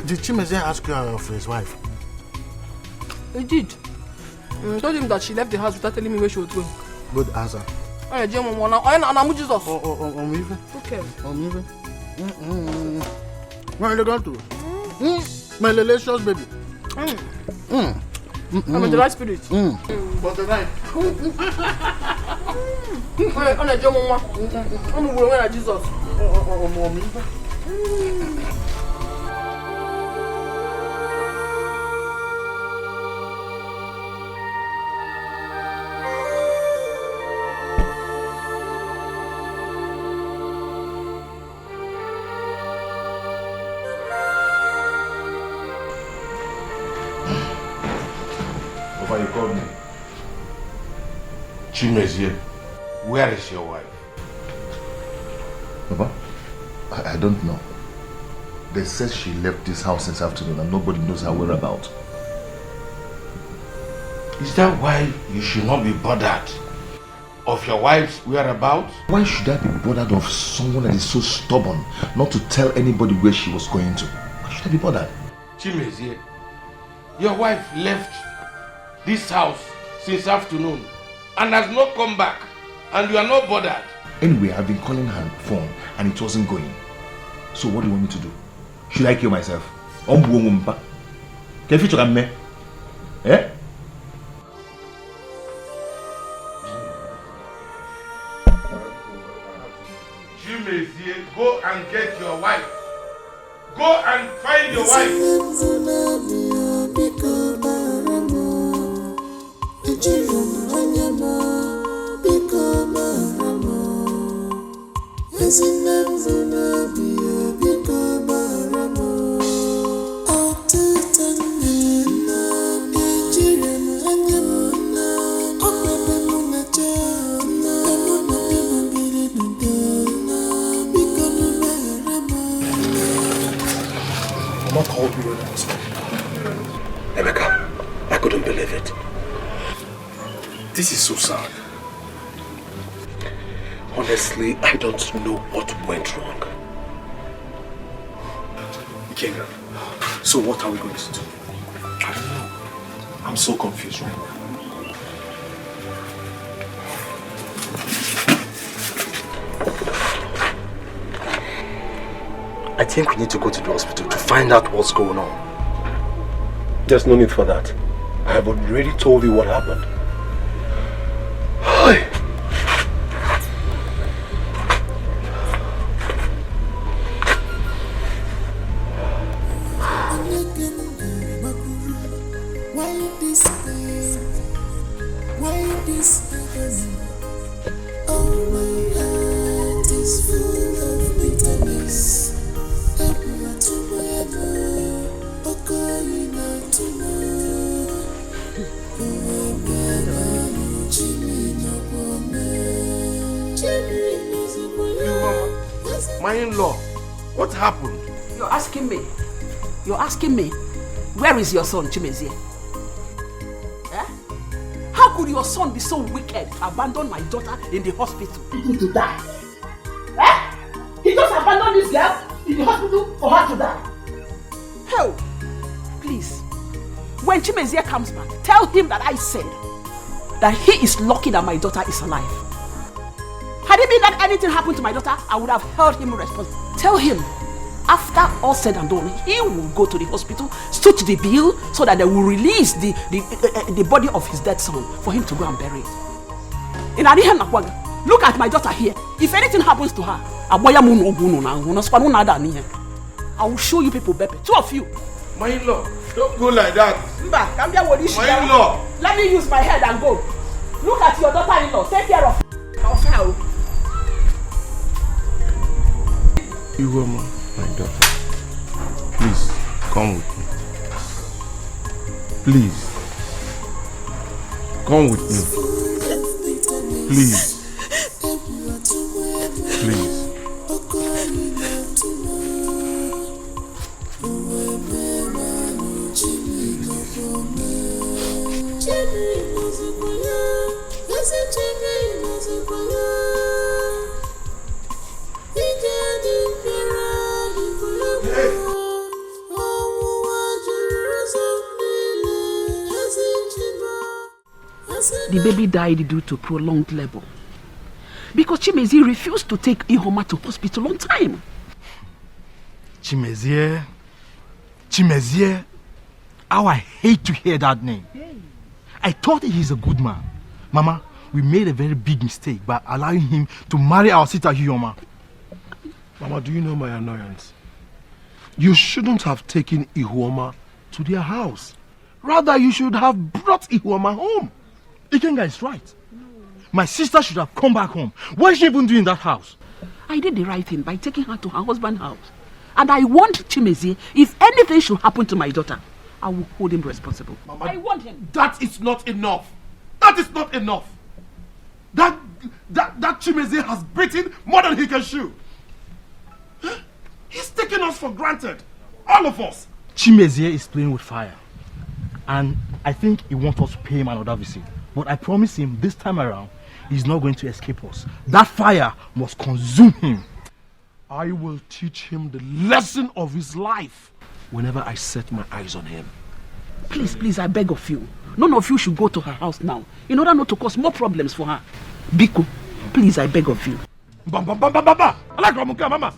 Did Chimezia ask you of his wife? He did. I told him that she left the house without telling me where she was going. Good answer. Jesus. Okay. My elegantus. My delicious baby. I'm in the right spirit. But the right. Jesus. Papa, you called me. Chimezia, where is your wife? Papa, I don't know. They said she left this house since afternoon and nobody knows her whereabouts. Is that why you should not be bothered of your wife's whereabouts? Why should I be bothered of someone that is so stubborn not to tell anybody where she was going to? Why should I be bothered? Chimezie, your wife left this house since afternoon and has not come back, and you are not bothered. Anyway, I've been calling her phone and it wasn't going. So what do you want me to do? Should I kill myself? Eh? Chimezie, go and get your wife. Go and find your wife. Emeka, I couldn't believe it. This is so sad. Honestly, I don't know what went wrong. Ikenga, so what are we going to do? I don't know. I'm so confused right now. I think we need to go to the hospital to find out what's going on. There's no need for that. I have already told you what happened. My in-law, what happened? You're asking me? You're asking me? Where is your son, Chimezie? Eh? How could your son be so wicked to abandon my daughter in the hospital? To die? Eh? He just abandoned this girl in the hospital for her to die? Hell, please, when Chimezie comes back, tell him that I said that he is lucky that my daughter is alive. Had it been that anything happened to my daughter, I would have held him responsible. Tell him, after all said and done, he will go to the hospital, stood to the bill, so that they will release the body of his dead son for him to go and bury it. Look at my daughter here. If anything happens to her, I will show you people, Beppe. Two of you. My in-law, don't go like that. My in-law. Let me use my head and go. Look at your daughter-in-law. Take care of her. Iwoma, my daughter, please come with me. Please, come with me. Please, please. The baby died due to prolonged labor because Chimezie refused to take Ihoma to hospital on time. Chimezie, how I hate to hear that name. I thought he's a good man. Mama, we made a very big mistake by allowing him to marry our sister Ihoma. Mama, do you know my annoyance? You shouldn't have taken Ihoma to their house. Rather, you should have brought Ihoma home. Ikenga is right. My sister should have come back home. What is she even doing in that house? I did the right thing by taking her to her husband's house. And I want Chimezie, if anything should happen to my daughter, I will hold him responsible. Mama, I want him. That is not enough. That is not enough. That Chimezie has beaten more than he can chew. He's taking us for granted. All of us. Chimezie is playing with fire. And I think he wants us to pay him another visit. But I promise him this time around, he's not going to escape us. That fire must consume him. I will teach him the lesson of his life whenever I set my eyes on him. Please, please, I beg of you. None of you should go to her house now, in order not to cause more problems for her. Biko, please, I beg of you. Mama.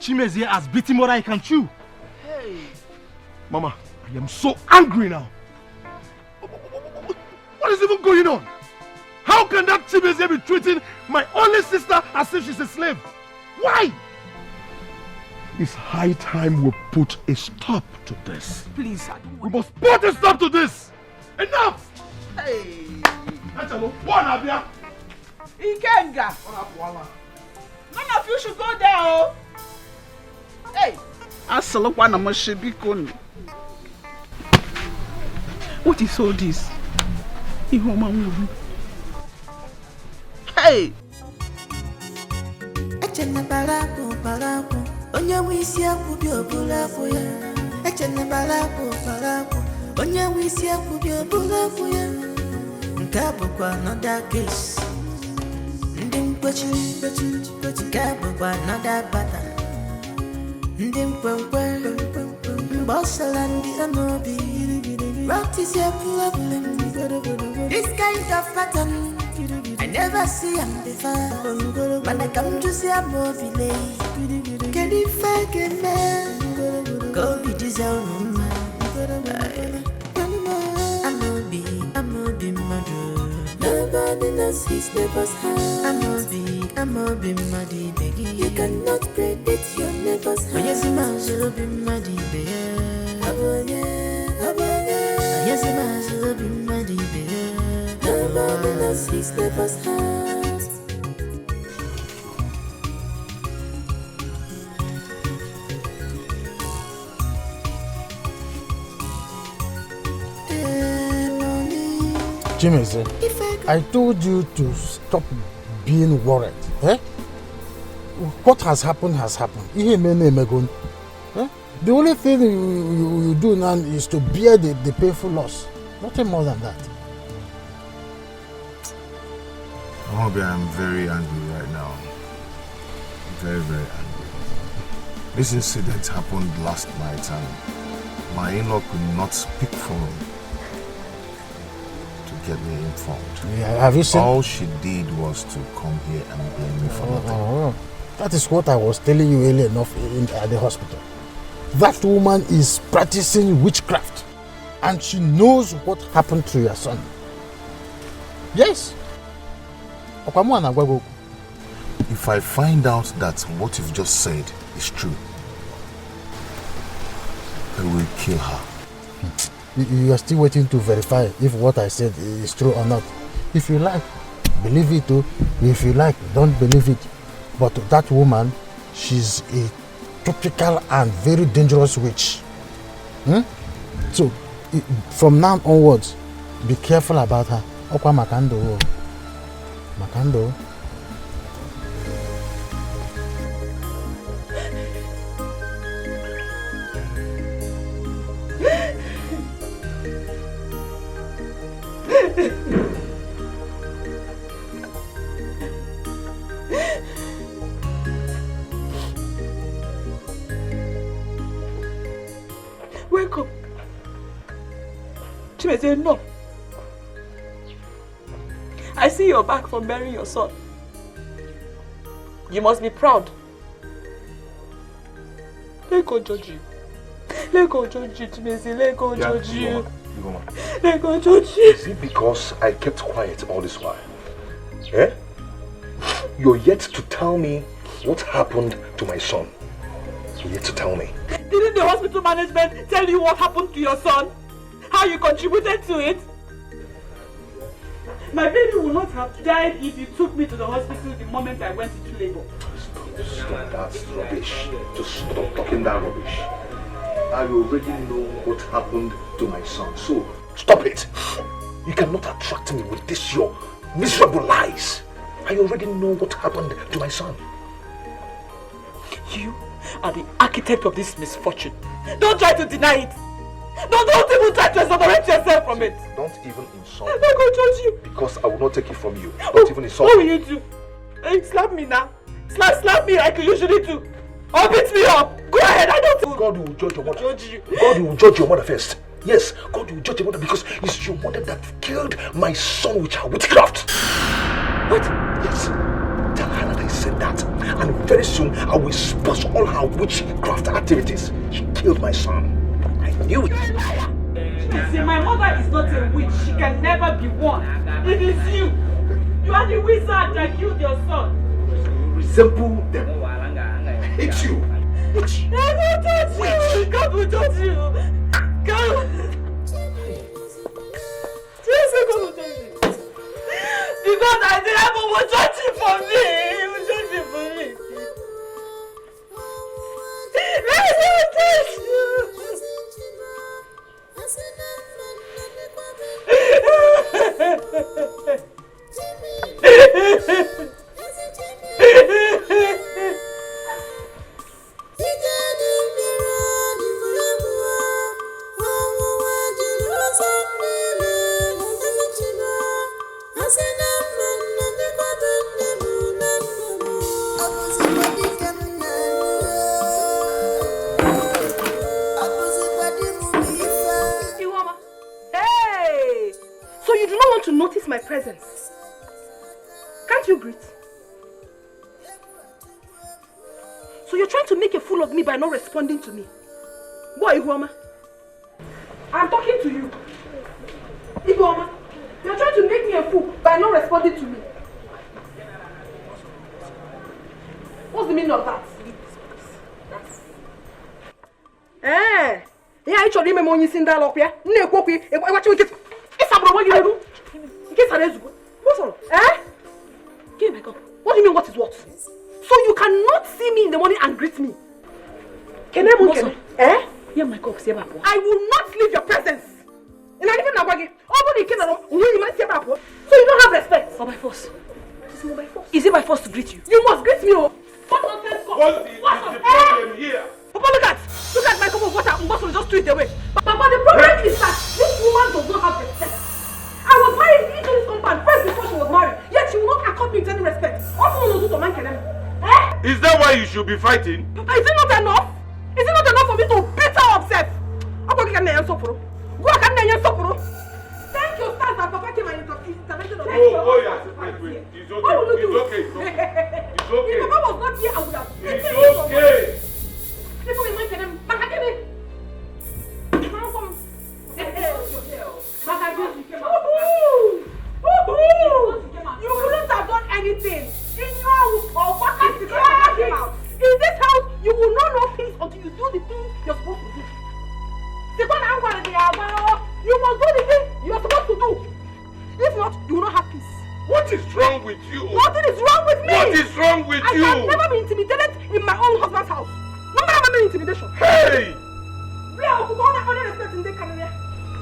Chimezie has beaten more than he can chew. Hey. Mama, I am so angry now. What is even going on? How can that Chimezie be treating my only sister as if she's a slave? Why? It's high time we put a stop to this. Please, we must put a stop to this. Enough! Hey! Ikenga! None of you should go there, oh! Hey! What is all this? Hey! Onye wisi akubi obula fuya. Echene balaku. Onye wisi akubi obula fuya. Nkabo kwa another case. Ndim kwechi. Nkabo kwa another pattern. Ndim kwenkwe. Mbosala ndi anobi. What is your problem? This kind of pattern I never see him before. When I come to see a movie, can you fake it, man? Go be this own man. I'm a be mother. Nobody knows his neighbor's house. I'm a be muddy, baby. You cannot predict your neighbor's house. Yes, man, she'll be muddy, baby. Yes, man, she'll be muddy, baby. Nobody knows his neighbor's house. Chimezie, I told you to stop being worried. Eh? What has happened has happened. Eh? The only thing you do now is to bear the painful loss. Nothing more than that. Obi, I'm very angry right now. Very, very angry. This incident happened last night and my in-law could not speak for to get me informed. Yeah, have you seen? All she did was to come here and blame me for nothing. That is what I was telling you earlier enough at the hospital. That woman is practicing witchcraft and she knows what happened to your son. Yes. If I find out that what you've just said is true, I will kill her. You are still waiting to verify if what I said is true or not. If you like, believe it too. If you like, don't believe it. But that woman, she's a tropical and very dangerous witch. So, from now onwards, be careful about her. Okwa Makando. Makando. Wake up. Chimezie, no. I see you're back from burying your son. You must be proud. Let go judge you. Let go judge you, Chimezie. Let go judge you. Let go judge you. Is it because I kept quiet all this while? Eh? You're yet to tell me what happened to my son. You're yet to tell me. Didn't the hospital management tell you what happened to your son? How you contributed to it? My baby would not have died if you took me to the hospital the moment I went into labor. Stop that rubbish. Just stop talking that rubbish. I already know what happened to my son. So, stop it. You cannot attract me with this your miserable lies. I already know what happened to my son. You are the architect of this misfortune. Don't try to deny it. Don't even try to exonerate yourself from it. Don't even insult me. I'm not going to judge you. Because I will not take it from you. Don't even insult me. me. What will you do? Hey, slap me now. Slap me like you usually do. Or beat me up. Go ahead, I don't. God will judge your mother. Judge you. God will judge your mother first. Yes, God will judge your mother because it's your mother that killed my son with her witchcraft. What? Yes. Tell her that I said that. And very soon I will expose all her witchcraft activities. She killed my son. I knew it. You're a liar. See, my mother is not a witch. She can never be one. It is you. You are the wizard that killed your son. You resemble them. I hate you. Witch. God will judge you. God will judge you. God. Jesus, God will judge you. Because I did not will judge you for me. He will judge you for me. Let me judge you. To notice my presence. Can't you greet? So you're trying to make a fool of me by not responding to me. Boy, Iguoma, I'm talking to you. Iguoma, you're trying to make me a fool by not responding to me. What's the meaning of that? Eh? Yeah, I told him when you seen that up here. What you do? What's all? Eh? Give me my cup. What do you mean what is what? So you cannot see me in the morning and greet me. Can I move? Eh? Yeah, my cup. I will not leave your presence. And I even know what so you don't have respect. Or by force. It's not by force. Is it by force to greet you? You must greet me. Oh. What nonsense? What's the problem here? Papa, look at my cup of water. Mbosso will just throw it away. Papa, the problem is that this woman does not have respect. I was married into this compound first before she was married. Yet she will not accompany me with any respect. Is that why you should be fighting? Is it not enough? Is it not enough for me to beat her upset? Thank you, stars that Papa came and intervention on me. Oh, yes. Wait. It's okay. What will you do? It's okay. It's okay. If Papa was not here, I would have It's okay. People in my kingdom, you wouldn't have done anything. In your or what came out. In this house, you will not know peace until you do the thing you're supposed to do. You must do the thing you're supposed to do. If not, you will not have peace. What is wrong with you? Nothing is wrong with me. What is wrong with you? I have never been intimidated in my own husband's house. No matter how intimidation. Hey!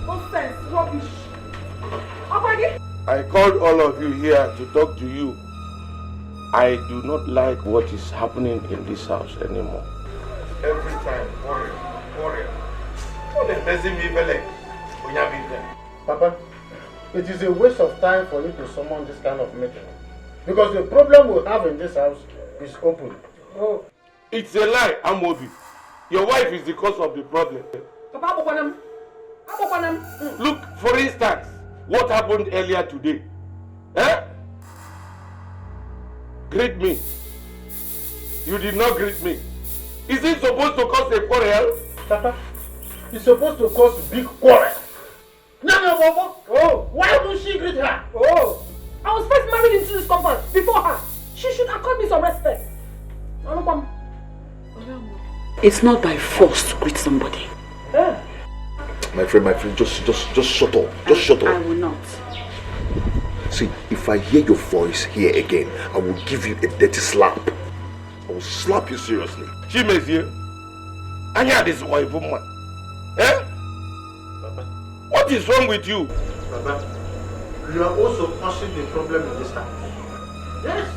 Nonsense, rubbish. I called all of you here to talk to you. I do not like what is happening in this house anymore. Every time, warrior. Papa, it is a waste of time for you to summon this kind of meeting. Because the problem we have in this house is open. Oh. It's a lie, Amobi. Your wife is the cause of the problem. Look, for instance, what happened earlier today? Eh? Greet me. You did not greet me. Is it supposed to cause a quarrel? Papa, it's supposed to cause big quarrel. No, Bobo. Oh, why would she greet her? Oh, I was first married into this compound before her. She should accord me some respect. It's not by force to greet somebody. Yeah. My friend, just shut up. Just shut up. I will not. See, if I hear your voice here again, I will give you a dirty slap. I will slap you seriously. She may hear. I hear this wife woman. Eh? Papa. What is wrong with you? Papa, you are also causing the problem in this house. Yes.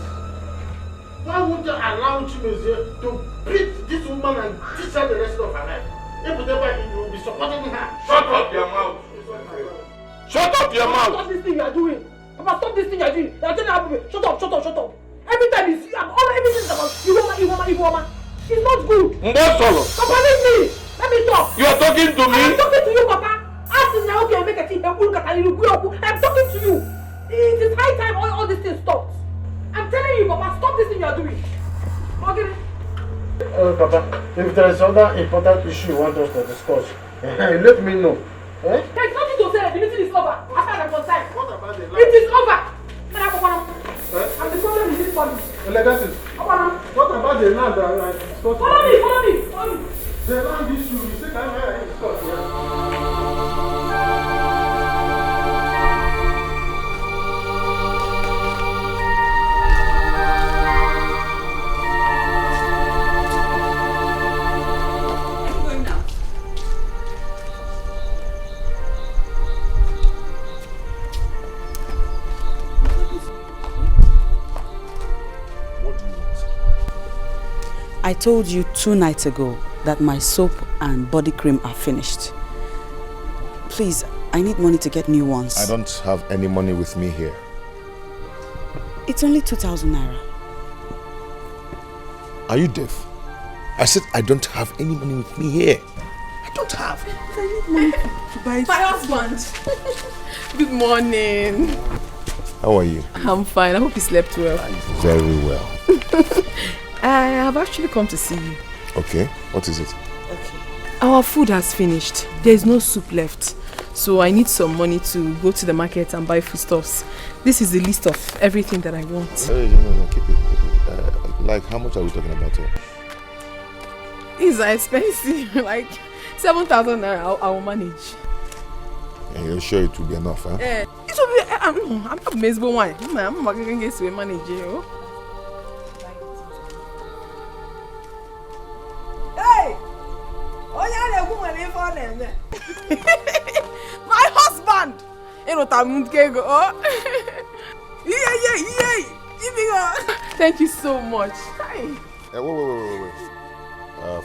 Why would you allow allow Chimezie to beat this woman and teach her the rest of her life. If whatever you will be supporting her. Shut up your mouth. Shut up your mouth. Stop this thing you are doing. Papa, stop this thing you are doing. You are telling her, shut up. Every time you see, everything is about you woman. It's not good. Mbosolo. Papa, leave me. Let me talk. You are talking to me? I'm talking to you, Papa. Ask now, okay, make a tea. I'm talking to you. It is high time all this thing stops. I'm telling you, Papa, stop this thing you are doing. Okay. Papa, if there is other important issue you want us to discuss, let me know. There's nothing to say. The meeting is over. After the concern. What about the land? It is over. And the problem is this family. What about the land that I discussed? Follow me. The land issue, you say I'm here to discuss. I told you 2 nights ago that my soap and body cream are finished. Please, I need money to get new ones. I don't have any money with me here. It's only 2,000 naira. Are you deaf? I said I don't have any money with me here. I don't have. I need money to buy my husband. Good morning. How are you? I'm fine. I hope you slept well. Very well. I have actually come to see you. Okay, what is it? Okay. Our food has finished. There is no soup left. So I need some money to go to the market and buy foodstuffs. This is the list of everything that I want. No, keep it. Like, how much are we talking about here? These are expensive. Like 7,000 naira, I will manage. And you're sure it will be enough, huh? It will be. I'm not miserable one. I'm not going to manage you. Hey! My husband! Thank you so much. Wait.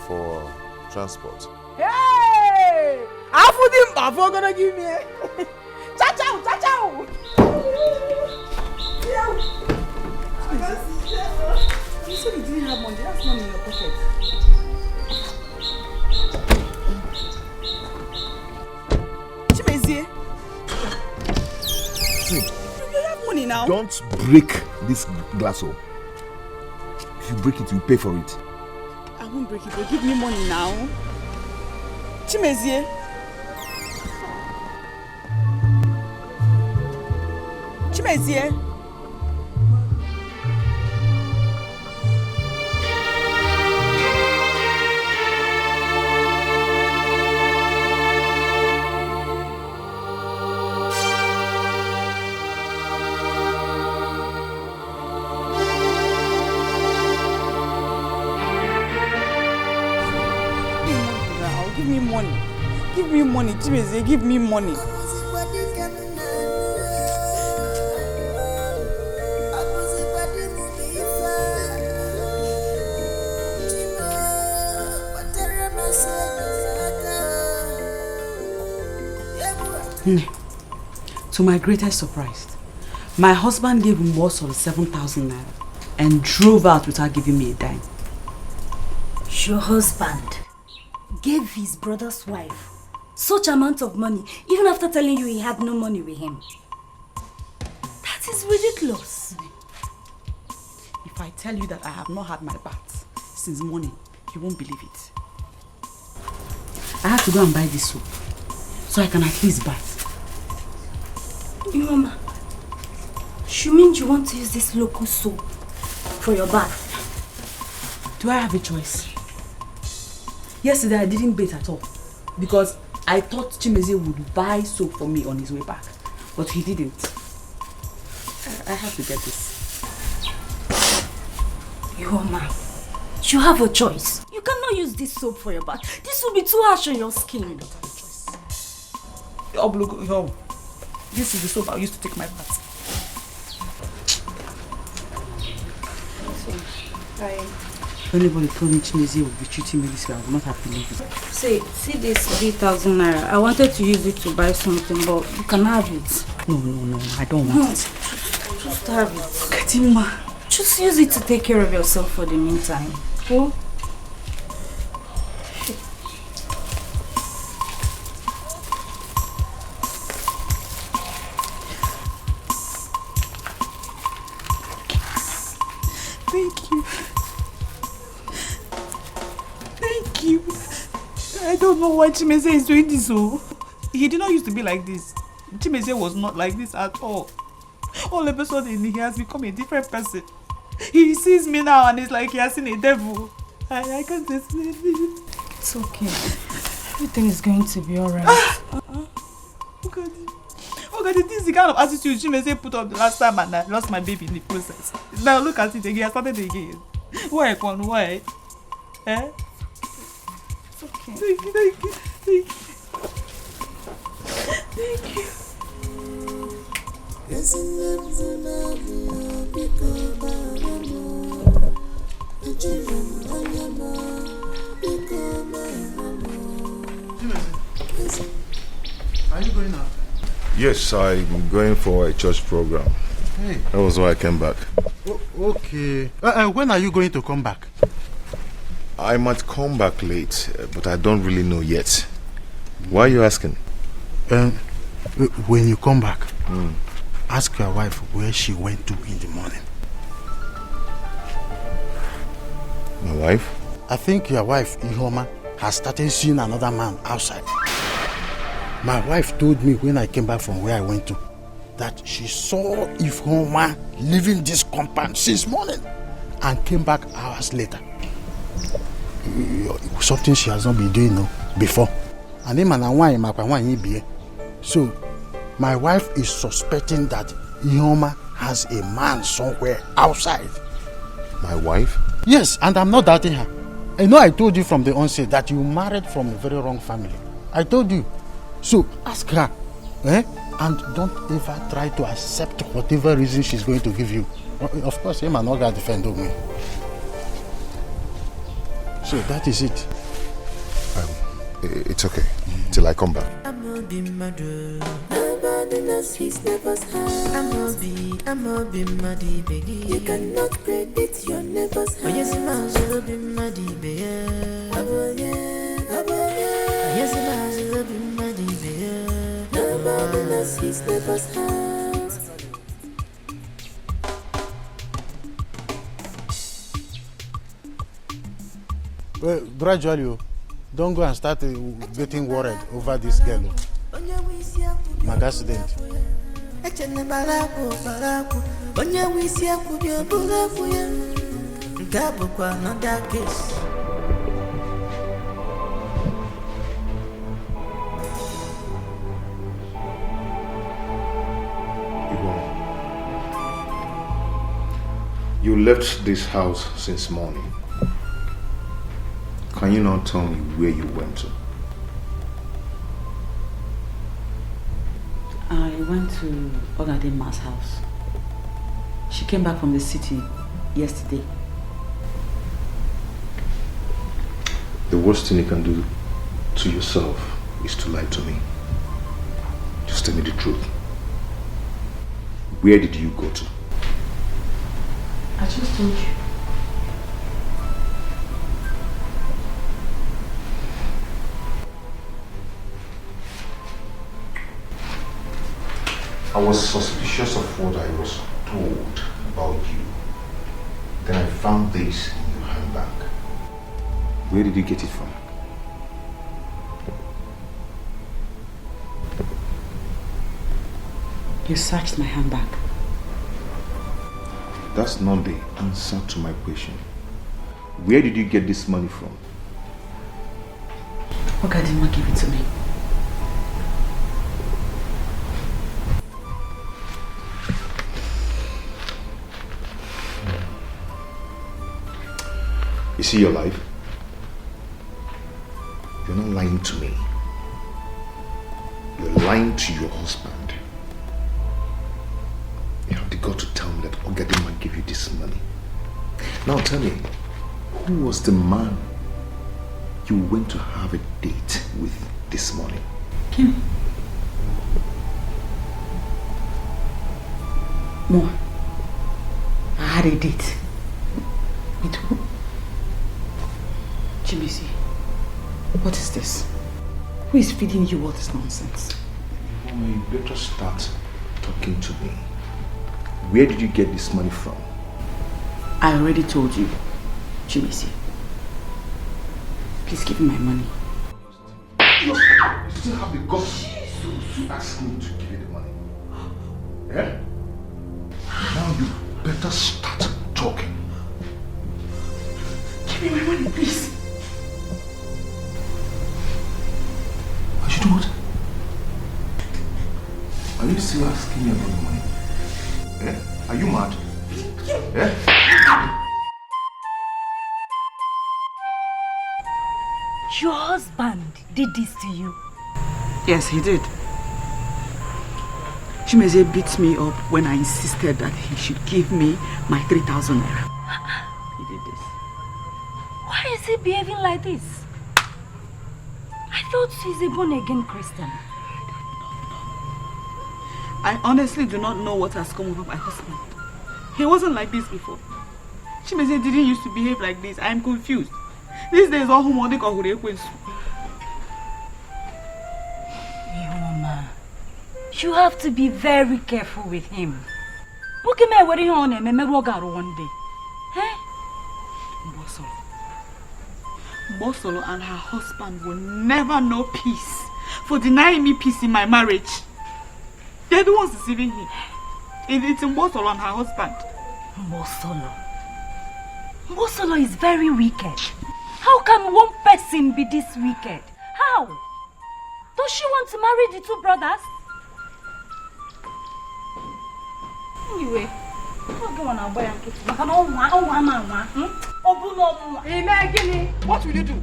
For transport. Hey! I'm gonna give me Chacha! You said you didn't have money. That's money in your pocket. Chimezie. See, you have money now. Don't break this glass up. If you break it, you pay for it. I won't break it, but give me money now. Chimezie. Chimezie. Give me money, Chimezie, give me money. To my greatest surprise, my husband gave him worse of 7,000 naira and drove out without giving me a dime. Your husband gave his brother's wife such amount of money, even after telling you he had no money with him. That is ridiculous. If I tell you that I have not had my bath since morning, you won't believe it. I have to go and buy this soap so I can at least bath. Mama, you mean you want to use this local soap for your bath? Do I have a choice? Yesterday I didn't bathe at all because I thought Chimezie would buy soap for me on his way back, but he didn't. I have to get this. Yoma, you have a choice. You cannot use this soap for your bath. This will be too harsh on your skin. This is the soap I used to take my bath. Bye. If anybody told me Chimezie would be treating me this way, I would not have believed it. See this 3,000 naira. I wanted to use it to buy something, but you can have it. No, I don't want it. Just have it. Katima. Just use it to take care of yourself for the meantime. Oh? Thank you. Thank you. I don't know why Chimezie is doing this. Oh, he did not used to be like this. Chimezie was not like this at all. All of a sudden, he has become a different person. He sees me now and it's like he has seen a devil. I can't explain it. It's okay. Everything is going to be alright. Look at it. This is the kind of attitude Chimezie put up the last time and I lost my baby in the process. Now look at it again. I started again. Why, Kwan? Why? Eh? It's okay. Thank you. Thank you. Are you going out? Yes, I'm going for a church program. Hey. That was why I came back. Okay. When are you going to come back? I might come back late, but I don't really know yet. Why are you asking? When you come back, ask your wife where she went to in the morning. My wife? I think your wife, Ihoma, has started seeing another man outside. My wife told me when I came back from where I went to that she saw Ihoma leaving this compound since morning and came back hours later. Something she has not been doing before. So, my wife is suspecting that Ihoma has a man somewhere outside. My wife? Yes, and I'm not doubting her. I know I told you from the onset that you married from a very wrong family. I told you. So, ask her. And don't ever try to accept whatever reason she's going to give you. Of course, him and not going to defend me. So, that is it. It's okay. Till I come back. I'ma be nobody knows his neighbor's house. I'ma be muddy, baby. You cannot predict your neighbor's house. Oh yes, I'ma be muddy, baby. Yes, I'ma be muddy, baby. Nobody knows his neighbor's house. Well, gradually, don't go and start getting worried over this girl. My accident. You left this house since morning. Can you not tell me where you went to? I went to Ogadema's house. She came back from the city yesterday. The worst thing you can do to yourself is to lie to me. Just tell me the truth. Where did you go to? I just told you. I was suspicious of what I was told about you. Then I found this in your handbag. Where did you get it from? You searched my handbag. That's not the answer to my question. Where did you get this money from? Ogadema gave it to me. You see your life? You're not lying to me. You're lying to your husband. You have the gut to tell me that Ogadema gave you this money. Now tell me, Who was the man you went to have a date with this morning? Kim. Mo, I had a date. With who? Chibisi, what is this? Who is feeding you all this nonsense? Mama, you better start talking to me. Where did you get this money from? I already told you, Chibisi. Please give me my money. You still have the guts to ask me to give you the money. Yeah? Now you better start talking. Give me my money, please. I should do what? Are you still asking me about the money? Eh? Are you mad? Eh? Your husband did this to you? Yes, he did. Chimeze beat me up when I insisted that he should give me my 3,000 naira. He did this. Why is he behaving like this? I thought he's a born-again Christian. I honestly do not know what has come over my husband. He wasn't like this before. Chimeze didn't used to behave like this. I am confused. These days, all who want to go to Mama, you have to be very careful with him. Look at me, what are you on him? I will go one day. Eh? Mbosolo and her husband will never know peace for denying me peace in my marriage. They're the ones deceiving him. It's Mbosolo and her husband. Mbosolo is very wicked. How can one person be this wicked? How? Does she want to marry the two brothers? Anyway, what will you do?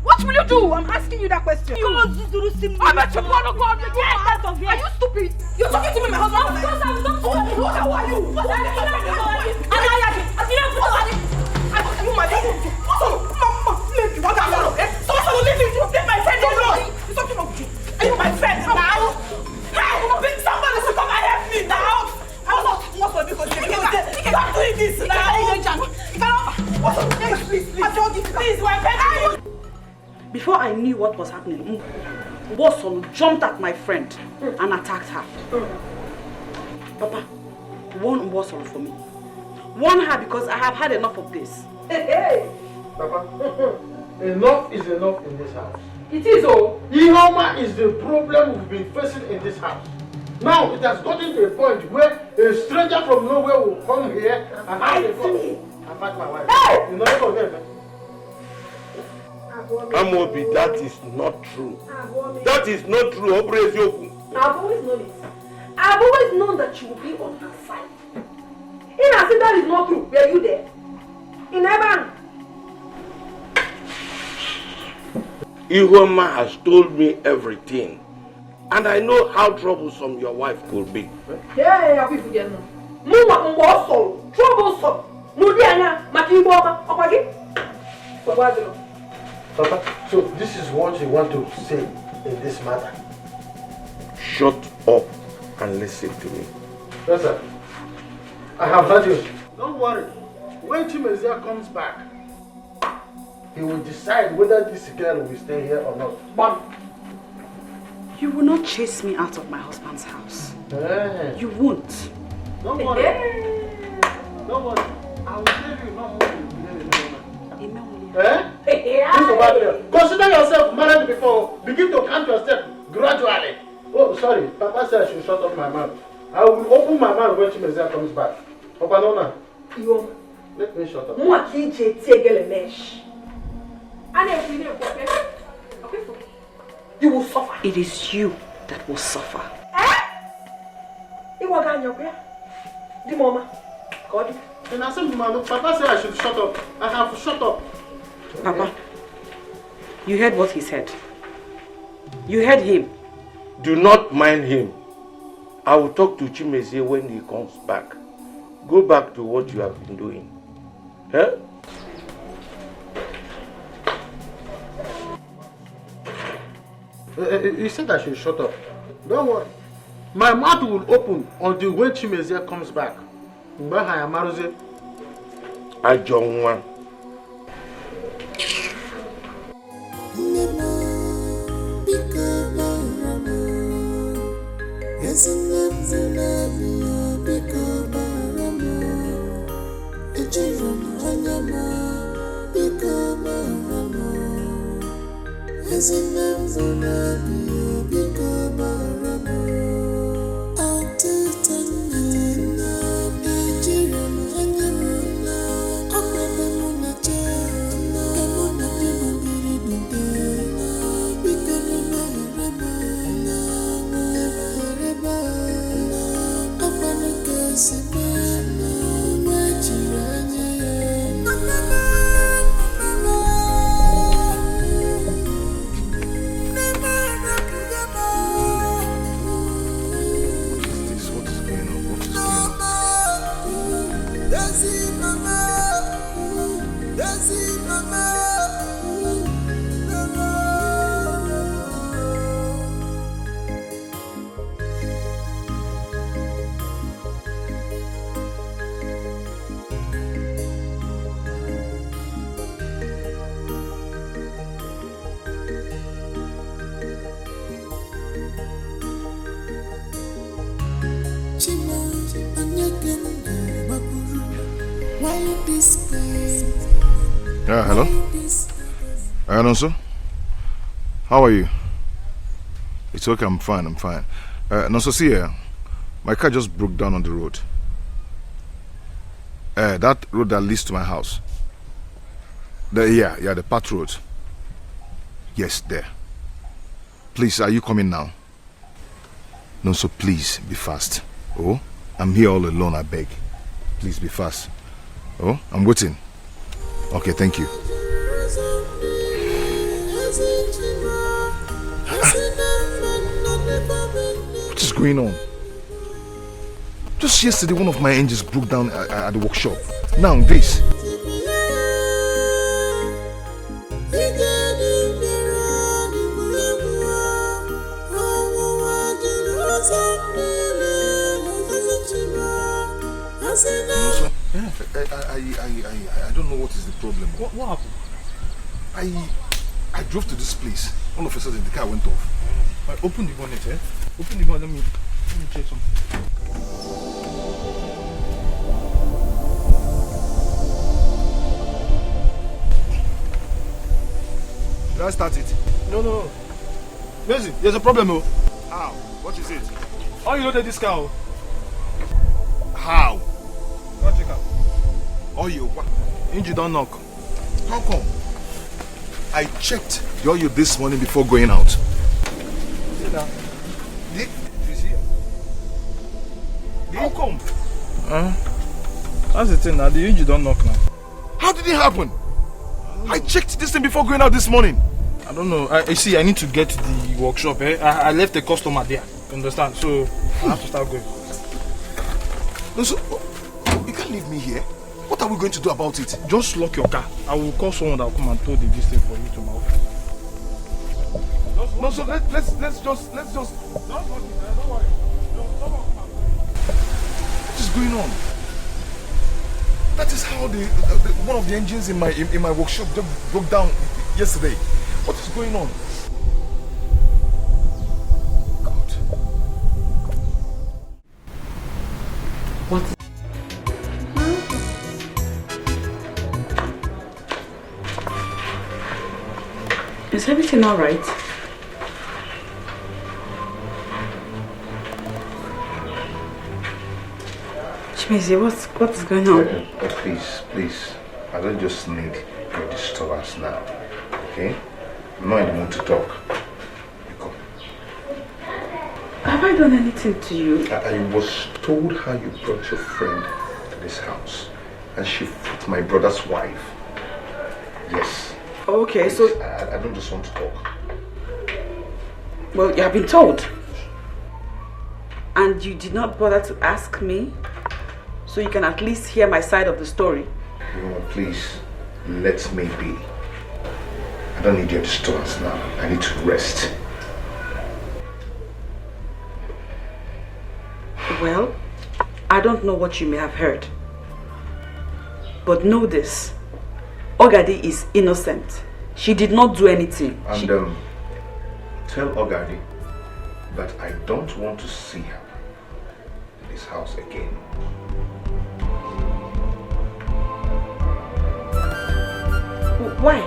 What will you do? I'm asking you that question. Are you stupid? You're talking to me, my husband. Who are you? You my leave my friend alone. It's talking about you. Are you my friend now? Somebody should come and help me now. Stop doing this now. Please, before I knew what was happening, Mbosolo jumped at my friend and attacked her. Papa, warn Mbosolo for me. Warn her because I have had enough of this. Hey! Papa, enough is enough in this house. It is, oh. Ihoma is the problem we've been facing in this house. Now it has gotten to a point where a stranger from nowhere will come here and have a call. I fight my wife. Hey! You know it again, man. Amobi, that is not true. That is not true. I've always known it. I've always known that you will be on her side. In I said that is not true. Were you there? In Eban. Ihoma has told me everything. And I know how troublesome your wife could be. Yeah, I'm forgetting. Troublesome. Papa, so this is what you want to say in this matter? Shut up and listen to me. Yes, sir. I have heard you. Don't worry. When Chimezia comes back, he will decide whether this girl will stay here or not. But you will not chase me out of my husband's house. Hey. You won't. Don't worry. Don't worry. I will tell you not more than Consider yourself married before. Begin to count your steps gradually. Oh, sorry. Papa said I should shut up my mouth. I will open my mouth when Chimezia comes back. Opanona. Let me shut up. You will suffer. It is you that will suffer. Papa said I should shut up. I have to shut up. Papa, you heard what he said. You heard him. Do not mind him. I will talk to Chimezie when he comes back. Go back to what you have been doing. Eh? He said I should shut up. Don't worry. My mouth will open until when Chimezie comes back. I don't want. Yeah, hello? Hello, sir? How are you? It's okay, I'm fine. No, so see here, my car just broke down on the road. That road that leads to my house. The path road. Yes, there. Please, are you coming now? No, so please, be fast. Oh, I'm here all alone, I beg. Please, be fast. Oh, I'm waiting. Okay, thank you. What is going on? Just yesterday, one of my engines broke down at the workshop. Now, this. I don't know what is the problem. What happened? I drove to this place. All of a sudden the car went off. Open the bonnet, eh? Open the bonnet, let me check something. Should I start it? No. Mason, there's a problem, oh. How? What is it? How you loaded this car, oh? How? Go check out. Oh, you what? Engine don't knock. How come? I checked the oil this morning before going out. See now. You see? How come? That's the thing now. The engine don't knock now. How did it happen? I checked this thing before going out this morning. I don't know. I see. I need to get to the workshop. I left a customer there. You understand? So I have to start going. No, so you can't leave me here. What are we going to do about it? Just lock your car. I will call someone that will come and tow the distance for you to my office. No, so let's just. Don't worry. What is going on? That is how the one of the engines in my workshop just broke down yesterday. What is going on? God. What? Is everything all right? Chimezi, what is going on? Please. I don't just need your disturbance now. Okay? I'm not in the mood to talk. Come. Have I done anything to you? I was told how you brought your friend to this house. And she fought my brother's wife. Yes. Okay, please, so... I don't just want to talk. Well, you have been told. And you did not bother to ask me, so you can at least hear my side of the story. You know what, please, let me be. I don't need your disturbance now. I need to rest. Well, I don't know what you may have heard. But know this. Ogadi is innocent. She did not do anything. And tell Ogadi that I don't want to see her in this house again. Why?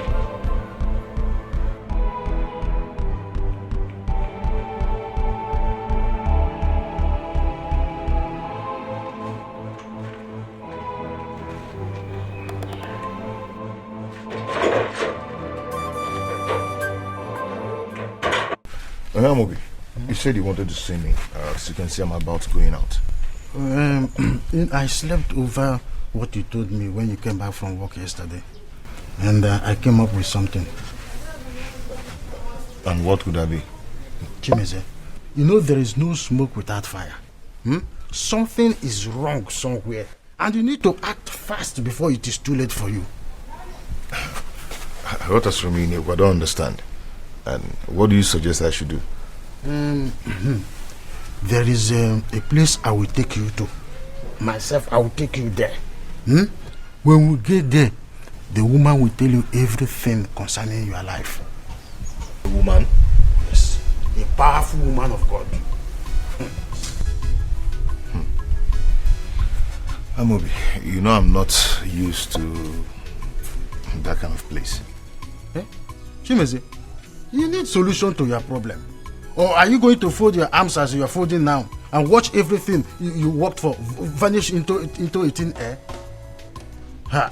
Amobi, you said you wanted to see me. As you can see, I'm about going out. I slept over what you told me when you came back from work yesterday. And I came up with something. And what could that be? Chimeze, you know there is no smoke without fire. Something is wrong somewhere. And you need to act fast before it is too late for you. What else from you, I don't understand. And what do you suggest I should do? There is a place I will take you to. Myself, I will take you there. When we get there, the woman will tell you everything concerning your life. A woman? Yes. A powerful woman of God. Amobi, you know I'm not used to that kind of place. Chimeze, you need solution to your problem. Or are you going to fold your arms as you are folding now and watch everything you worked for vanish into a thin air? Ha.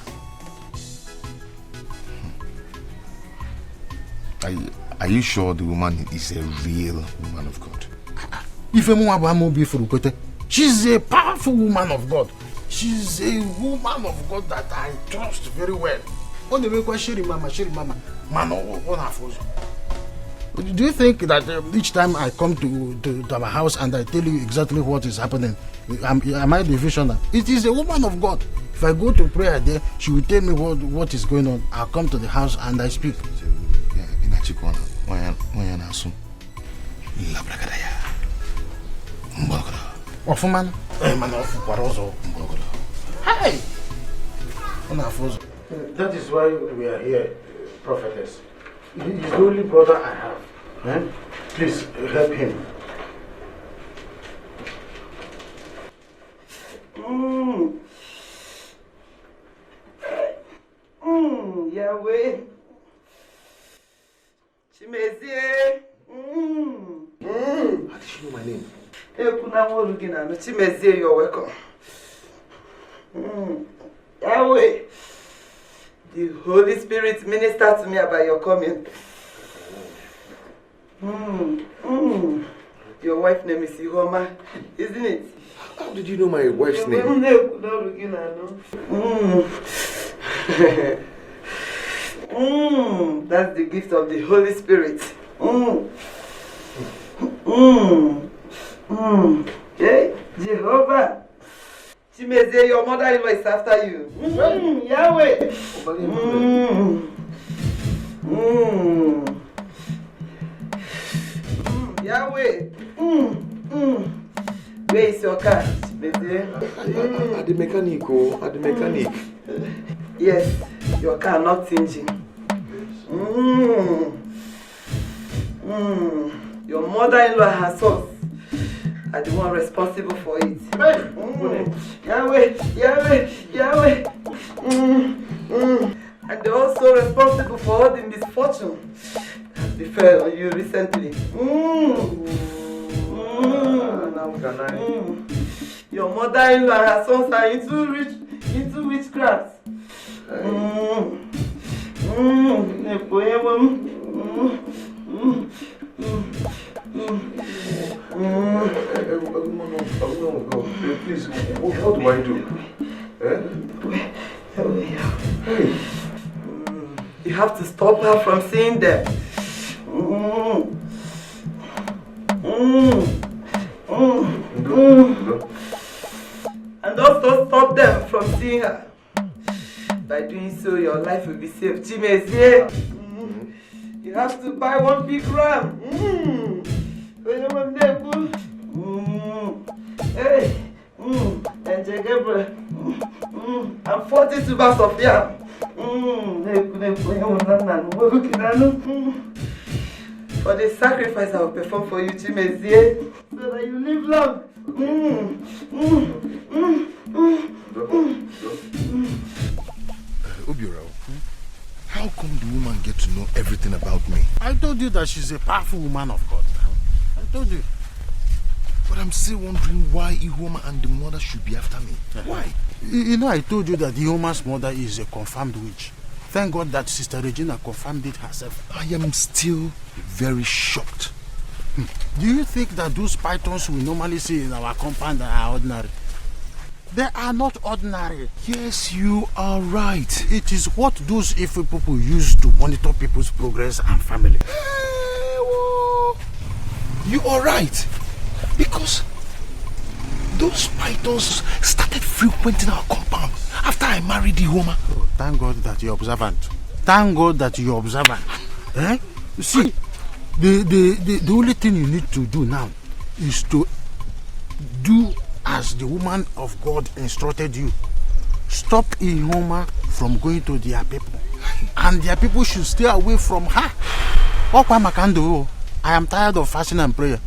Are you sure the woman is a real woman of God? She's a powerful woman of God. She's a woman of God that I trust very well. Do you think that each time I come to our house and I tell you exactly what is happening, am I the visionary? It is a woman of God. If I go to prayer there, she will tell me what is going on. I'll come to the house and I speak. Hey! That is why we are here, prophetess. He is the only brother I have. Please help him. Yahweh. Chimezie. How did she know my name? Chimezie, you're welcome. Yahweh. The Holy Spirit ministered to me about your coming. Your wife's name is Ihoma, isn't it? How did you know my wife's name? That's the gift of the Holy Spirit. Okay, Jehovah. Chimeze, your mother-in-law is after you. Yahweh. Yahweh. Where is your car, Chimeze? At the mechanic, at the mechanic. Yes, your car not engine. Your mother-in-law herself are the one responsible for it. Yahweh, Yahweh, Yahweh. And they're also responsible for all the misfortune that befell on you recently. Your mother-in-law and her sons are into witchcraft. Please, what do I do? You have to stop her from seeing them. And also stop them from seeing her. By doing so, your life will be saved. Chimezie, you have to buy one big ram. Hey, and and 40 tubers of yam. For the sacrifice I will perform for you, Chimezie, so that you live long. Obiora, how come the woman get to know everything about me? I told you that she's a powerful woman of God. I told you. But I'm still wondering why Ihoma and the mother should be after me. Why? You know, I told you that Ihoma's mother is a confirmed witch. Thank God that Sister Regina confirmed it herself. I am still very shocked. Do you think that those pythons we normally see in our compound are ordinary? They are not ordinary. Yes, you are right. It is what those evil people use to monitor people's progress and family. You are right. Because those pythons started frequenting our compound after I married Ihoma. Oh, thank God that you're observant. Thank God that you're observant. Eh? See, the only thing you need to do now is to do as the woman of God instructed you. Stop Ihoma from going to their people. And their people should stay away from her. I am tired of fasting and prayer.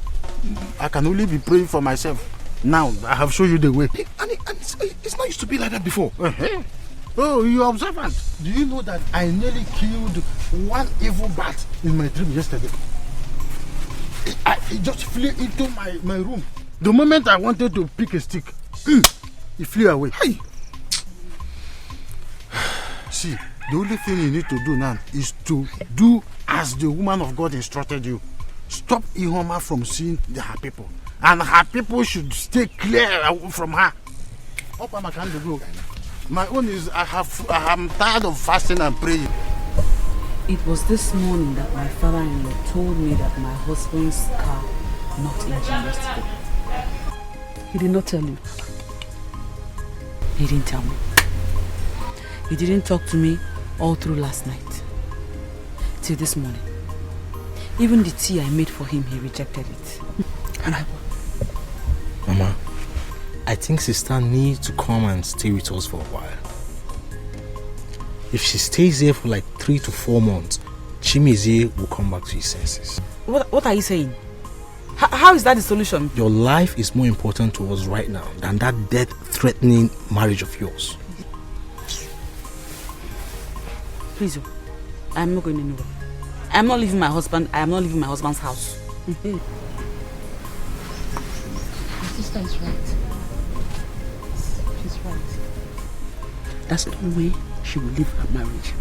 I can only be praying for myself. Now, I have shown you the way. And it's not used to be like that before. Oh, you're observant. Do you know that I nearly killed one evil bat in my dream yesterday? It just flew into my room. The moment I wanted to pick a stick, it flew away. Hey. See, the only thing you need to do now is to do as the woman of God instructed you. Stop Ihoma from seeing her people. And her people should stay clear from her. My own is I'm tired of fasting and praying. It was this morning that my father-in-law told me that my husband's car knocked engine yesterday. He did not tell you. He didn't tell me. He didn't talk to me all through last night. Till this morning. Even the tea I made for him, he rejected it. Mama, I think sister needs to come and stay with us for a while. If she stays here for like 3 to 4 months, Chimezie will come back to his senses. What are you saying? How is that the solution? Your life is more important to us right now than that death-threatening marriage of yours. Please, I'm not going anywhere. I'm not leaving my husband. I am not leaving my husband's house. My sister is right. She's right. That's no way she will leave her marriage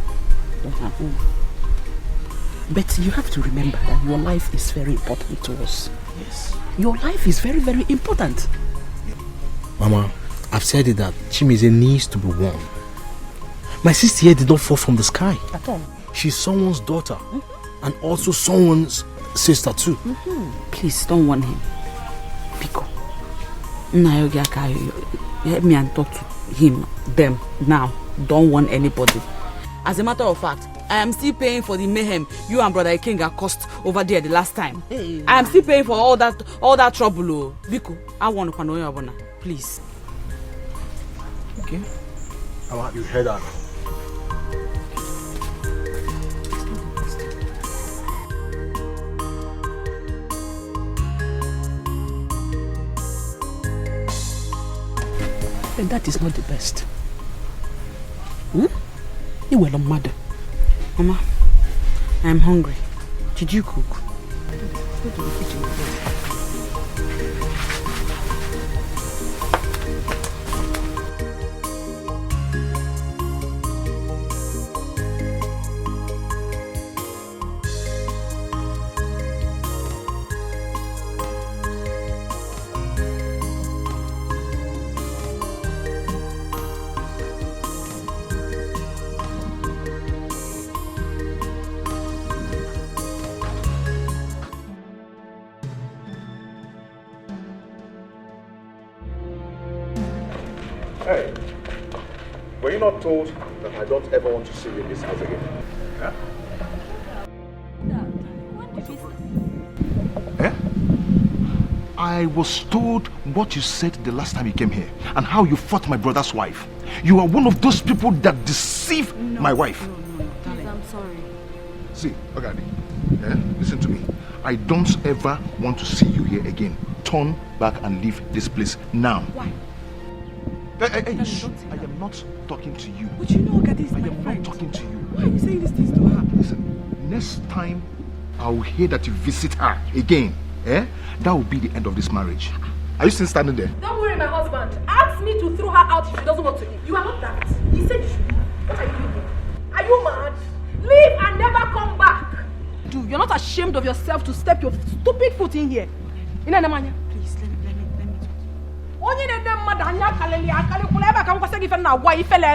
or her home. But you have to remember that your life is very important to us. Yes. Your life is very, very important. Mama, I've said it that Chimezie needs to be warned. My sister here did not fall from the sky. At all. She's someone's daughter. And also someone's sister too. Please don't warn him. Pico. Help me and talk to him, them, now. Don't warn anybody. As a matter of fact, I am still paying for the mayhem you and Brother King got caused over there the last time. Hey. I am still paying for all that trouble. Biko, I want to know, please. Okay. I want you head out. And that is not the best. You were a mother. Mama, I am hungry. Did you cook? Go to the kitchen. Were you not told that I don't ever want to see you in this house again? Huh? Eh? I was told what you said the last time you came here and how you fought my brother's wife. You are one of those people that deceive my wife. No, darling. I'm sorry. See, Ogadi, listen to me. I don't ever want to see you here again. Turn back and leave this place now. Why? Hey, shh. I am not talking to you. But you know, Ogadi is my friend. I am not talking to you. Why are you saying these things to her? Listen, next time I will hear that you visit her again, that will be the end of this marriage. Are you still standing there? Don't worry, my husband. Ask me to throw her out if she doesn't want to leave. You are not that. He said you should leave. What are you doing? Are you mad? Leave and never come back. Dude, you're not ashamed of yourself to step your stupid foot in here. Please, let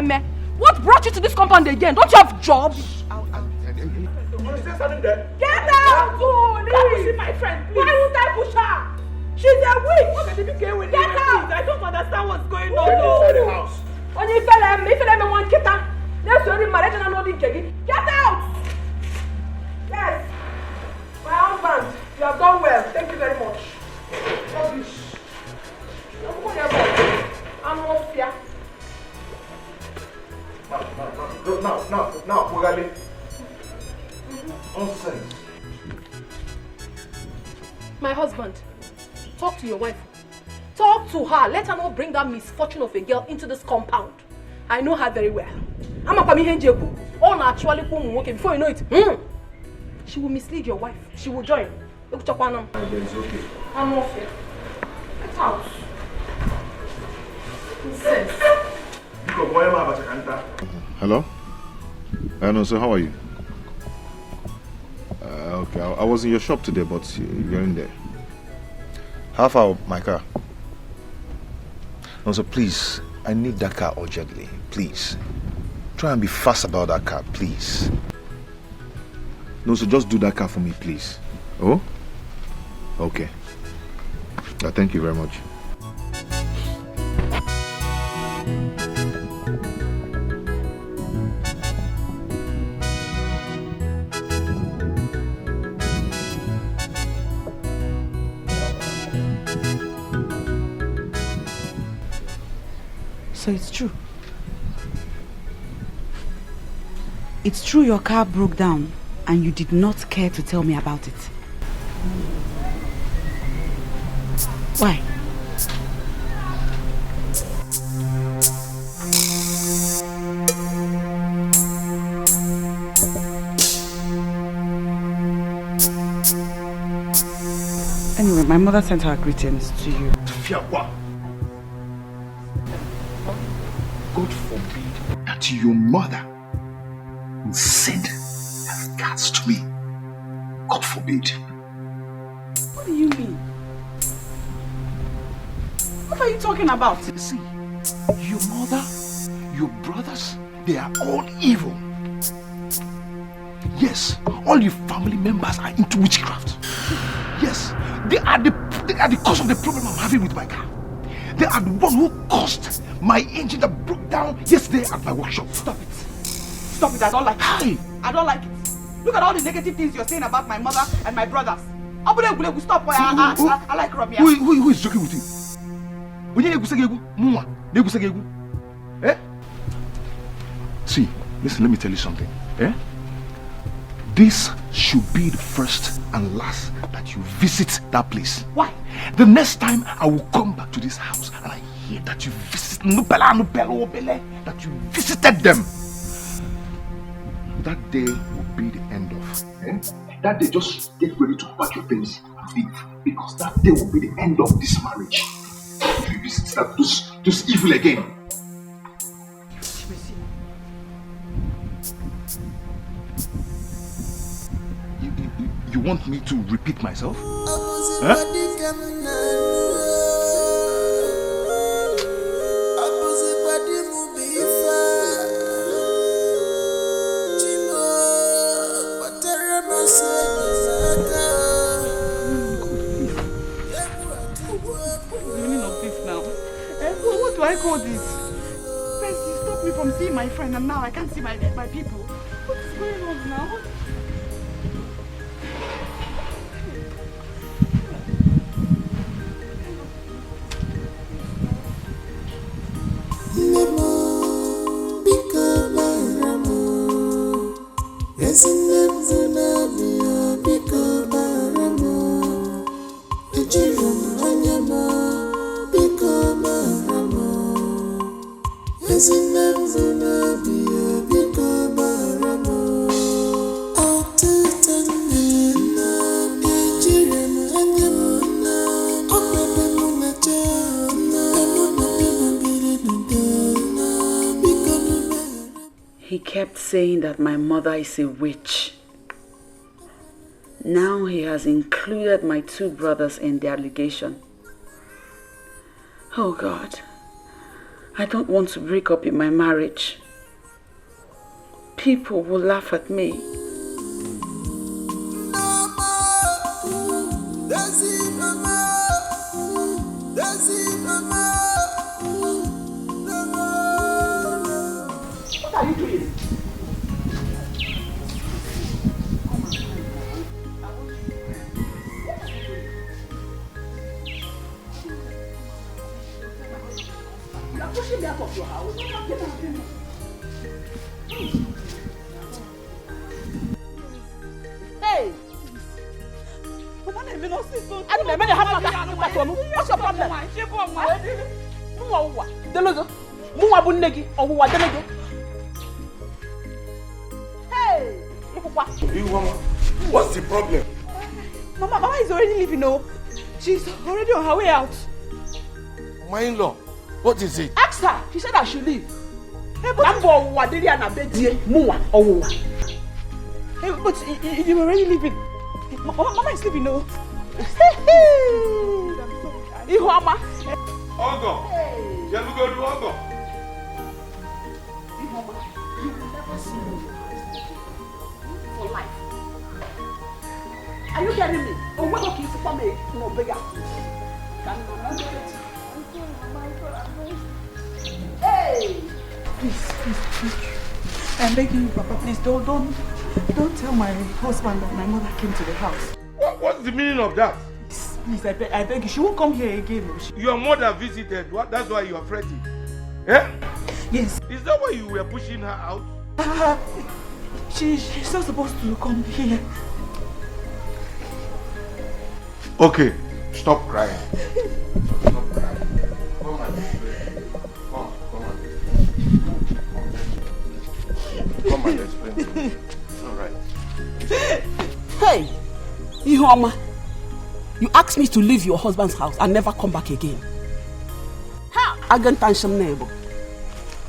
me What brought you to this compound again? Don't you have job? Get out! Leave! My friend, please. Why would I push her? She's a witch! Get out! I don't understand what's going on. Get inside the house. Get out! Yes! My husband, you have done well. Thank you very much. Rubbish. I'm not here. Now, Mugali. Nonsense. My husband, talk to your wife. Talk to her. Let her not bring that misfortune of a girl into this compound. I know her very well. I'm a Pamihenjeku. On actually before you know it. She will mislead your wife. She will join. It's okay. I'm not here. Get out. Nonsense. Hello? No, so how are you? Okay, I was in your shop today, but you're in there. How far my car? No, so please, I need that car urgently. Please. Try and be fast about that car, please. No, so just do that car for me, please. Oh? Okay. Thank you very much. So it's true. It's true your car broke down and you did not care to tell me about it. Why? Anyway, my mother sent her greetings to you. God forbid that your mother will send her regards to me. God forbid. What do you mean? What are you talking about? See, your mother, your brothers, they are all evil. Yes, all your family members are into witchcraft. Yes, they are the cause of the problem I'm having with my car. They are the one who caused my engine that broke down yesterday at my workshop. Stop it. Stop it, I don't like it. I don't like it. Look at all the negative things you're saying about my mother and my brothers. Stop. I like Robbie. Who is joking with you? Eh? See, listen, let me tell you something. Eh? This should be the first and last that you visit that place. Why? The next time I will come back to this house and I hear that you visit that you visited them, that day will be the end of. That day, just get ready to pack your things and leave, because that day will be the end of this marriage. If you visit those evil again. You want me to repeat myself? Huh? What do I call this? Percy, stop me from seeing my friend and now I can't see my people. What is going on now? He kept saying that my mother is a witch. Now he has included my 2 brothers in the allegation. Oh God, I don't want to break up in my marriage. People will laugh at me. What are you doing? You are pushing me out of your house. Get out. Hey! What's your problem? Hey! What's the problem? Mama is already leaving, no? She's already on her way out. My in-law, what is it? Ask her. She said I should leave. Hey, but you're already leaving. Mama is leaving, no? Mama. Ogo. You have to go to Ogo. Mama, you will never see me for life. Are you getting me? Or what are you for me? No bigger. Hey! Please. I'm begging you, Papa, please don't tell my husband that my mother came to the house. What's the meaning of that? Please, I beg you. She won't come here again. Your mother visited. What? That's why you are fretting. Eh? Yes. Is that why you were pushing her out? She's not supposed to come here. Okay, stop crying. Stop crying. Come on. Come and explain to me. All right. Hey, Ihoma, you asked me to leave your husband's house and never come back again. How?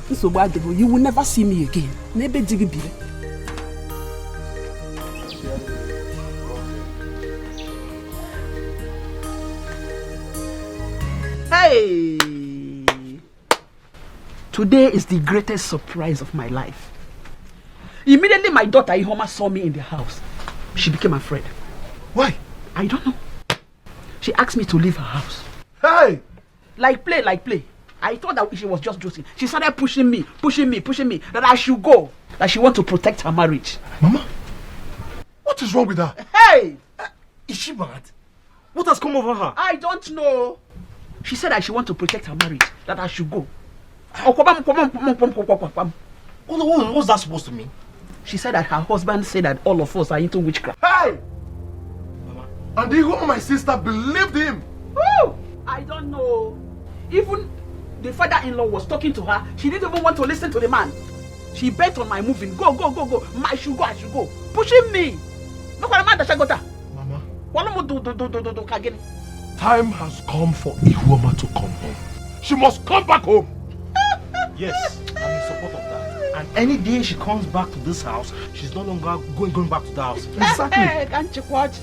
You will never see me again. Hey! Today is the greatest surprise of my life. Immediately my daughter Ihoma saw me in the house. She became afraid. Why? I don't know. She asked me to leave her house. Hey! Like play. I thought that she was just joking. She started pushing me, that I should go. That she wants to protect her marriage. Mama, what is wrong with her? Hey! Is she mad? What has come over her? I don't know. She said that she wants to protect her marriage, that I should go. What's that supposed to mean? She said that her husband said that all of us are into witchcraft. Hey! Mama, and even my sister believed him. Woo! I don't know. Even the father-in-law was talking to her. She didn't even want to listen to the man. She bet on my moving. Go. I should go. Pushing me. Mama. Time has come for Ihoma to come home. She must come back home. Yes, I'm in support of that. And any day she comes back to this house, she's no longer going back to the house. Exactly. Can't you watch?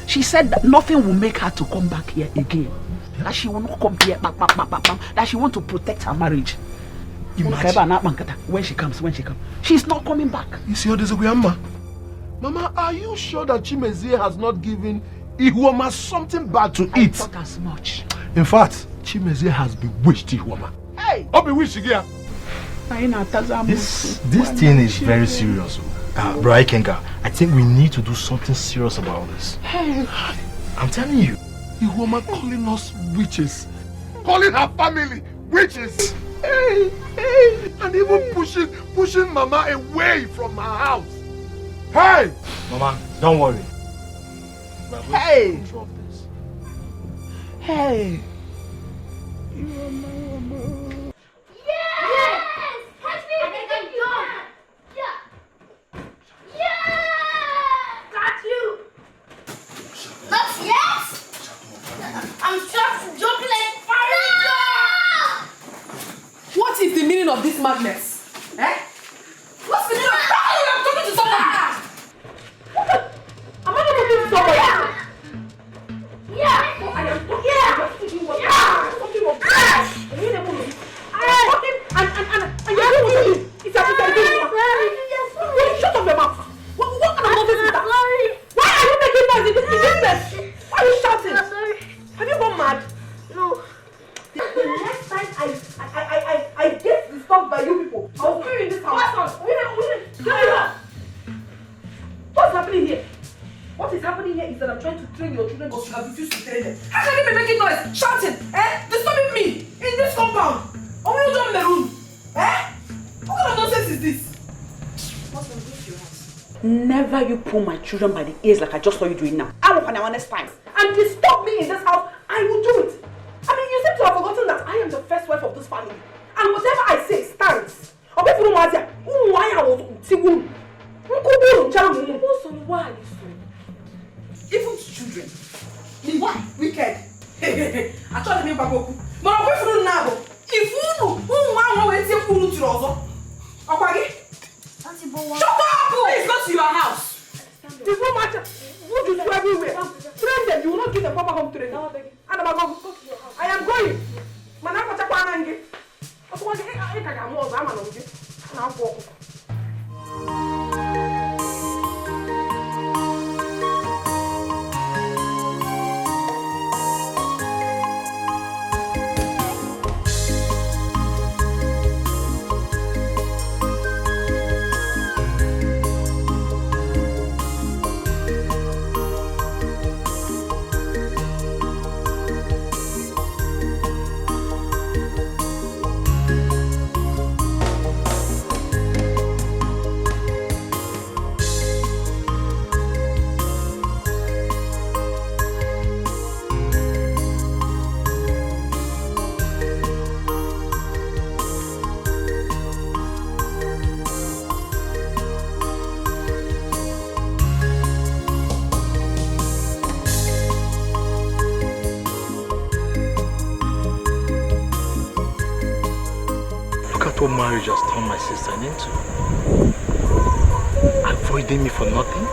She said that nothing will make her to come back here again. That she will not come here, that she wants to protect her marriage. Imagine. When she comes. She's not coming back. You see how this is Mama? Mama, are you sure that Chimezie has not given Ihoma something bad to eat? I thought as much. In fact, Chimezie has bewitched Ihoma. Hey! Oh, bewitched again. This thing is very serious. Bro Ikenga, I think we need to do something serious about this. I'm telling you. You woman calling us witches. Calling her family witches. Hey, and even pushing Mama away from her house. Hey! Mama, don't worry. Hey! Hey! Yes! Catch me if you can jump! Yeah! Yeah! Got you! Not yet! I'm just jumping like fire! What is the meaning of this madness? Eh? What's the meaning of I'm talking to somebody! Am I not talking to somebody? Yeah! I am talking to what? Yeah! Talking of and you don't want to it's a shut up your mouth! What kind of nonsense is that? Why are you making noise in this business? Why are you shouting? Have you gone mad? No. The next time I get disturbed by you people, I'll kill you in this house. What's happening here? What is happening here is that I'm trying to train your children, but you have refused to train them. How can you be making noise, shouting, disturbing me in this compound? Or will you jump in the room? What kind of nonsense is this? What's going to do to your house? Never you pull my children by the ears like I just saw you doing now. I will find our next time. And disturb me in this house, I will do it. I mean, you seem to have forgotten that I am the first wife of this family. And whatever I say stands. Why? Even children. Me, why? Wicked. I told them about Goku. But I'm going through now. If you know, who want to take you to Rozo? Okay? Shut up! It's not your house. There's no matter. What do you do everywhere? Train them. You will not give them proper home training. And I'm going. I am going. Manaka Chakwanangi. I want to get a more than I'm going. What marriage has turned my sister into? Avoiding me for nothing?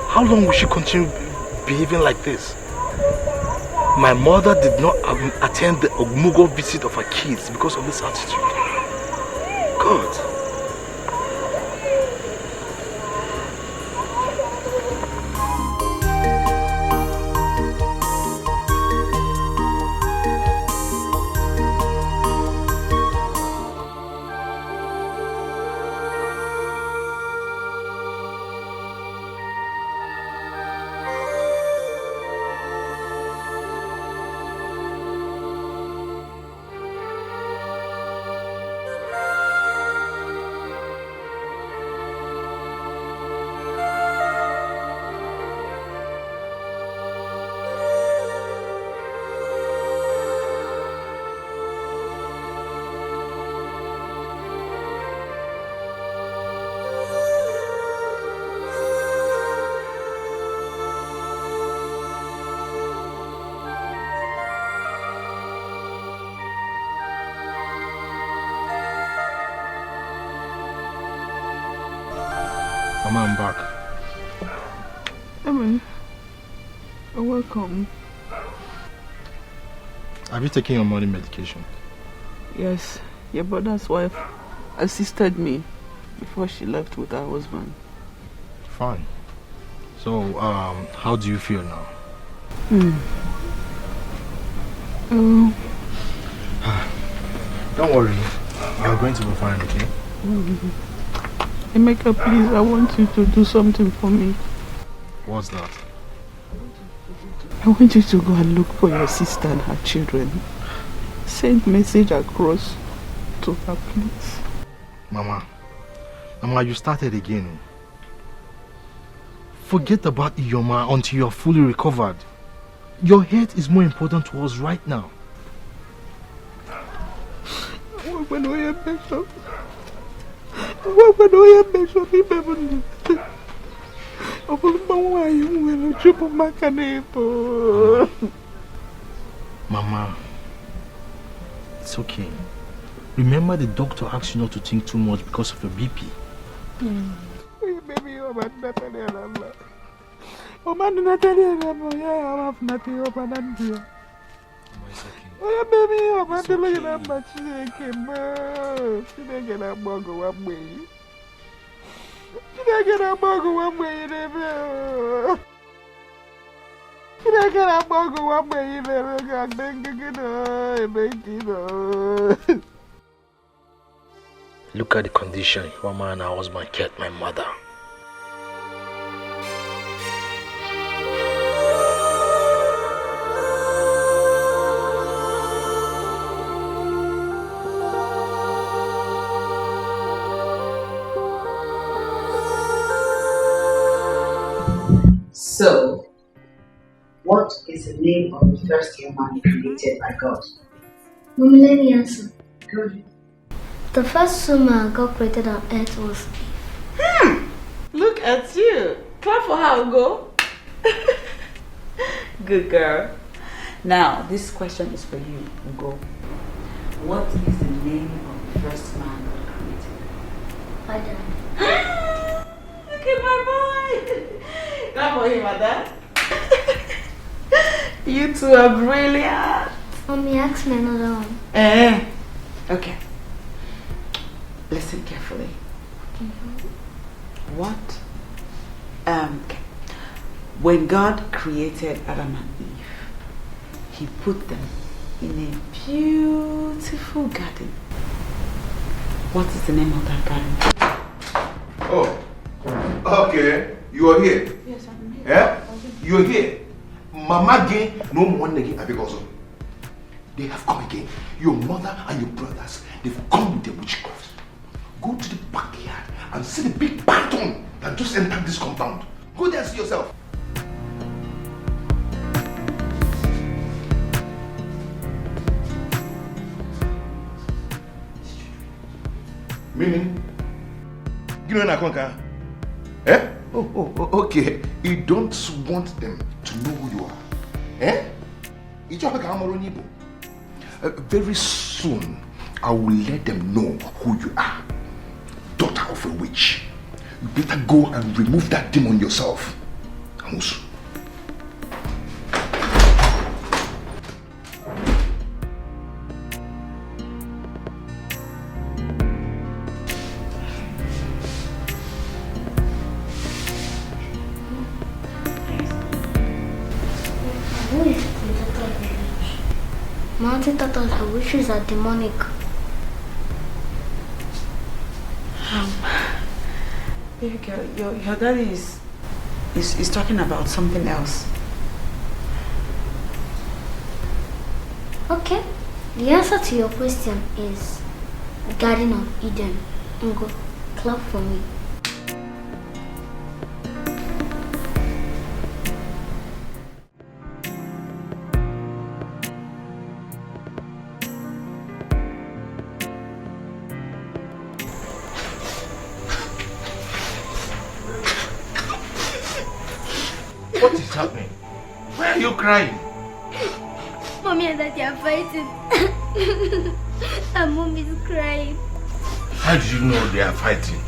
How long will she continue behaving like this? My mother did not attend the Ogmugo visit of her kids because of this attitude. God. Mama, I'm back. You're welcome. Have you taken your morning medication? Yes, your brother's wife assisted me before she left with her husband. Fine. So, how do you feel now? Don't worry. You're going to be fine, okay? Emeka, please, I want you to do something for me. What's that? I want you to go and look for your sister and her children. Send message across to her, please. Mama, you started again. Forget about Iyoma until you're fully recovered. Your health is more important to us right now. Mama, it's okay. Remember the doctor asked you not to think too much because of your BP. Look at the condition your man and her husband kept my mother. So, what is the name of the first human created by God? Mommy, let me answer. Good. The first woman God created on earth was Eve. Look at you. Clap for her, Ugo. Good girl. Now, this question is for you, Ugo. What is the name of the first man God created? Adam. Look at my boy. Clap for him, Ada. You two are brilliant. Mommy, ask me another one. Okay. Listen carefully. What? Okay. When God created Adam and Eve, He put them in a beautiful garden. What is the name of that garden? Oh, okay. You are here. Yes, I'm here. Yeah? You are here. Mama again, no one again, because they have come again. Your mother and your brothers, they've come with their witchcraft. Go to the backyard and see the big python that just entered this compound. Go there and see yourself. Meaning? You know Nakonka? Eh? Oh, okay. You don't want them to know who you are. Eh? Very soon, I will let them know who you are. Daughter of a witch. You better go and remove that demon yourself. Amusu. Mountain turtles are witches are demonic. Baby girl, your daddy is talking about something else. Okay. The answer to your question is Garden of Eden. Ngo, clap for me. What is happening? Why are you crying? Mommy and Daddy are fighting. And Mom is crying. How do you know they are fighting?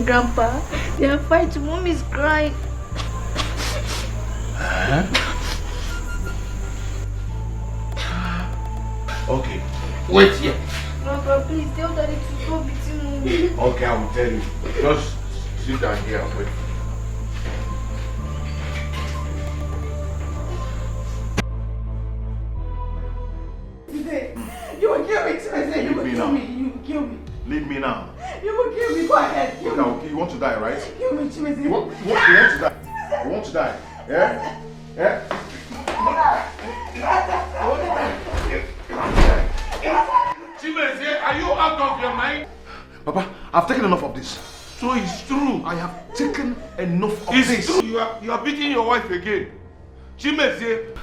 Grandpa, they are fighting. Mom is crying. Huh? Okay, wait here. Grandpa, please tell Daddy to go between Mommy. Okay, I will tell you. Just sit down here and wait. You will give me to You will kill me. You will kill me. Leave me now. You will kill me. Go ahead. Kill me. Okay, you want to die, right? Kill me, Chimezi. You want to die? You want to die? Yeah? Yeah? Chimezi, are you out of your mind? Papa, I've taken enough of this. So it's true. I have taken enough of It's this. true. You are beating your wife again. Chimezi.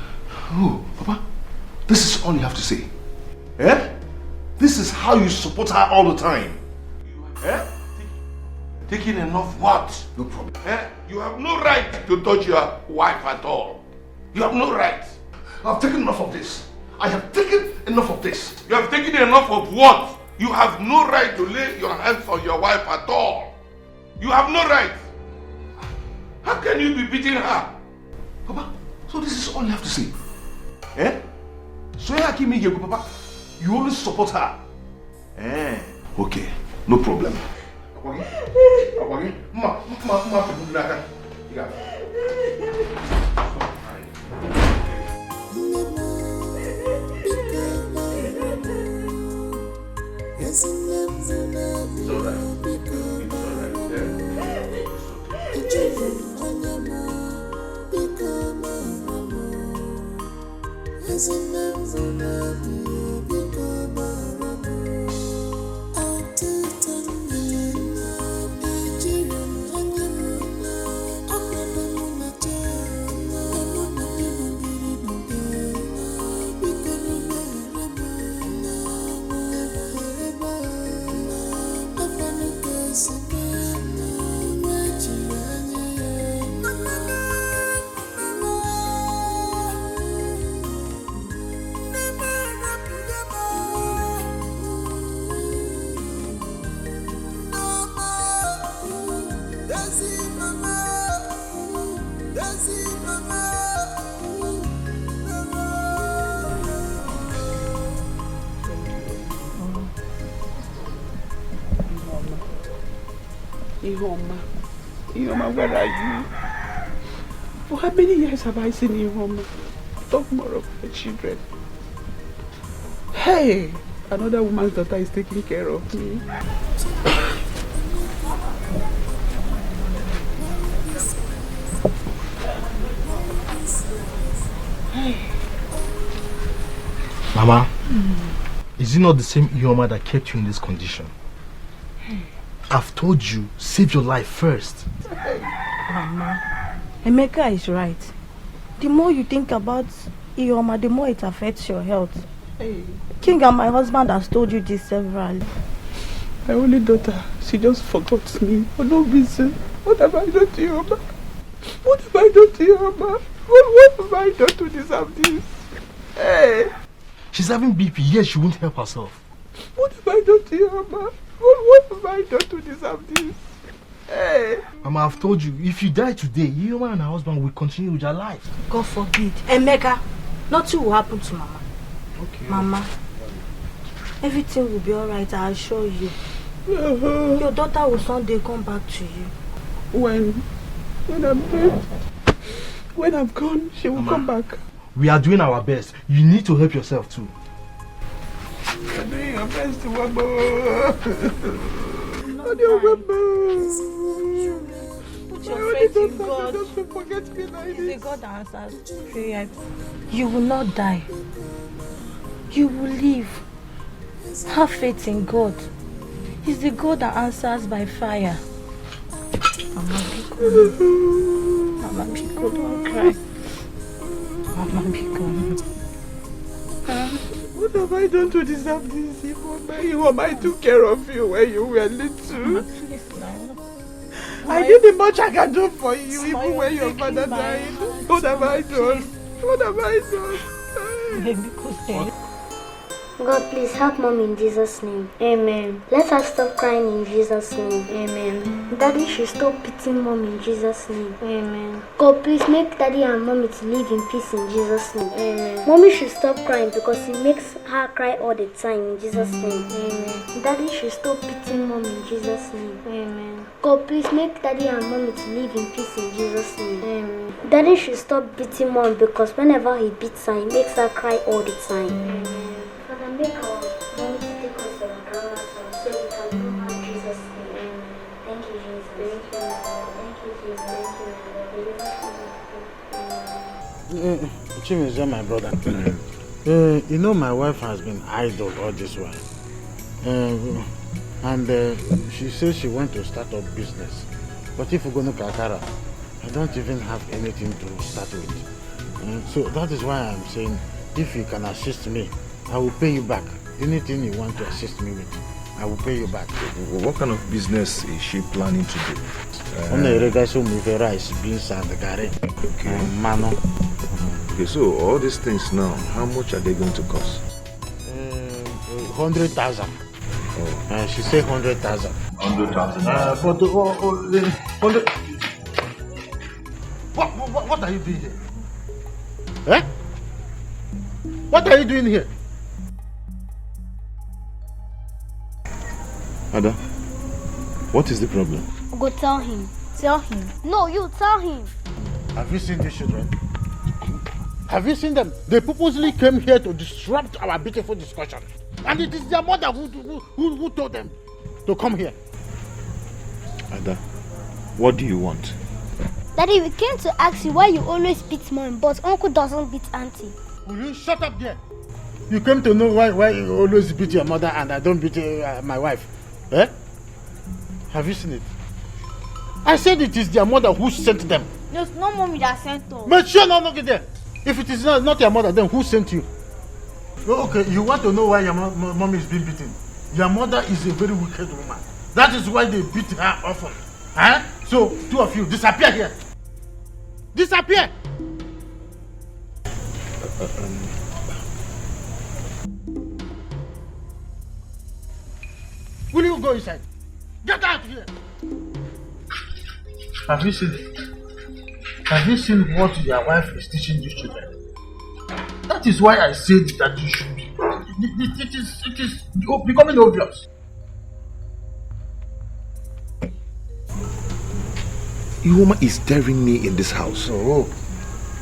Oh, Papa, this is all you have to say. Eh? This is how you support her all the time. Eh? Taking enough what? No problem. Eh? You have no right to touch your wife at all. You have no right. I've taken enough of this. I have taken enough of this. You have taken enough of what? You have no right to lay your hands on your wife at all. You have no right. How can you be beating her? Papa, so this is all you have to say. Eh? So Papa, you always support her. Eh? Okay, no problem. Ihoma, where are you? For how many years have I seen Ihoma? Talk more of my children. Hey, another woman's daughter is taking care of me. Mama, is it not the same Ihoma that kept you in this condition? I've told you, save your life first. Mama, Emeka is right. The more you think about Ihoma, the more it affects your health. Hey. King and my husband has told you this severally. My only daughter, she just forgot me for no reason. What have I done to Ihoma? What have I done to Ihoma? What have I done to deserve this? Hey. She's having BP, yes, she won't help herself. What have I done to Ihoma? What have I done to deserve this? Hey. Mama, I've told you, if you die today, Ihoma and her husband will continue with their life. God forbid. Emeka, nothing will happen to Mama. Okay. Mama, everything will be alright, I assure you. Your daughter will someday come back to you. When I'm dead, when I'm gone, she will come back. We are doing our best. You need to help yourself too. You're doing your best, Wabo. Not your Wabo. Put your faith in God. Don't forget me like He's this. a God that answers prayer. You will not die. You will live. Have faith in God. He's the God that answers by fire. Mama, be good. Mama, be good. Don't cry. Mama, be good. What have I done to deserve this? Ihoma, I took care of you when you were little. Mama, please now. I did the much I can do for you, even when your father died. What have I done? What have I done? God, please help Mom in Jesus' name. Amen. Let her stop crying in Jesus' name. Amen. Daddy should stop beating Mom in Jesus' name. Amen. God, please make Daddy and Mommy to live in peace in Jesus' name. Amen. Mommy should stop crying because it makes her cry all the time in Jesus' name. Amen. Daddy should stop beating Mom in Jesus' name. Amen. God, please make Daddy and Mommy to live in peace in Jesus' name. Amen. Daddy should stop beating Mom because whenever he beats her, he makes her cry all the time. Amen. Father, make our Mom to take us Chimeze, my brother. You know my wife has been idle all this while. And she says she wants to start up business. But if we go to Kakara, I don't even have anything to start with. So that is why I'm saying, if you can assist me, I will pay you back. Anything you want to assist me with, I will pay you back. What kind of business is she planning to do? Rice, beans, and garri. Okay. Mano. Okay, so all these things now, how much are they going to cost? 100,000. Oh. She said 100,000. 100,000. But 100. What are you doing here? Eh? What are you doing here? Ada, what is the problem? Go tell him. Tell him. No, you tell him. Have you seen these children? Have you seen them? They purposely came here to disrupt our beautiful discussion. And it is their mother who told them to come here. Ada, what do you want? Daddy, we came to ask you why you always beat mom, but uncle doesn't beat auntie. Will you shut up there? You came to know why you always beat your mother and I don't beat my wife. Eh? Have you seen it? I said it is their mother who sent them. There's no mommy that sent us. But sure, no, get there. If it is not your mother, then who sent you? Okay, you want to know why your mom is being beaten? Your mother is a very wicked woman. That is why they beat her often. Huh? So, two of you, disappear here. Disappear! Will you go inside? Get out here! Have you seen it? Have you seen what your wife is teaching these children? That is why I said that you should be. It is becoming obvious. You woman is daring me in this house. Oh.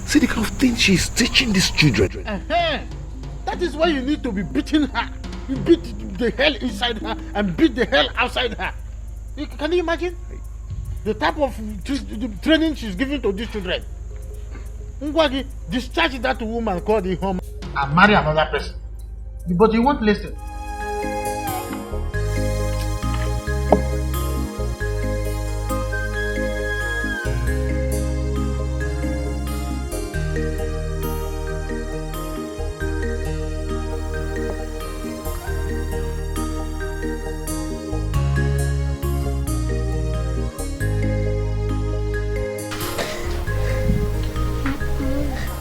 See the kind of thing she is teaching these children. That is why you need to be beating her. You beat the hell inside her and beat the hell outside her. Can you imagine? The type of training she's giving to these children. Ngwagi, discharge that woman called the home and marry another person. But you won't listen.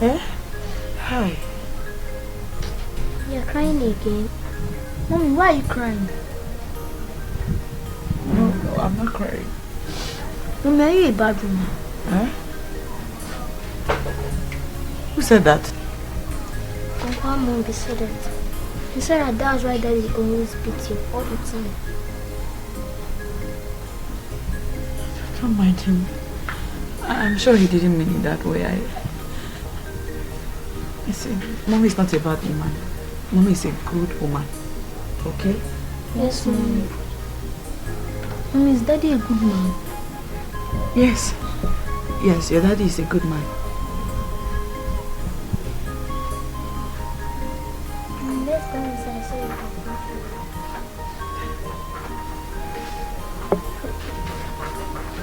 Eh? How? You're crying again. Mommy, why are you crying? No, I'm not crying. Mommy, are you a bad woman? Huh? Who said that? Uncle Mommy said it. He said that that's why Daddy always beats you all the time. Don't mind him. I'm sure he didn't mean it that way. You see, Mommy is not a bad woman. Mommy is a good woman. Okay? Yes, Mommy. Mommy, is Daddy a good man? Yes. Yes, your daddy is a good man. Let's go inside so you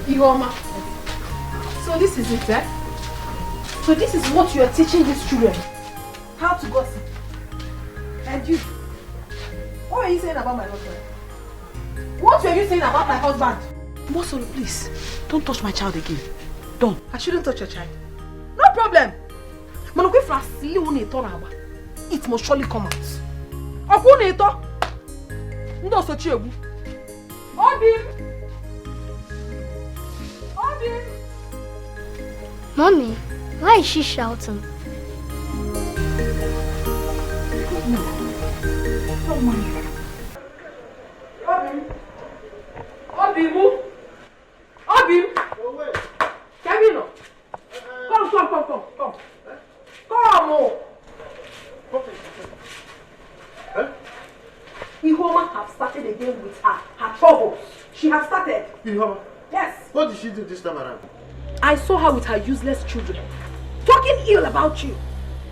can Ioma. So this is it, eh? So this is what you are teaching these children? How to gossip? And you? What were you saying about my husband? What were you saying about my husband? Mosolo, please, don't touch my child again. Don't. I shouldn't touch your child. No problem. It must surely come out. Mommy, why is she shouting? Don't mind. Obi, Kevin, come. Ihoma have started again with her troubles. She has started. Ihoma? Yes. What did she do this time around? I saw her with her useless children. talking ill about you.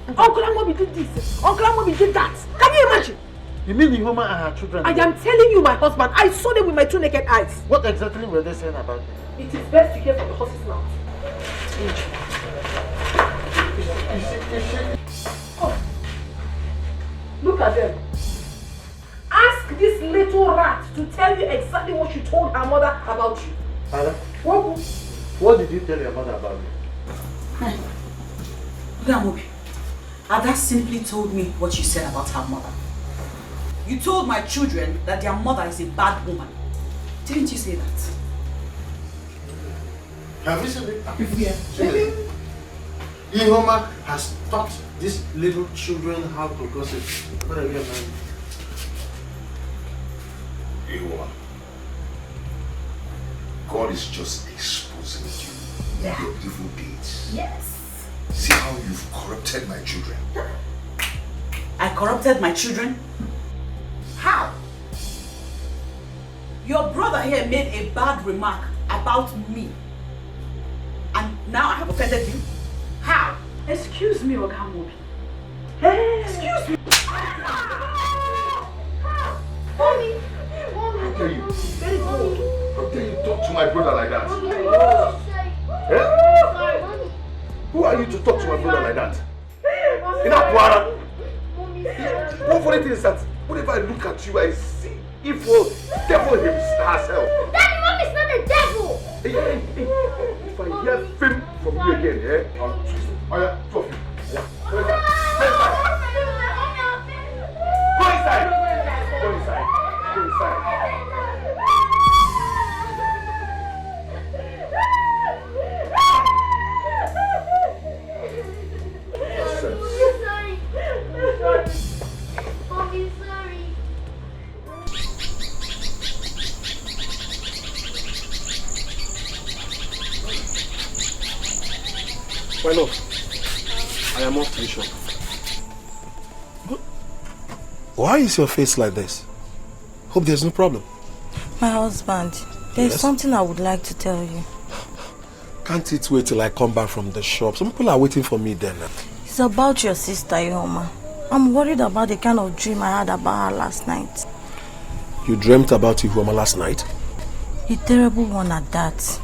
Uncle Amobi did this, Uncle Amobi did that. Can you imagine? You mean Ihoma and her children? I am telling you, my husband, I saw them with my 2 naked eyes. What exactly were they saying about me? It is best to hear from the horse's mouth. Oh. Look at them. Ask this little rat to tell you exactly what she told her mother about you. Father? What did you tell your mother about me? Gamobi, Ada simply told me what you said about her mother. You told my children that their mother is a bad woman. Didn't you say that? Have you seen it? Ihoma has taught these little children how to gossip. What are you man? Ihoma, God is just exposing you. Yeah. Your evil deeds. Yes. See how you've corrupted my children. I corrupted my children? How? Your brother here made a bad remark about me. And now I have offended you? How? Excuse me, Ogamobi. Hey. Excuse me. Mommy. How dare you? Very good. How dare you talk to my brother like that? Eh? Who are you to talk to my brother like that? In Apuara? One funny thing is that whenever I look at you, I see evil devil herself. Daddy, Mom is not a devil! Hey, if I hear fame from you again, I'll twist it. Oh yeah, two of you. Yeah. Go inside. Go inside. Go inside. Mommy, sorry. My love, I am off to the shop. Why is your face like this? Hope there's no problem. My husband, there's Yes? something I would like to tell you. Can't it wait till I come back from the shop? Some people are waiting for me then. It's about your sister, Ihoma. I'm worried about the kind of dream I had about her last night. You dreamt about Ihoma last night? A terrible one at that.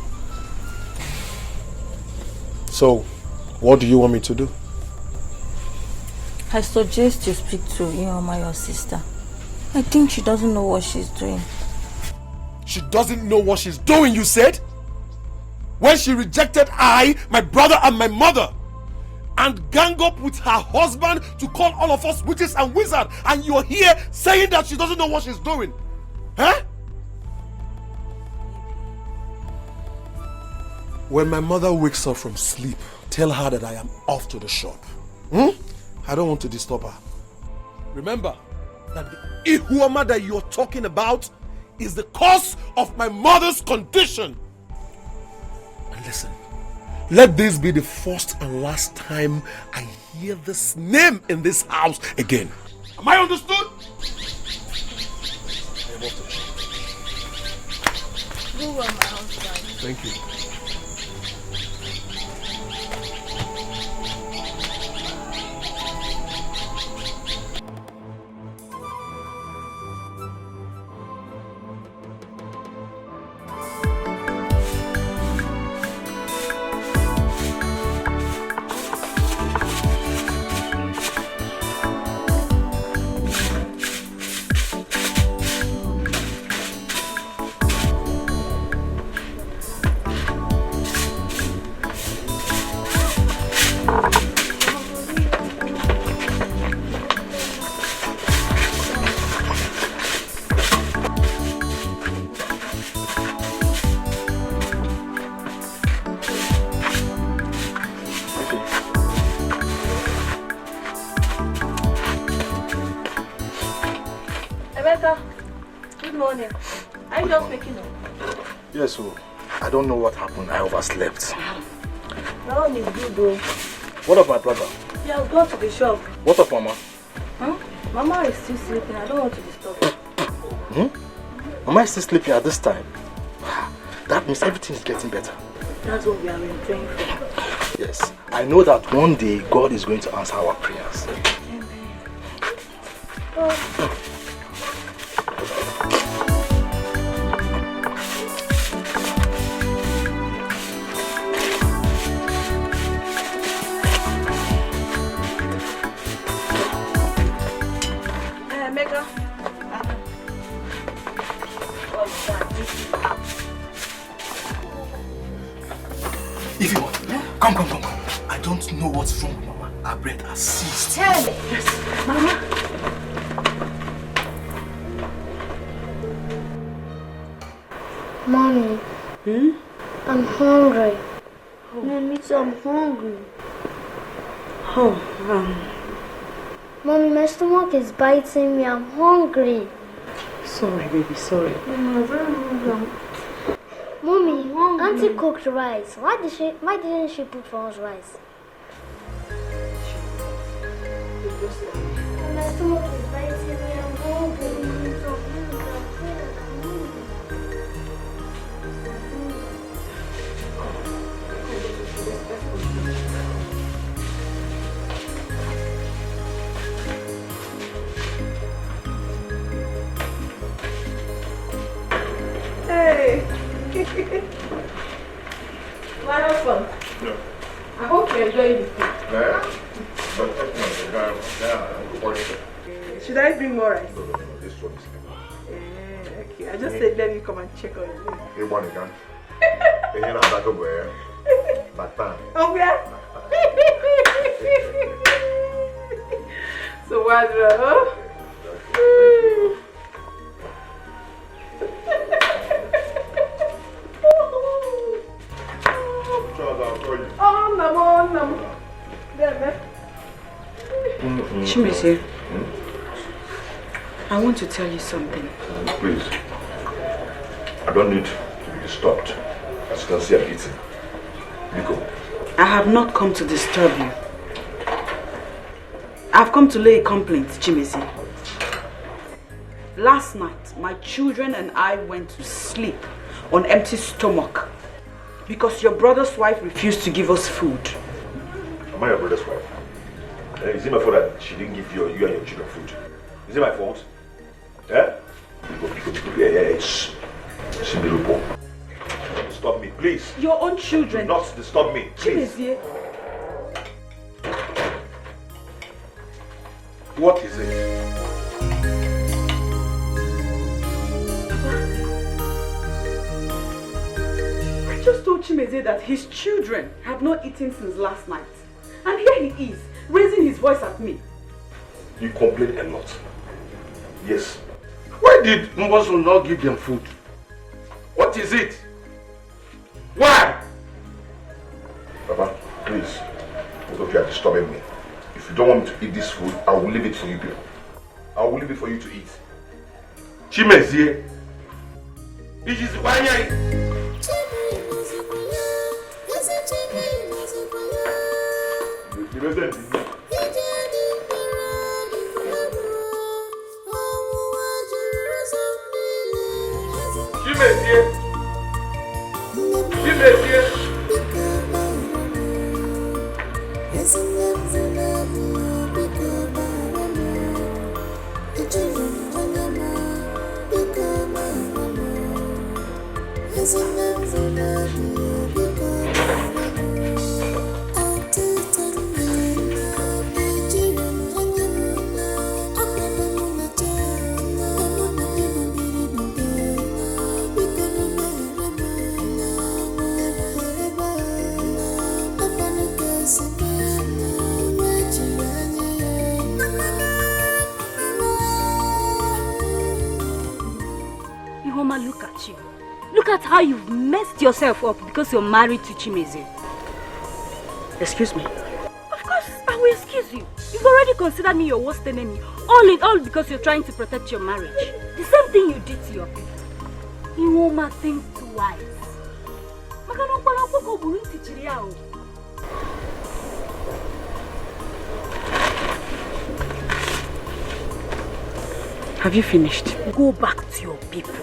So, what do you want me to do? I suggest you speak to Ihoma, your sister. I think she doesn't know what she's doing. She doesn't know what she's doing, you said? When she rejected I, my brother and my mother, and gang up with her husband to call all of us witches and wizards, and you're here saying that she doesn't know what she's doing. Huh? When my mother wakes up from sleep, tell her that I am off to the shop. I don't want to disturb her. Remember that the Ihoma that you're talking about is the cause of my mother's condition. And listen, let this be the first and last time I hear this name in this house again. Am I understood? I am off to the shop. Go well, my husband. Thank you. Good morning. Are you just waking up? Yes, so I don't know what happened. I overslept. No one is good though. What of my brother? He has gone to the shop. What of Mama? Mama is still sleeping. I don't want to disturb her. Mama is still sleeping at this time. That means everything is getting better. That's what we are praying for. Yes, I I know that one day God is going to answer our prayers. Mega. If you want, come. I don't know what's wrong with Mama. Our breath has ceased. Tell me. Yes, Mama. Mommy. I'm hungry. Mommy, too, I'm hungry. Mommy, my stomach is biting me. I'm hungry. Sorry, baby, sorry. I'm very hungry. Mommy, Auntie cooked rice. Why didn't she put for us rice? My stomach is biting me. I'm hungry. Hey. Well, fun. No. I hope you're enjoying the food. Should I bring more rice? No, this one is Okay, I just said let me come and check on you. Hey, one again. Hey, you're not back over here. Back time. Oh, yeah? So, what's wrong? Chimezie, I want to tell you something. Please. I don't need to be disturbed. As you can see, I'm eating. Nico. I have not come to disturb you. I've come to lay a complaint, Chimezie. Last night, my children and I went to sleep on empty stomach because your brother's wife refused to give us food. Am I your brother's wife? Is it my fault that she didn't give you and your children food? Is it my fault? Yeah? Stop me, please. Your own children. Do not disturb me, please. Chimezie. What is it? I just told Chimezie that his children have not eaten since last night. And here he is, raising his voice at me. You complain a lot. Yes. Why did Mboso not give them food? What is it? Why? Papa, please. Both of you are disturbing me. If you don't want me to eat this food, I will leave it for you people. I will leave it for you to eat. Chimezie. This is why look at you. Look at how you've messed yourself up because you're married to Chimezie. Excuse me. Of course, I will excuse you. You've already considered me your worst enemy. All in all because you're trying to protect your marriage. The same thing you did to your people. You won't think twice. Have you finished? Go back to your people.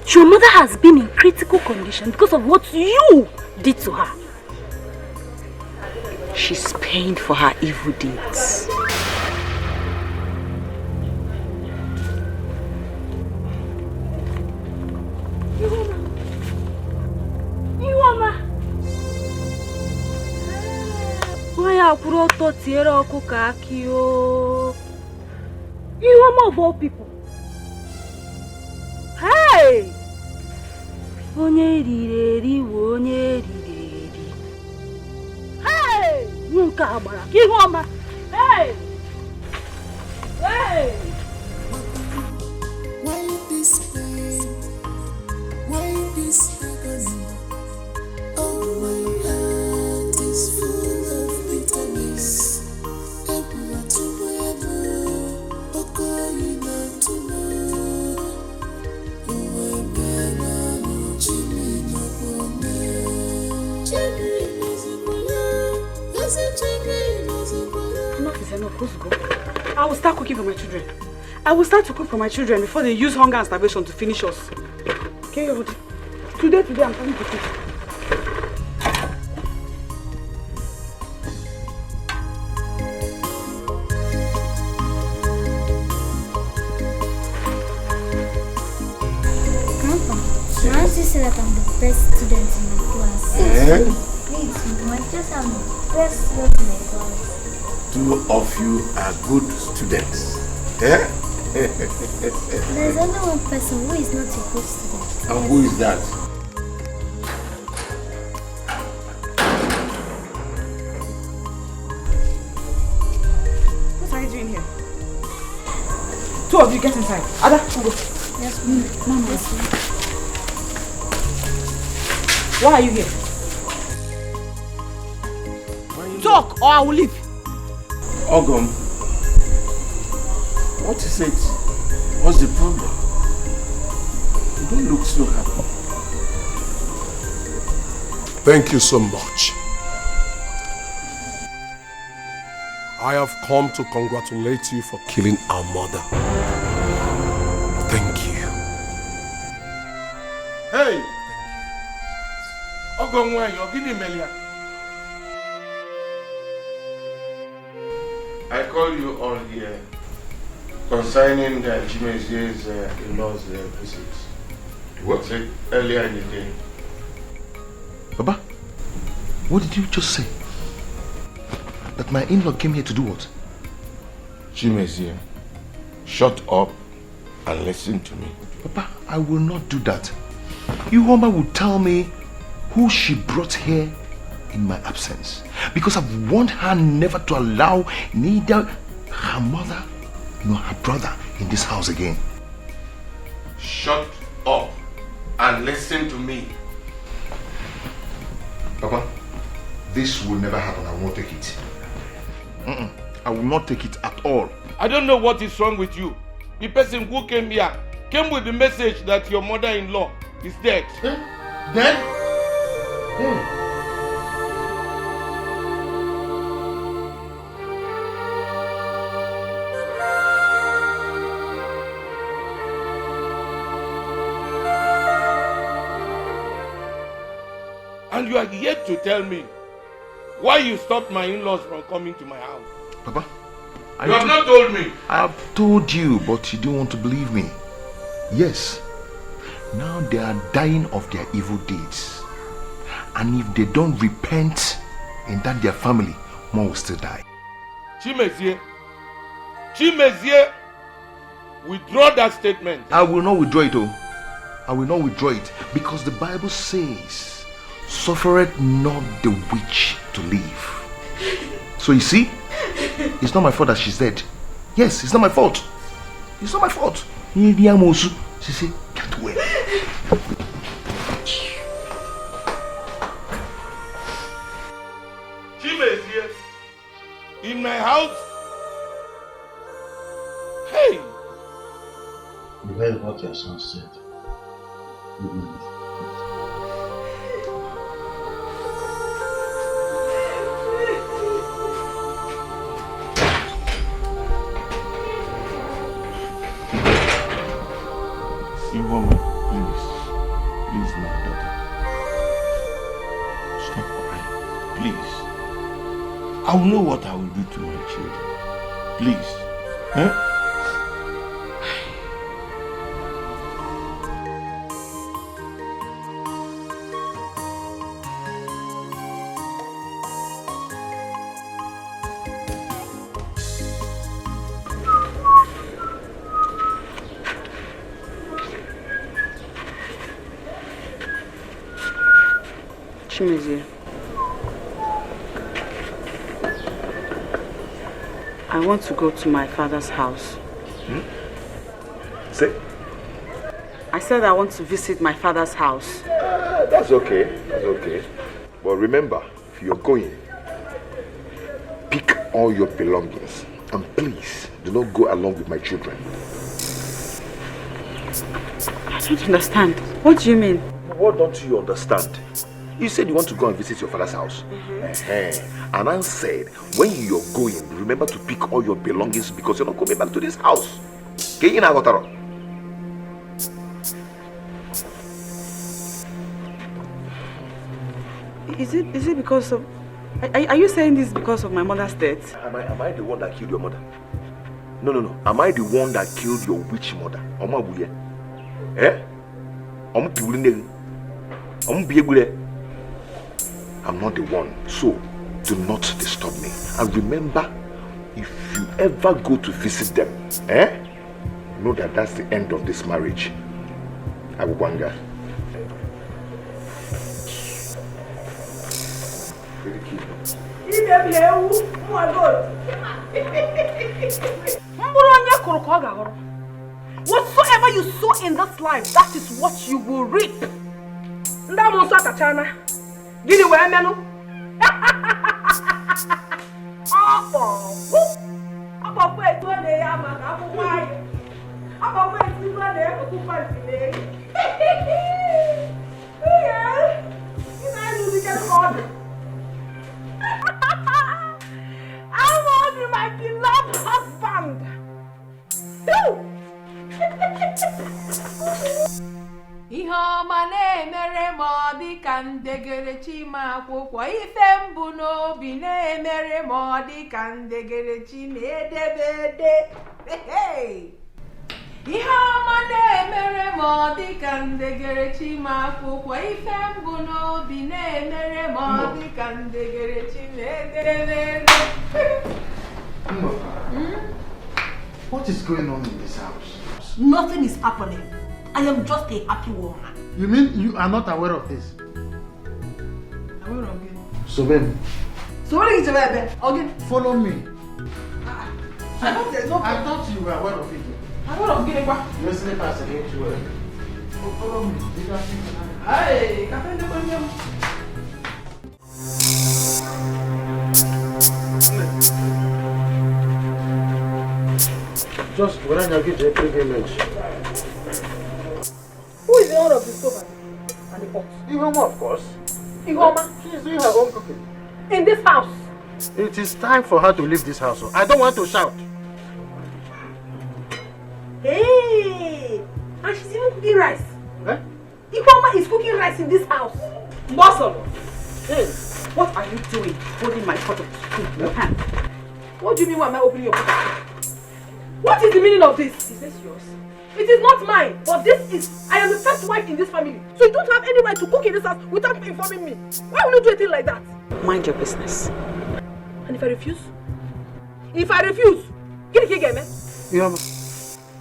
Your mother has been in critical condition because of what you did to her. she's paying for her evil deeds. You of all people. Hey! Hey! Hey! Hey! Why this pain? Why this agony? Oh, my heart is full of bitterness. Enough is enough. Let's go. I will start cooking for my children. I will start to cook for my children before they use hunger and starvation to finish us. Okay, today I'm coming to cook. Grandpa, I say that I'm the best student in my class. Please, my teachers are the best student in my class. Two of you are good students. Eh? There's only one person who is not a good student. And who is that? What are you doing here? Two of you get inside. Ada, go. Yes, ma'am. Yes, ma'am. Why are you here? Talk or I will leave. Ogum, what is it? What's the problem? You don't look so happy. Thank you so much. I have come to congratulate you for killing our mother. Thank you. Hey! Ogum, where you're getting Melia? I call you all here concerning the Chimezie's in-laws visit. What? Like earlier in the day. Baba, what did you just say? That my in-law came here to do what? Chimezie, shut up and listen to me. Papa, I will not do that. Ihoma will tell me who she brought here in my absence. Because I've warned her never to allow neither her mother nor her brother in this house again. Shut up and listen to me. Papa, this will never happen. I won't take it. I will not take it at all. I don't know what is wrong with you. The person who came here came with the message that your mother-in-law is dead. Dead? And you are yet to tell me why you stopped my in-laws from coming to my house. Papa, you have not told me. I have told you, but you don't want to believe me. Yes. Now they are dying of their evil deeds. And if they don't repent in that their family, more will still die. Chimezie, withdraw that statement. I will not withdraw it, I will not withdraw it, because the Bible says, suffereth not the witch to live. So you see, it's not my fault that she's dead. Yes, it's not my fault. It's not my fault. She said, get away. Chimezie, in my house. Hey! You heard what your son said. Woman, please, my daughter. Stop crying, please. I will know what I will do to my children. Please. Huh? Chimezie, I want to go to my father's house. Say? I said I want to visit my father's house. That's okay. That's okay. But remember, if you're going, pick all your belongings. And please, do not go along with my children. I don't understand. What do you mean? What don't you understand? You said you want to go and visit your father's house. And I said, when you're going, remember to pick all your belongings because you're not coming back to this house. Is it because of... Are you saying this because of my mother's death? Am I the one that killed your mother? No. Am I the one that killed your witch mother? I'm not the one, so do not disturb me. And remember, if you ever go to visit them, know that that's the end of this marriage. Agwanga. Whatsoever you sow in this life, that is what you will reap. Gini we menu? Apa po eto na ya maka akwụkwọ anyị. Apa po eto na ya akwụkwọ anyị. I want my beloved husband. Ihe ọma na-emere m ọ dị ka ndegere chima akwụkwọ ife mbụ n'obi na-emere m ọ dị ka ndegere chima edebede. Ihe ọma na-emere m ọ dị ka ndegere chima akwụkwọ ife mbụ n'obi na-emere m ọ dị ka ndegere chima edebede. What is going on in this house? Nothing is happening. I am just a happy woman. You mean you are not aware of this? Aware of it? So baby. So what is it, baby? Again? Follow me. I thought you were aware of it. Aware of it, what? Your slippers again to wear. Follow me. Hey, Captain William. Just when I get a privilege. Who is the owner of the stove and the pot? Ihoma, of course. Ihoma? She is doing her own cooking. In this house? It is time for her to leave this house. I don't want to shout. Hey! And she's even cooking rice. Eh? Ihoma is cooking rice in this house. Muscle! Hey, what are you doing holding my pot of soup in your hand? What do you mean why am I opening your pot of soup? What is the meaning of this? Is this yours? It is not mine, but this is... I am the first wife in this family. So you don't have any right to cook in this house without informing me. Why will you do a thing like that? Mind your business. And if I refuse? If I refuse, get it again, man.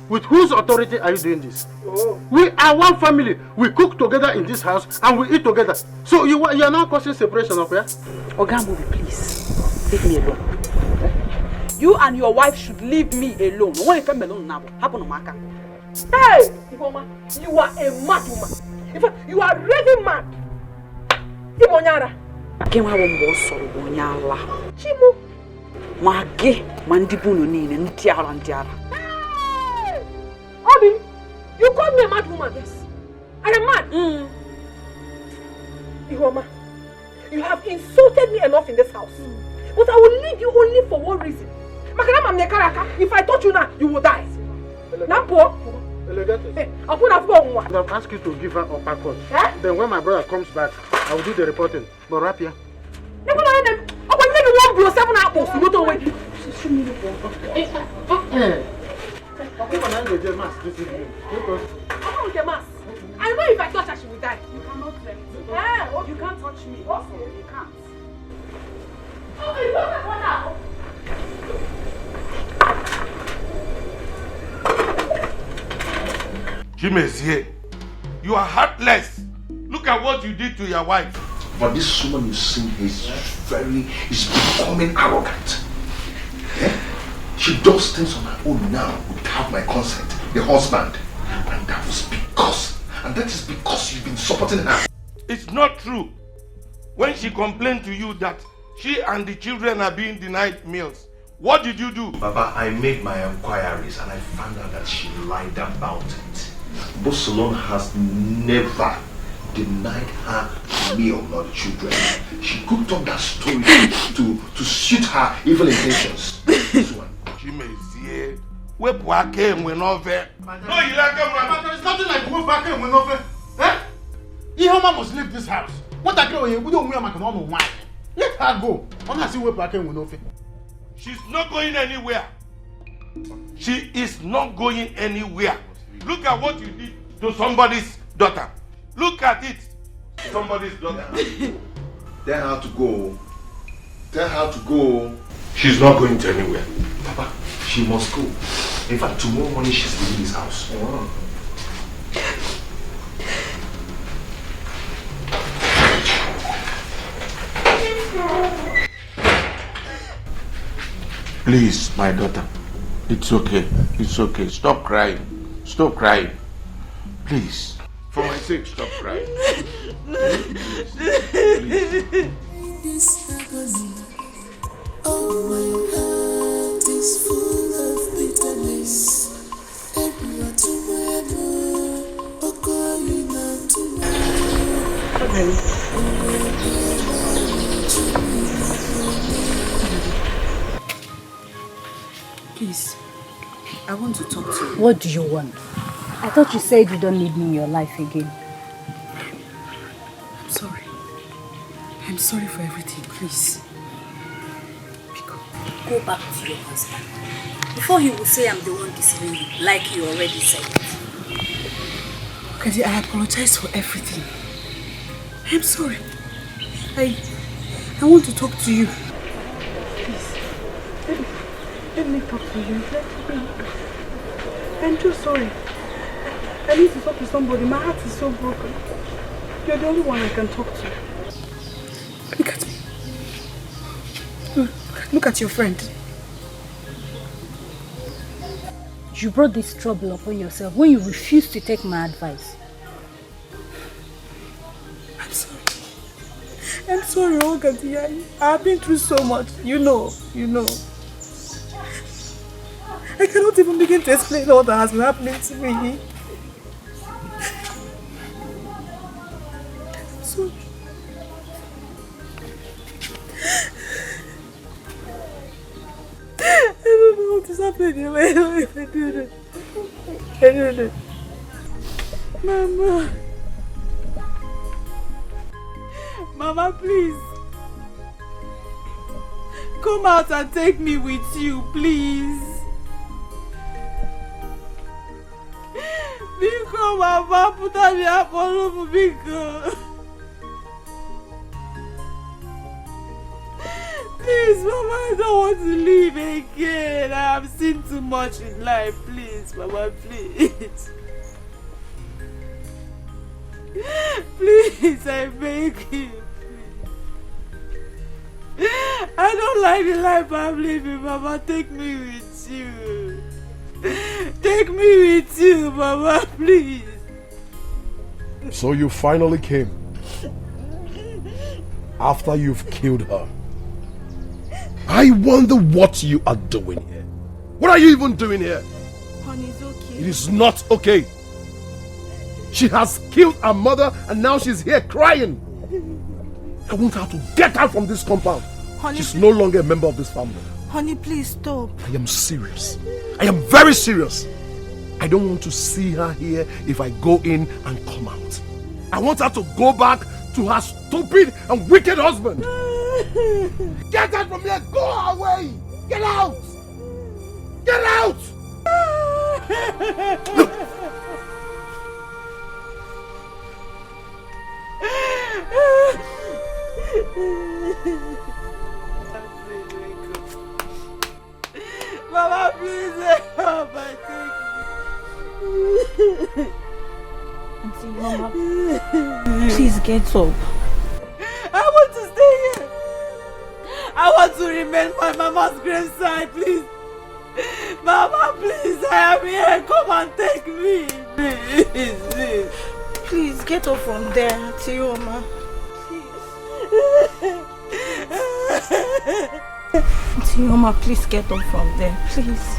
With whose authority are you doing this? Oh. We are one family. We cook together in this house and we eat together. So you are now causing separation of here? Ogambo, please. Leave me alone. You and your wife should leave me alone. When you come alone now, happen to Maka. Hey! Ifoma, you are a mad woman. In fact, you are really mad. Imonyara. Kema wombo soro bonyala. Chimu. Mage mandibuno nine ntiara. Hey! Obi, you call me a mad woman, yes. I am mad. Ifoma, you have insulted me enough in this house. But I will leave you only for one reason. If I touch you now, you will die. Nampo. I've asked you to give her a package. Then when my brother comes back, I will do the reporting. But rap here. even apples. You don't wait. I know if I touch her, she will die. You cannot let her. Oh, you can't touch me. Also, you can't. Oh, you don't have one now. Chimezie, you are heartless. Look at what you did to your wife. But this woman you see is becoming arrogant. Yeah? She does things on her own now without my consent, the husband. And that is because you've been supporting her. It's not true. When she complained to you that she and the children are being denied meals, what did you do? Baba, I made my inquiries and I found out that she lied about it. Bosalon has never denied her meal nor the children. She cooked up that story to suit her evil intentions. This one. Chimezie, where came when over. No, you like him, there's nothing like where back when over. Eh? Ihoma must leave this house. What I do, we don't wear my normal wine. Let her go. I'm not seeing where back when over. She's not going anywhere. She is not going anywhere. Look at what you did to somebody's daughter. Look at it. Somebody's daughter. Tell her to go. Tell her to go. She's not going to anywhere. Papa, she must go. In fact, tomorrow morning she's leaving this house. Oh. Please, my daughter. It's okay. It's okay. Stop crying. Stop crying. Please. For my sake, stop crying. Please. This agony, oh my heart is full of bitterness. Everyone tomorrow, oh calling out Please, I want to talk to you. What do you want? I thought you said you don't need me in your life again. I'm sorry. I'm sorry for everything, please. Go back to your husband. Before he will say I'm the one deceiving you, like you already said it. Kadi, I apologize for everything. I'm sorry. I want to talk to you. Please, let me talk to you. I'm just sorry. I need to talk to somebody. My heart is so broken. You're the only one I can talk to. Look at me. Look at your friend. You brought this trouble upon yourself when you refused to take my advice. I'm sorry. I'm sorry, Olga. I've been through so much. You know. I cannot even begin to explain all that has been happening to me. I'm sorry. I don't know what is happening. I don't know. Mama, please. Come out and take me with you, please. Biko, Mama, put on the apple, Biko. Please, Mama, I don't want to leave again. I have seen too much in life. Please, Mama, please. Please, I beg you. Please. I don't like the life I'm living, Mama. Take me with you. Take me with you, Mama, please. So you finally came. After you've killed her. I wonder what you are doing here. What are you even doing here? Honey, it's okay. It is not okay. She has killed her mother and now she's here crying. I want her to get out from this compound. Honey, she's no longer a member of this family. Honey, please stop. I am serious. I am very serious. I don't want to see her here if I go in and come out. I want her to go back to her stupid and wicked husband. Get out from here! Go away! Get out! Get out! Look! Mama, please help! Auntie, Mama, please get up. I want to stay here. I want to remain by Mama's graveside, please. Mama, please, I am here. Come and take me. Please, please. Please get up from there, Auntie Oma. Auntie Oma, please get up from there, please.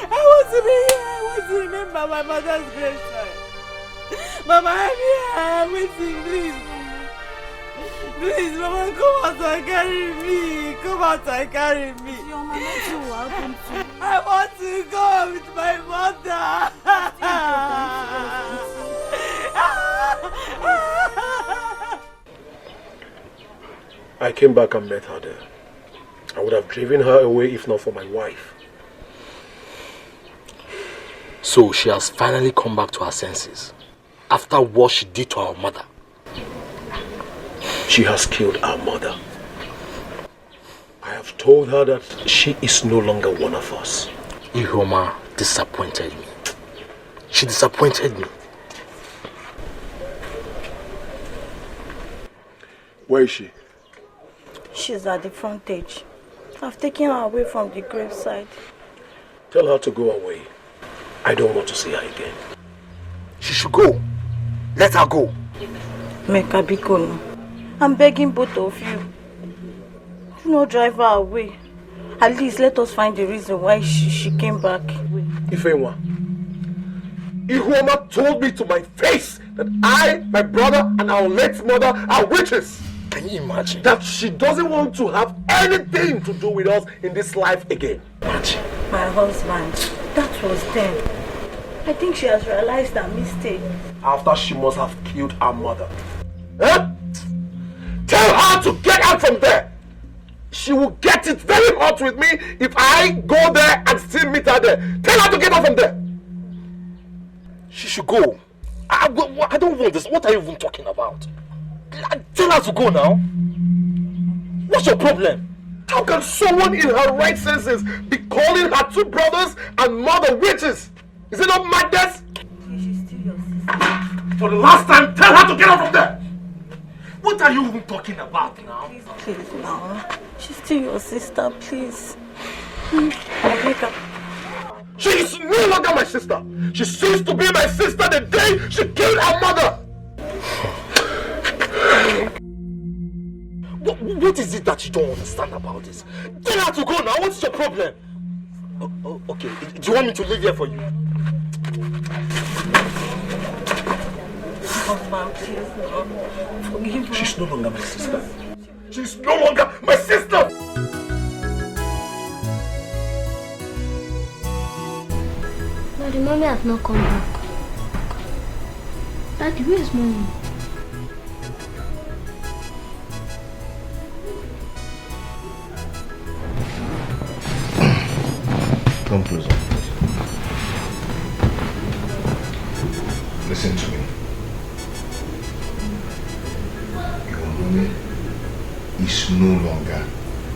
I want to be here. I want to remember my mother's graveside. Mama, I'm here. I'm waiting, please. Please, Mama, come out and carry me. Come out and carry me. I want to go with my mother. I came back and met her there. I would have driven her away if not for my wife. So she has finally come back to her senses after what she did to our mother. She has killed our mother. I have told her that she is no longer one of us. Ihoma disappointed me. She disappointed me. Where is she? She's at the frontage. I've taken her away from the graveside. Tell her to go away. I don't want to see her again. She should go. Let her go. Meka Bikono, I'm begging both of you. Do not drive her away. At least let us find the reason why she came back. Ifeanwa, Ihoma told me to my face that I, my brother, and our late mother are witches. Can you imagine? That she doesn't want to have anything to do with us in this life again. Imagine. My husband, that was then. I think she has realized her mistake. After she must have killed her mother. Huh? Tell her to get out from there. She will get it very hot with me if I go there and still meet her there. Tell her to get out from there. She should go. I don't want this. What are you even talking about? Tell her to go now. What's your problem? How can someone in her right senses be calling her two brothers and mother witches? Is it not madness? She's still your sister. For the last time, tell her to get out from there. What are you even talking about now? Please, now. She's still your sister, please. I make her. She is no longer my sister. She ceased to be my sister the day she killed her mother. What is it that you don't understand about this? Tell her to go now. What's your problem? Okay. Do you want me to live here for you? Forgive me. She's no longer my sister. She's no longer my sister. Daddy, Mommy has not come back. Daddy, where is Mommy? Come closer. Listen to me. Your mommy is no longer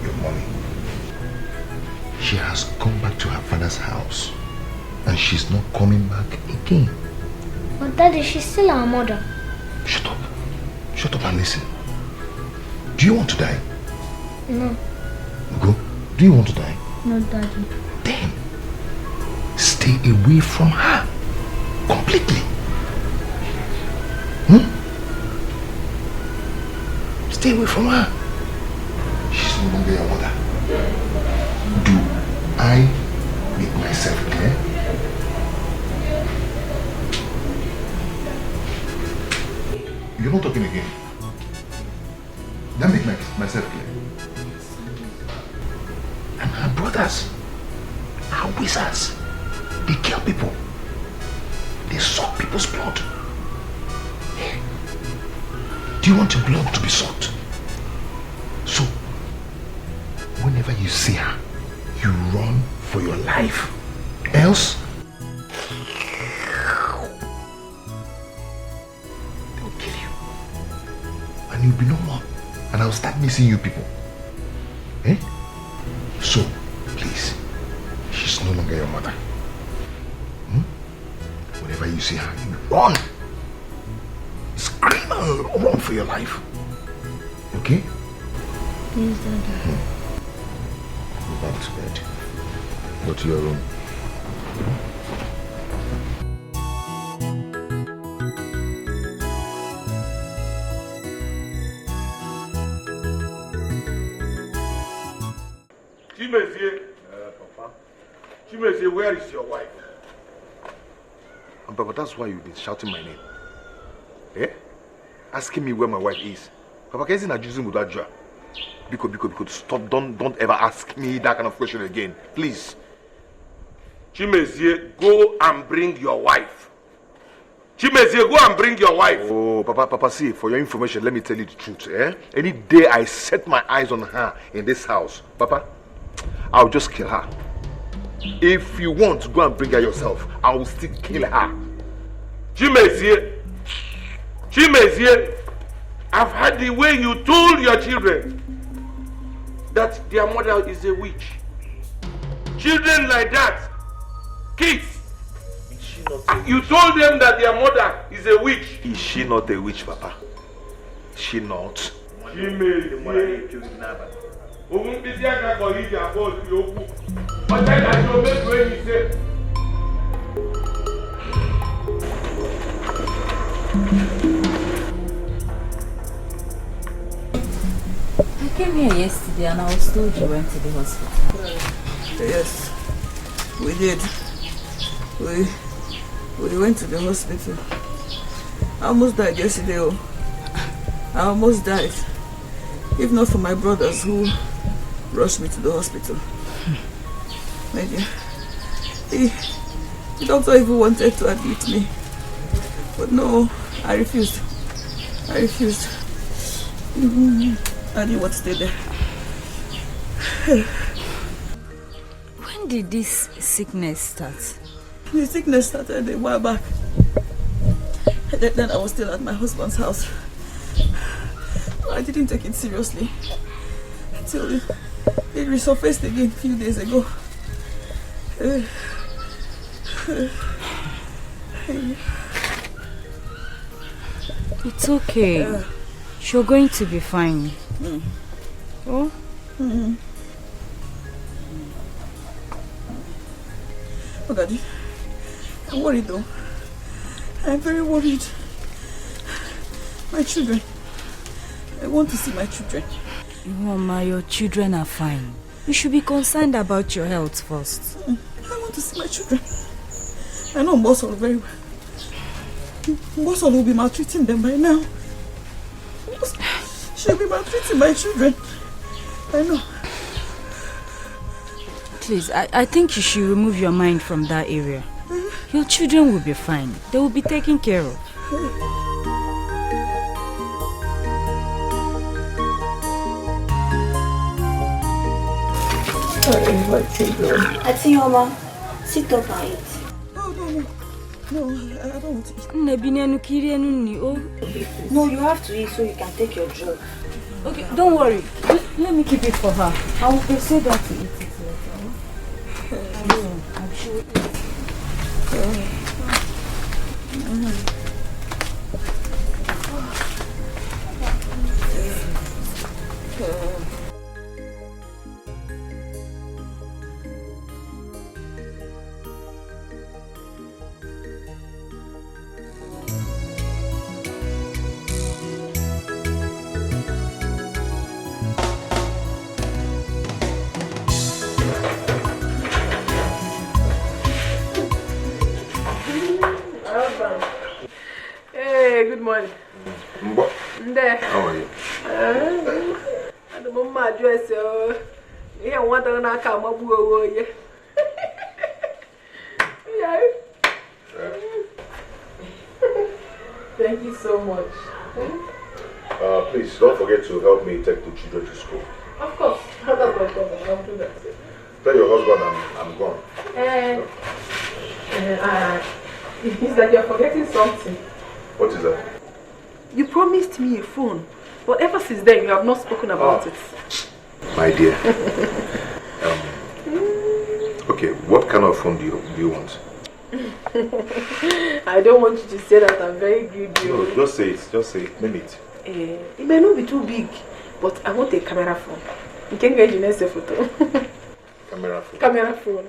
your mommy. She has gone back to her father's house and she's not coming back again. But Daddy, she's still our mother. Shut up. Shut up and listen. Do you want to die? No. Go. Do you want to die? No, Daddy. Then stay away from her completely. Stay away from her. She's no longer your mother. Do I make myself clear? You're not talking again. Then make myself clear. And her brothers are wizards. They kill people. They suck people's blood. Do you want your blood to be sucked? So, whenever you see her, you run for your life. Else, they'll kill you. And you'll be no more. And I'll start missing you people. Eh? So, please, she's no longer your mother. Whenever you see her, you run. Scream and run for your life. Okay? Yes, Daddy. Go back to bed. Go to your room. Chimezie, Papa. Chimezie, where is your wife? And Papa, that's why you've been shouting my name. Eh? Asking me where my wife is. Papa, can't you not using Mudajua? Because stop, don't ever ask me that kind of question again. Please. Chimezie, go and bring your wife. Chimezie, go and bring your wife. Oh, Papa, see, for your information, let me tell you the truth. Eh? Any day I set my eyes on her in this house, Papa, I'll just kill her. If you want to go and bring her yourself, I will still kill her. Chimezie, I've heard the way you told your children that their mother is a witch. Children like that, kids, you told them that their mother is a witch. Is she not a witch, Papa? Is she not? I came here yesterday and I was told you went to the hospital. Yes, we did. We went to the hospital. I almost died yesterday. Oh. I almost died. If not for my brothers who rushed me to the hospital. My dear, the doctor even wanted to admit me. But no, I refused. I didn't want to stay there. When did this sickness start? The sickness started a while back. Then I was still at my husband's house. I didn't take it seriously until it resurfaced again a few days ago. It's okay. You're going to be fine. Oh? Oh, Daddy, I'm worried though. I'm very worried. My children. I want to see my children. Mama, your children are fine. You should be concerned about your health first. I want to see my children. I know Mbosol very well. Mbosol will be maltreating them by now. She'll be maltreating my children. I know. Please, I think you should remove your mind from that area. Your children will be fine. They will be taken care of. Atioma, sit up and eat. No, I don't want to eat. No, you have to eat so you can take your drug. Okay, don't worry. Let me keep it for her. I will persuade her to eat it later. I'm sure it Hey, good morning. How are you? At the moment, my dress, yeah, one thing I come up with. Yeah. Thank you so much. Please don't forget to help me take the children to school. Of course. That's my problem. I'll do that. Tell your husband I'm gone. It's like you're forgetting something. What is that? You promised me a phone, but ever since then you have not spoken about it. My dear. Okay, what kind of phone do you want? I don't want you to say that I'm very greedy. No, just say it. Just say it. Name it. It may not be too big, but I want a camera phone. You can get your next photo. Camera phone. Camera phone.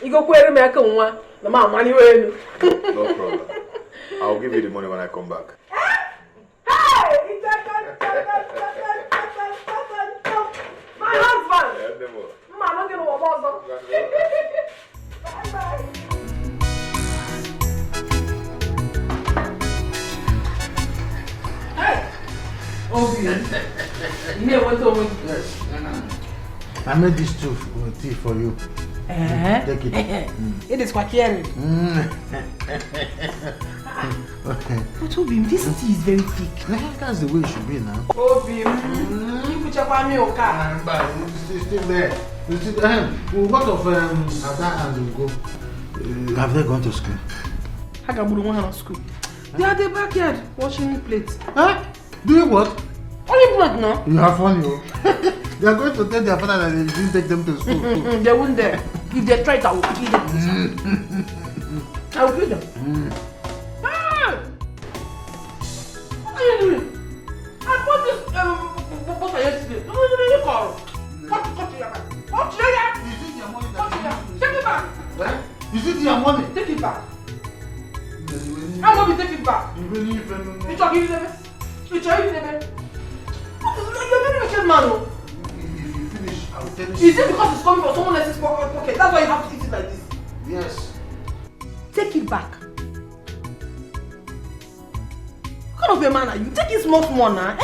You go query me a one. No money when. No problem. I'll give you the money when I come back. Hey! My husband! Man, I'm gonna walk. Bye-bye. Hey! Oh, you know what's over? Yes. I made this tea for you. Take it. It is quite caring. But Obim, this tea is very thick. That's the way it should be now. Obim, you put your family on car. It's still there. What of Ada and Ugo? Have they gone to school? Hagamuru went to school. They are at the backyard washing plates. Huh? Doing what? Only blood now. You have fun, you. They are going to tell their father that they didn't take them to school. They won't dare. If they try it, I will kill them. I will kill them. What are you doing? I bought this bottle yesterday. No, you call. What you have? What you have? Is it your money? Take it back. Is it your money? Take it back. I'm going to take it back. You really even know. You talking to them? You talking to them? You're very wicked man. If you finish, I will tell you. Is it because it's coming from someone else's pocket? That's why you have to eat it like this? Yes. Take it back. What kind of a man are you? Take it small now.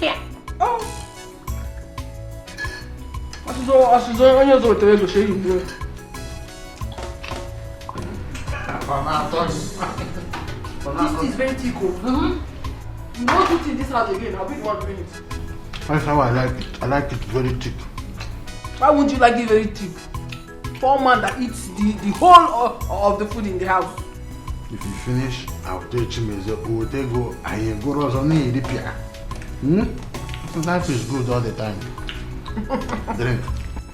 Here. Oh. I should go on your own to show you. This is very Etiko. You won't do it in this house again. I'll be the one doing it. That's how I like it. I like it very thick. Why wouldn't you like it very thick? Poor man that eats the whole of the food in the house. If you finish, I'll tell you, go. I go on the repair. So life is good all the time. Drink.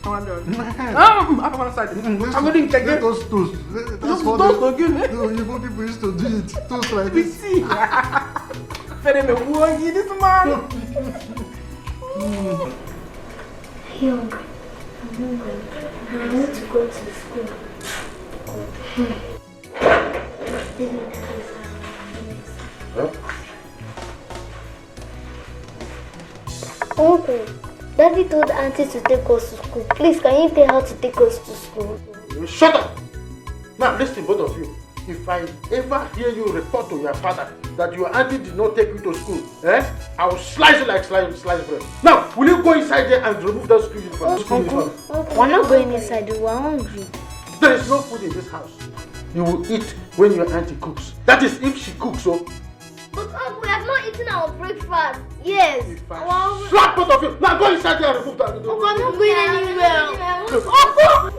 I'm going to side. I'm going to take it. Those toast. That's what you people used to do it. Toast like this. See. This man. Young, I'm hungry. I want to go to school. Huh? Uncle, Daddy told Auntie to take us to school. Please, can you tell her to take us to school? Shut up! Now listen, both of you. If I ever hear you report to your father that your auntie did not take you to school, I will slice it like slice bread. Now, will you go inside there and remove that school uniform? Uncle, we're not going inside. We're hungry. There is no food in this house. You will eat when your auntie cooks. That is if she cooks, so. But Uncle, we have not eaten our breakfast. Yes. Slap both of you! Now go inside there and remove that. Uncle, I'm not going anywhere. Uncle!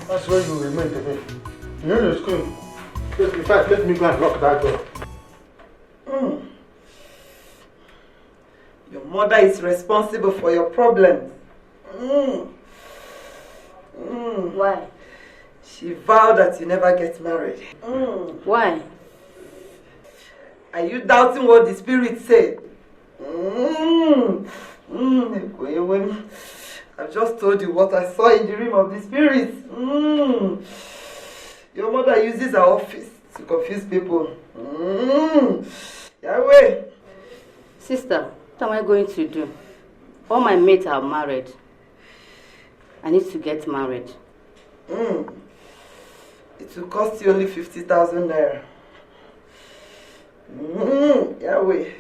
That's where you remain today. You're in school. In fact, let me go and lock that door. Your mother is responsible for your problems. Why? She vowed that you never get married. Why? Are you doubting what the spirit said? I've just told you what I saw in the realm of the spirit. Your mother uses her office to confuse people. Yahweh. Sister, what am I going to do? All my mates are married. I need to get married. It will cost you only 50,000 naira. Yahweh.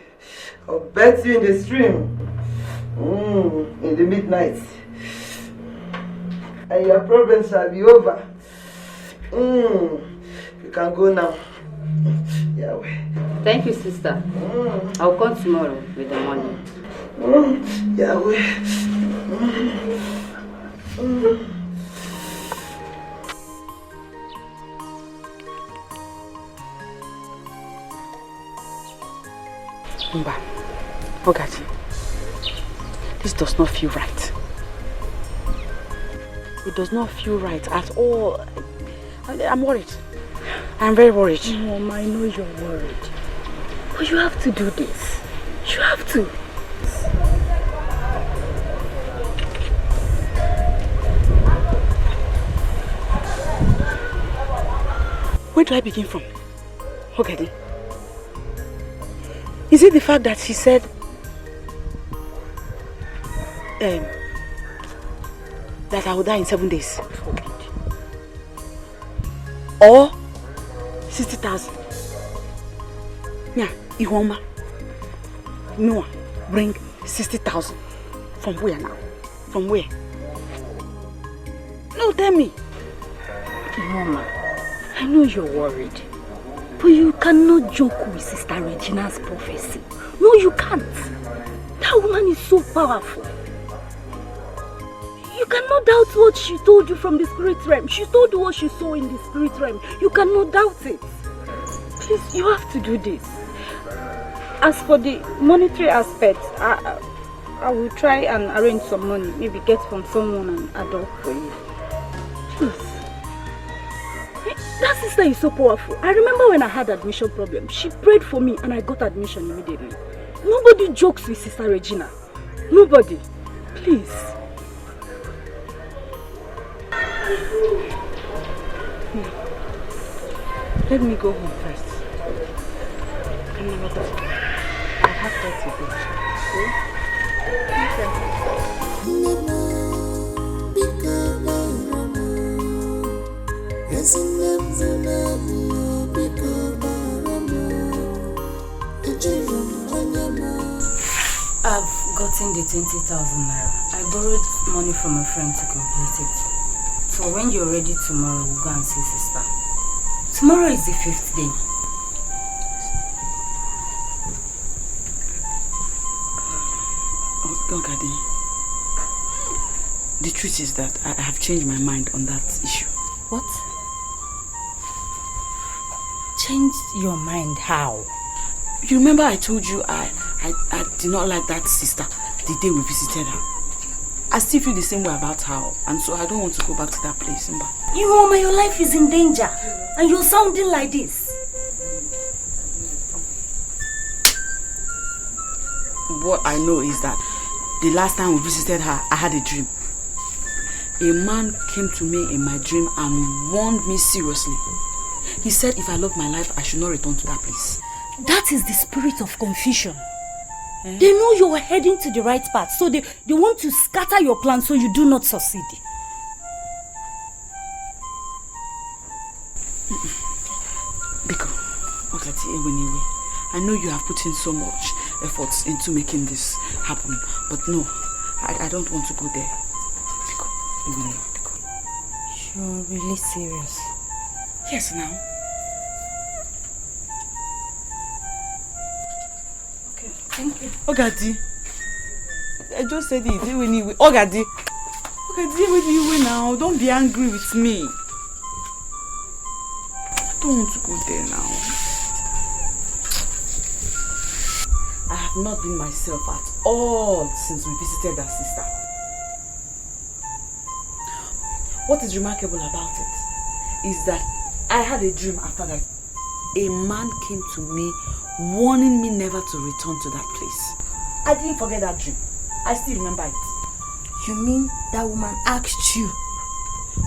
I'll bet you in the stream. In the midnight. And your problems shall be over. You can go now. Yahweh. Thank you, sister. I'll come tomorrow with the money. Yahweh. Mba, Ogaji, this does not feel right. It does not feel right at all. I'm worried. I'm very worried. Mom, I know you're worried. But you have to do this. You have to. Where do I begin from? Ogadi? Is it the fact that she said that I will die in 7 days? Or 60,000? Yeah, Ihoma. Noah, bring 60,000. From where now? From where? No, tell me. Ihoma, I know you're worried. But you cannot joke with Sister Regina's prophecy. No, you can't. That woman is so powerful. You cannot doubt what she told you from the spirit realm. She told you what she saw in the spirit realm. You cannot doubt it. Please, you have to do this. As for the monetary aspect, I will try and arrange some money. Maybe get from someone an adult for you. Please. That sister is so powerful. I remember when I had admission problem, she prayed for me and I got admission immediately. Nobody jokes with Sister Regina. Nobody. Please. Let me go home first. Can I go? I have 30 days. I've gotten the 20,000 naira. I borrowed money from a friend to complete it. So when you're ready tomorrow, we'll go and see sister. Tomorrow is the 5th day. Oh, Gadi. The truth is that I have changed my mind on that issue. What? Changed your mind how? You remember I told you I did not like that sister the day we visited her. I still feel the same way about her, and so I don't want to go back to that place. Mama, your life is in danger and you're sounding like this. What I know is that the last time we visited her, I had a dream. A man came to me in my dream and warned me seriously. He said if I love my life, I should not return to that place. That is the spirit of confusion. They know you're heading to the right path, so they want to scatter your plans so you do not succeed. Biko, anyway, I know you have put in so much efforts into making this happen, but no, I don't want to go there. Biko, You're really serious? Yes, now. Thank you. Ogadi. I just said it. Anyway. Ogadi. Ogadi, now. Don't be angry with me. I don't want to go there now. I have not been myself at all since we visited that sister. What is remarkable about it is that I had a dream after that. A man came to me warning me never to return to that place. I didn't forget that dream. I still remember it. You mean that woman asked you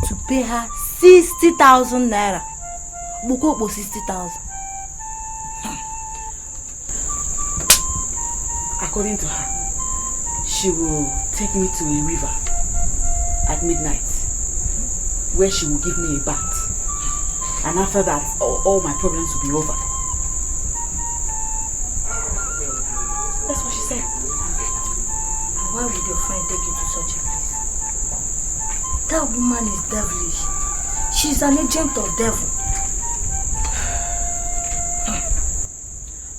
to pay her 60,000 naira? Buko 60,000. According to her, she will take me to a river at midnight where she will give me a bath. And after that, all my problems will be over. That's what she said. Why would your friend take you to such a place? That woman is devilish. She's an agent of devil.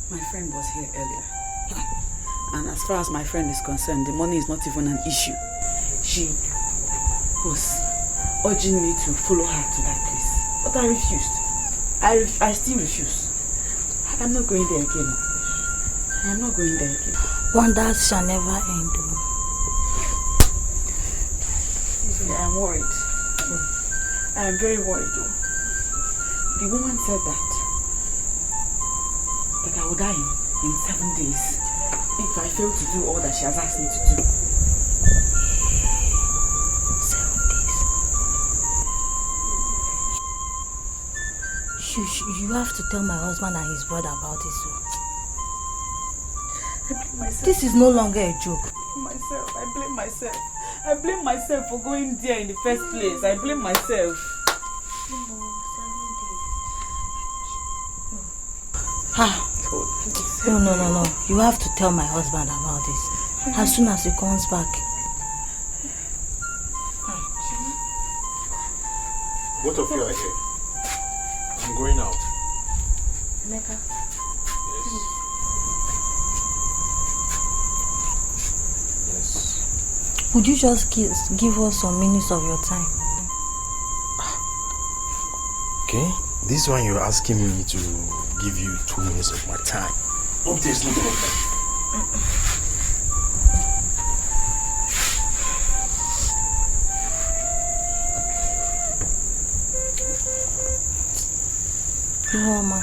My friend was here earlier. And as far as my friend is concerned, the money is not even an issue. She was urging me to follow her to that place. But I refused. I still refuse. I'm not going there again. I am not going there again. Wonders shall never end. I am worried. I am very worried though. The woman said that I will die in 7 days if I fail to do all that she has asked me to do. 7 days. You have to tell my husband and his brother about this. I blame myself. This is no longer a joke. I blame myself. I blame myself for going there in the first place. I blame myself. No. You have to tell my husband about this as soon as he comes back. Both of you are here. I'm going out. Emeka. Yes. Would you just give us some minutes of your time? Okay. This one you're asking me to give you 2 minutes of my time. Hope there's no problem. Mama.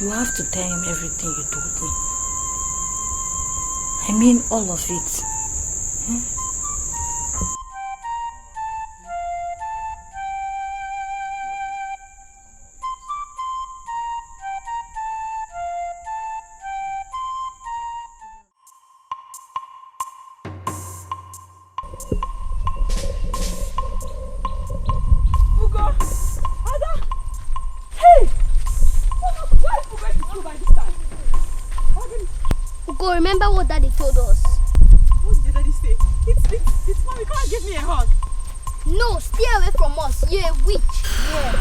You have to tell him everything you told me. I mean all of it. Remember what Daddy told us? What did Daddy say? It's mommy, come and give me a hug. No, stay away from us. You're a witch. Yes.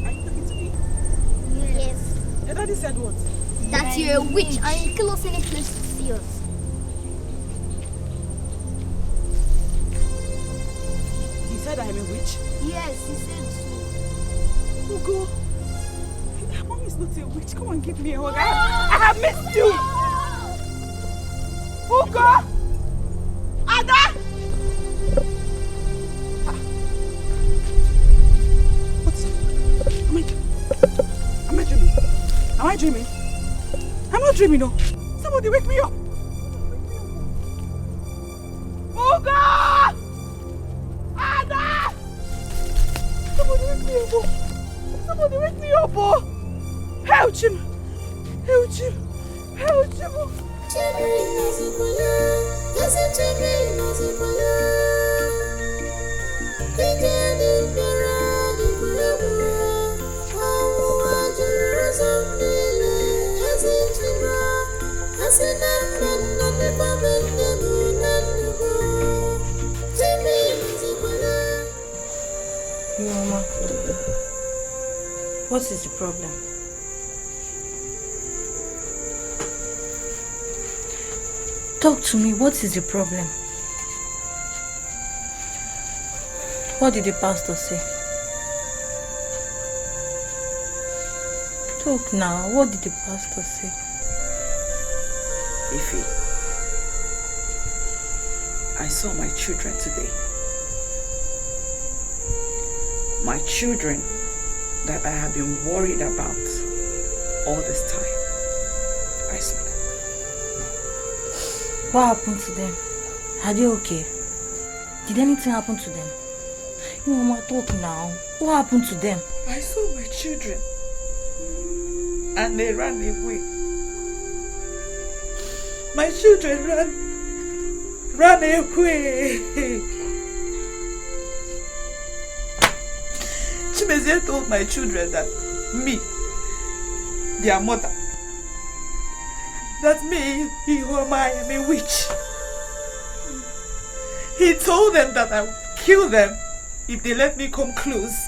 Are you talking to me? Yes. Your daddy said what? That you're a witch and you kill us any place to see us. He said I am a witch? Yes, he said so. Ugo. Mommy is not a witch. Come and give me a hug. I have missed you. Ugo! Ada! What's it? Am I dreaming? Am I dreaming? I'm not dreaming, no. Somebody wake me up. Ugo! Ada! Somebody wake me up. Somebody wake me up. Help him! Help him! Help him! Mama, what is the problem? Talk to me, what is the problem? What did the pastor say? Talk now, what did the pastor say? Ify, I saw my children today. My children that I have been worried about all this time. I saw them. What happened to them? Are they okay? Did anything happen to them? Mama, talk now. What happened to them? I saw my children and they ran away. My children ran away. Chimezie told my children that me, their mother, that me, I am a witch. He told them that I would kill them if they let me come close.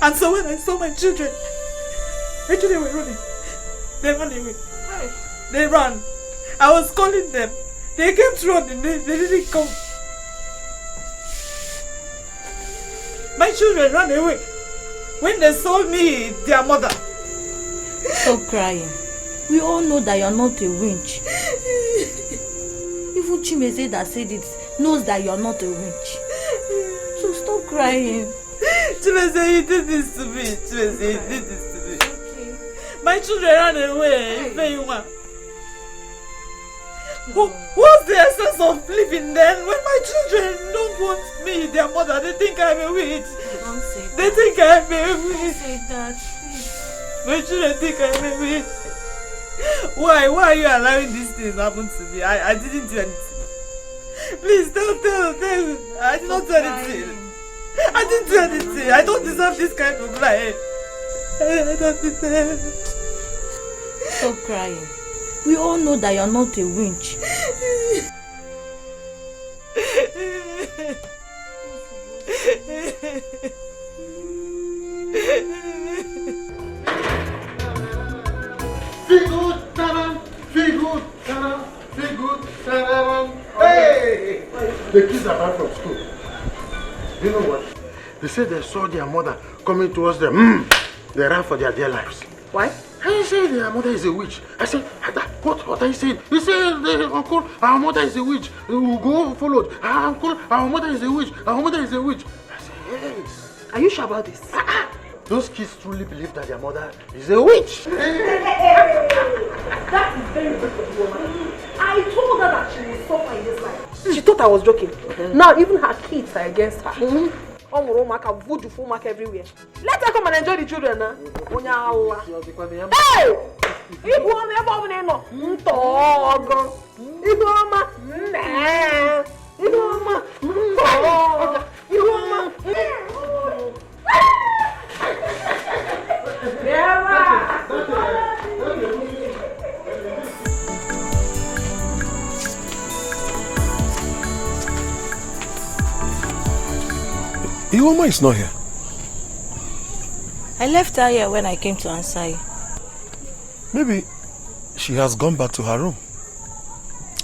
And so when I saw my children were running. They ran away. They ran. I was calling them. They kept running. They didn't come. My children ran away when they saw me, their mother. Stop crying. We all know that you're not a winch. Even Chimeze that said it knows that you're not a winch. So stop crying. Chimeze, you did this to me. Chimeze, you did this to me. My children ran away. What's the essence of living then when my children don't want me, their mother? They think I'm a witch. Don't say that. They think I'm a witch. Don't say that, please. My children think I'm a witch. Why are you allowing these things happen to me? I didn't do anything. Please don't tell. I did not do anything. I didn't do anything. I don't deserve this kind of life. I don't deserve. Stop crying. We all know that you're not a winch. Feel good, taran. Feel good, taran. Feel good, taran. Hey! The kids are back from school. You know what? They said they saw their mother coming towards them. They ran for their dear lives. Why? I said their mother is a witch. I said, what are you saying? He said, uncle, our mother is a witch. We will go followed. Uncle, our mother is a witch. Our mother is a witch. I said, yes. Are you sure about this? Those kids truly believe that their mother is a witch. That is very good for the woman. I told her that she will suffer in this life. She thought I was joking. Now even her kids are against her. Voodoo full mark everywhere. Let her come and enjoy the children now. Hey! Iwoma is not here. I left her here when I came to answer you. Maybe she has gone back to her room.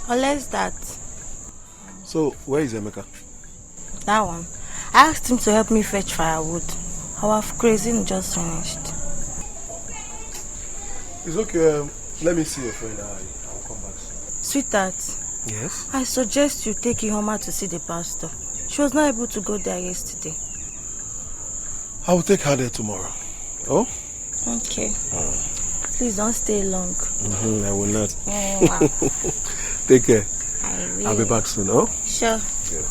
Unless that. So, where is Emeka? That one. I asked him to help me fetch firewood. Our grazing just finished. It's okay. Let me see your friend. I'll come back soon. Sweetheart. Yes? I suggest you take Ihoma to see the pastor. She was not able to go there yesterday. I will take her there tomorrow. Oh? Okay. Please don't stay long. I will not. Wow. Take care. I will. I'll be back soon, oh? Sure. Yeah.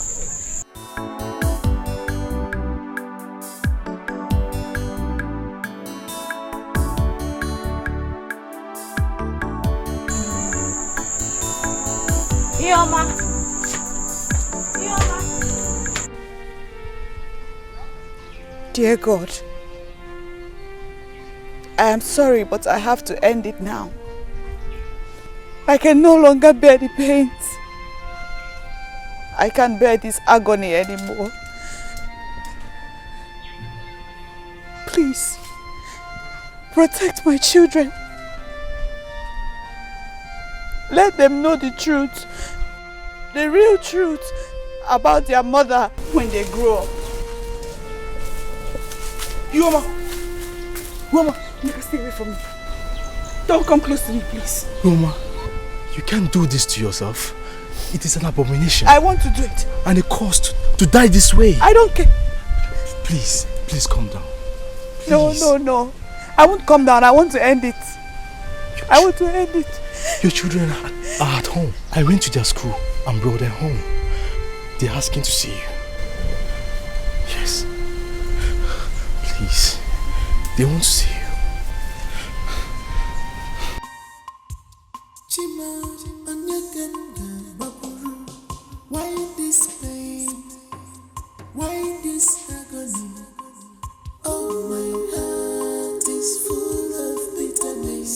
Ihoma. Dear God, I am sorry, but I have to end it now. I can no longer bear the pains. I can't bear this agony anymore. Please, protect my children. Let them know the truth, the real truth about their mother when they grow up. Ihoma! You can stay away from me. Don't come close to me, please. Ihoma, you can't do this to yourself. It is an abomination. I want to do it. And a cost to die this way. I don't care. Please calm down. Please. No. I won't calm down. I want to end it. I want to end it. Your children are at home. I went to their school and brought them home. They're asking to see you. Yes. Please. They want to see you. Why this pain? Why this agony? Oh, my heart is full of bitterness.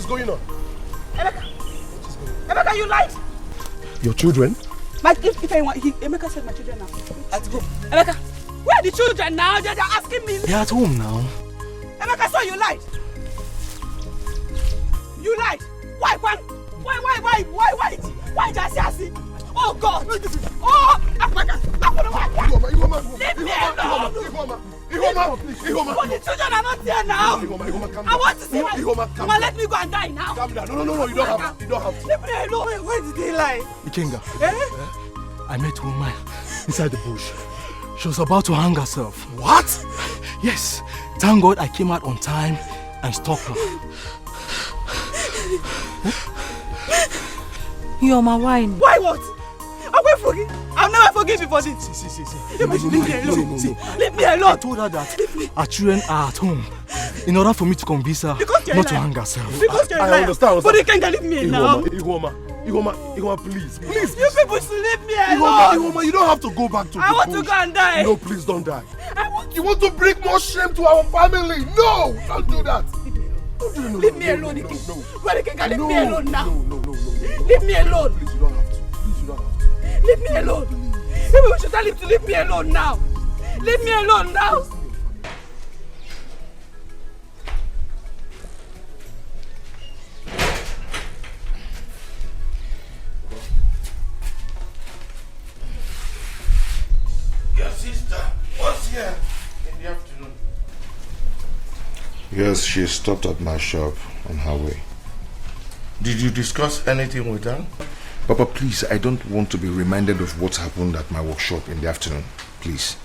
going on? Emeka, you lied. Your children? If anyone, Emeka said my children now. Let's go. Emeka, where are the children now? They're asking me. They're at home now. Emeka, so you lied. You lied. Why? Why Jasiasi? Oh God! Oh, Emeka, leave me alone. But the children are not here now. I want to see my. Mama, let me go and die now. Calm down. No, you don't have to. You don't have to. Leave me alone. Where did they lie? Ikenga, I met a woman inside the bush. She was about to hang herself. What? Yes. Thank God I came out on time and stopped her. You're my wine. Why what? I'm going to forgive. I'll never forgive you for this. See. Leave me alone. Leave me alone. I told her that our children are at home in order for me to convince her not to hang herself. Because you're a liar. I understand. But you can't leave me now. Ihoma, please. You people should leave me alone. Ihoma, you don't have to go back to I want to go and die. No, please don't die. You want to bring more shame to our family? No, don't do that. Leave me alone. Leave me alone now. No. Leave me alone. Please, you don't have to. Leave me alone. Maybe we should tell him to leave me alone now. Leave me alone now. Your sister was here in the afternoon. Yes, she stopped at my shop on her way. Did you discuss anything with her? Papa, please, I don't want to be reminded of what happened at my workshop in the afternoon. Please.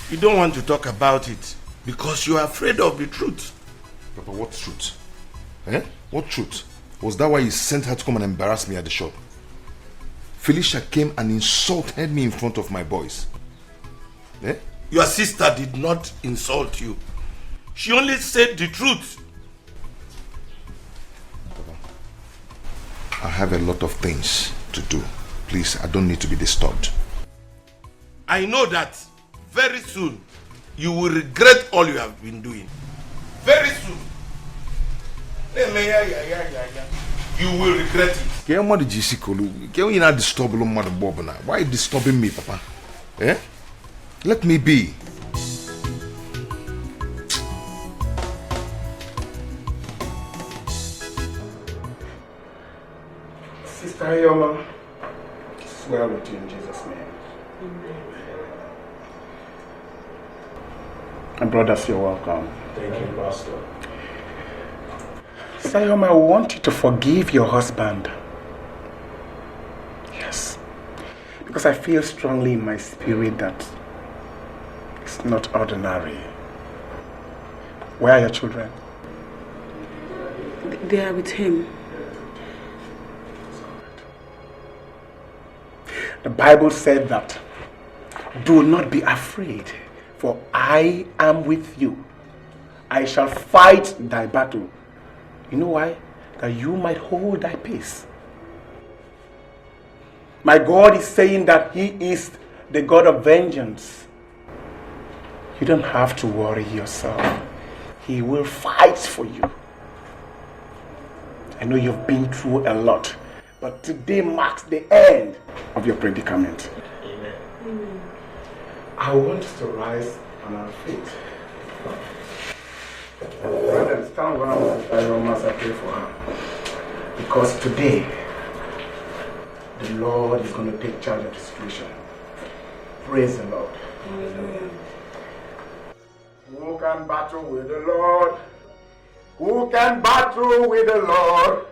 You don't want to talk about it because you are afraid of the truth. Papa, what truth? What truth? Was that why you sent her to come and embarrass me at the shop? Felicia came and insulted me in front of my boys. Your sister did not insult you. She only said the truth. I have a lot of things to do. Please, I don't need to be disturbed. I know that very soon you will regret all you have been doing. Very soon. You will regret it. Why are you disturbing me, Papa? Let me be. Sister Yoma, swear with you in Jesus' name. And brothers, you're welcome. Thank you, Pastor. Sister Yoma, I want you to forgive your husband. Yes. Because I feel strongly in my spirit that it's not ordinary. Where are your children? They are with him. The Bible said that, do not be afraid, for I am with you. I shall fight thy battle. You know why? That you might hold thy peace. My God is saying that He is the God of vengeance. You don't have to worry yourself. He will fight for you. I know you've been through a lot, but today marks the end of your predicament. Amen. I want us to rise on our feet. Brother, stand around with Sister as I pray for her. Because today, the Lord is going to take charge of the situation. Praise the Lord. Amen. Who can battle with the Lord? Who can battle with the Lord?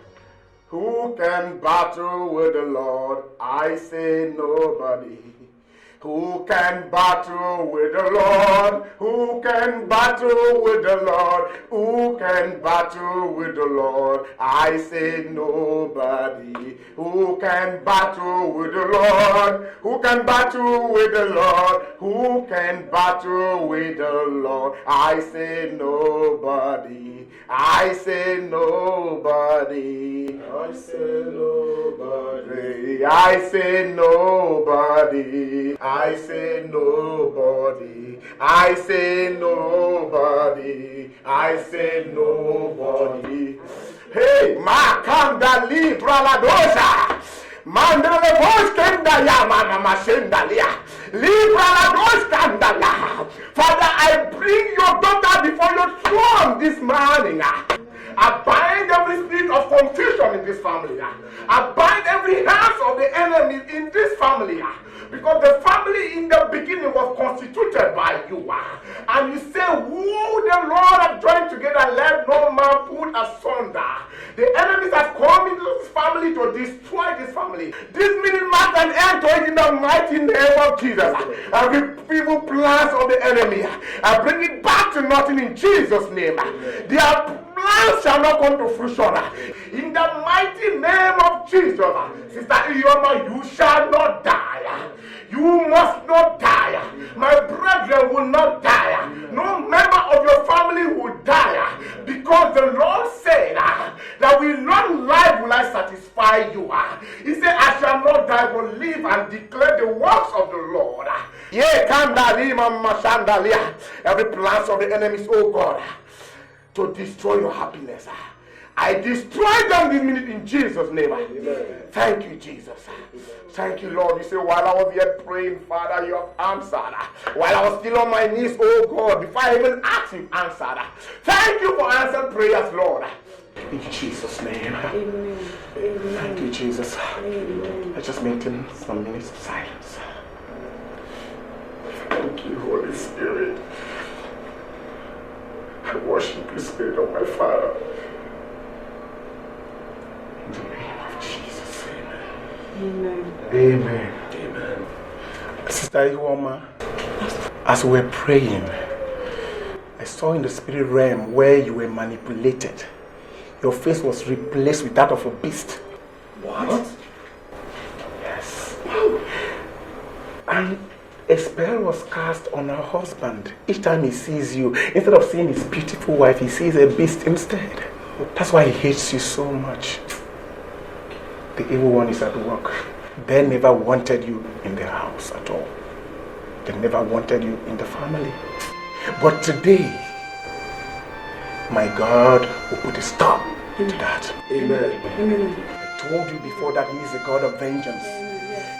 Who can battle with the Lord? I say nobody. Who can battle with the Lord? Who can battle with the Lord? Who can battle with the Lord? I say nobody. Who can battle with the Lord? Who can battle with the Lord? Who can battle with the Lord? I say nobody. I say nobody. I say nobody. I say nobody. I say nobody. I say nobody. I say nobody. Hey, Makanda Libra La Dosa. Mandele Bosch Kandaya, Mama Shendalia. Libra La Dosa Kandaya. Father, I bring your daughter before your throne this morning. I bind every spirit of confusion in this family. I bind every hands of the enemy in this family. Because the family in the beginning was constituted by you. And you say, who the Lord have joined together, let no man put asunder. The enemies have come into this family to destroy this family. This meeting marks an end to it in the mighty name of Jesus. Every evil plans of the enemy, I bring it back to nothing in Jesus' name. Their plans shall not come to fruition. In the mighty name of Jesus, Sister Iyoma, you shall not die. You must not die. My brethren will not die. No member of your family will die. Because the Lord said that with long life will I satisfy you. He said, I shall not die but live and declare the works of the Lord. Every plan of the enemies, oh God, to destroy your happiness, I destroy them this minute in Jesus' name. Amen. Thank you, Jesus. Thank you, Lord. You say, while I was yet praying, Father, you have answered. While I was still on my knees, oh God, before I even asked, you answered. Thank you for answered prayers, Lord. In Jesus' name. Amen. Thank you, Jesus. Amen. Let's just maintain some minutes of silence. Thank you, Holy Spirit. I worship you, Spirit of my Father. In the name of Jesus, amen. Amen. Amen. Sister Iwoma, as we were praying, I saw in the spirit realm where you were manipulated. Your face was replaced with that of a beast. What? Yes. And a spell was cast on her husband. Each time he sees you, instead of seeing his beautiful wife, he sees a beast instead. That's why he hates you so much. The evil one is at work. They never wanted you in the house at all. They never wanted you in the family. But today, my God will put a stop to that. Amen. I told you before that he is a God of vengeance.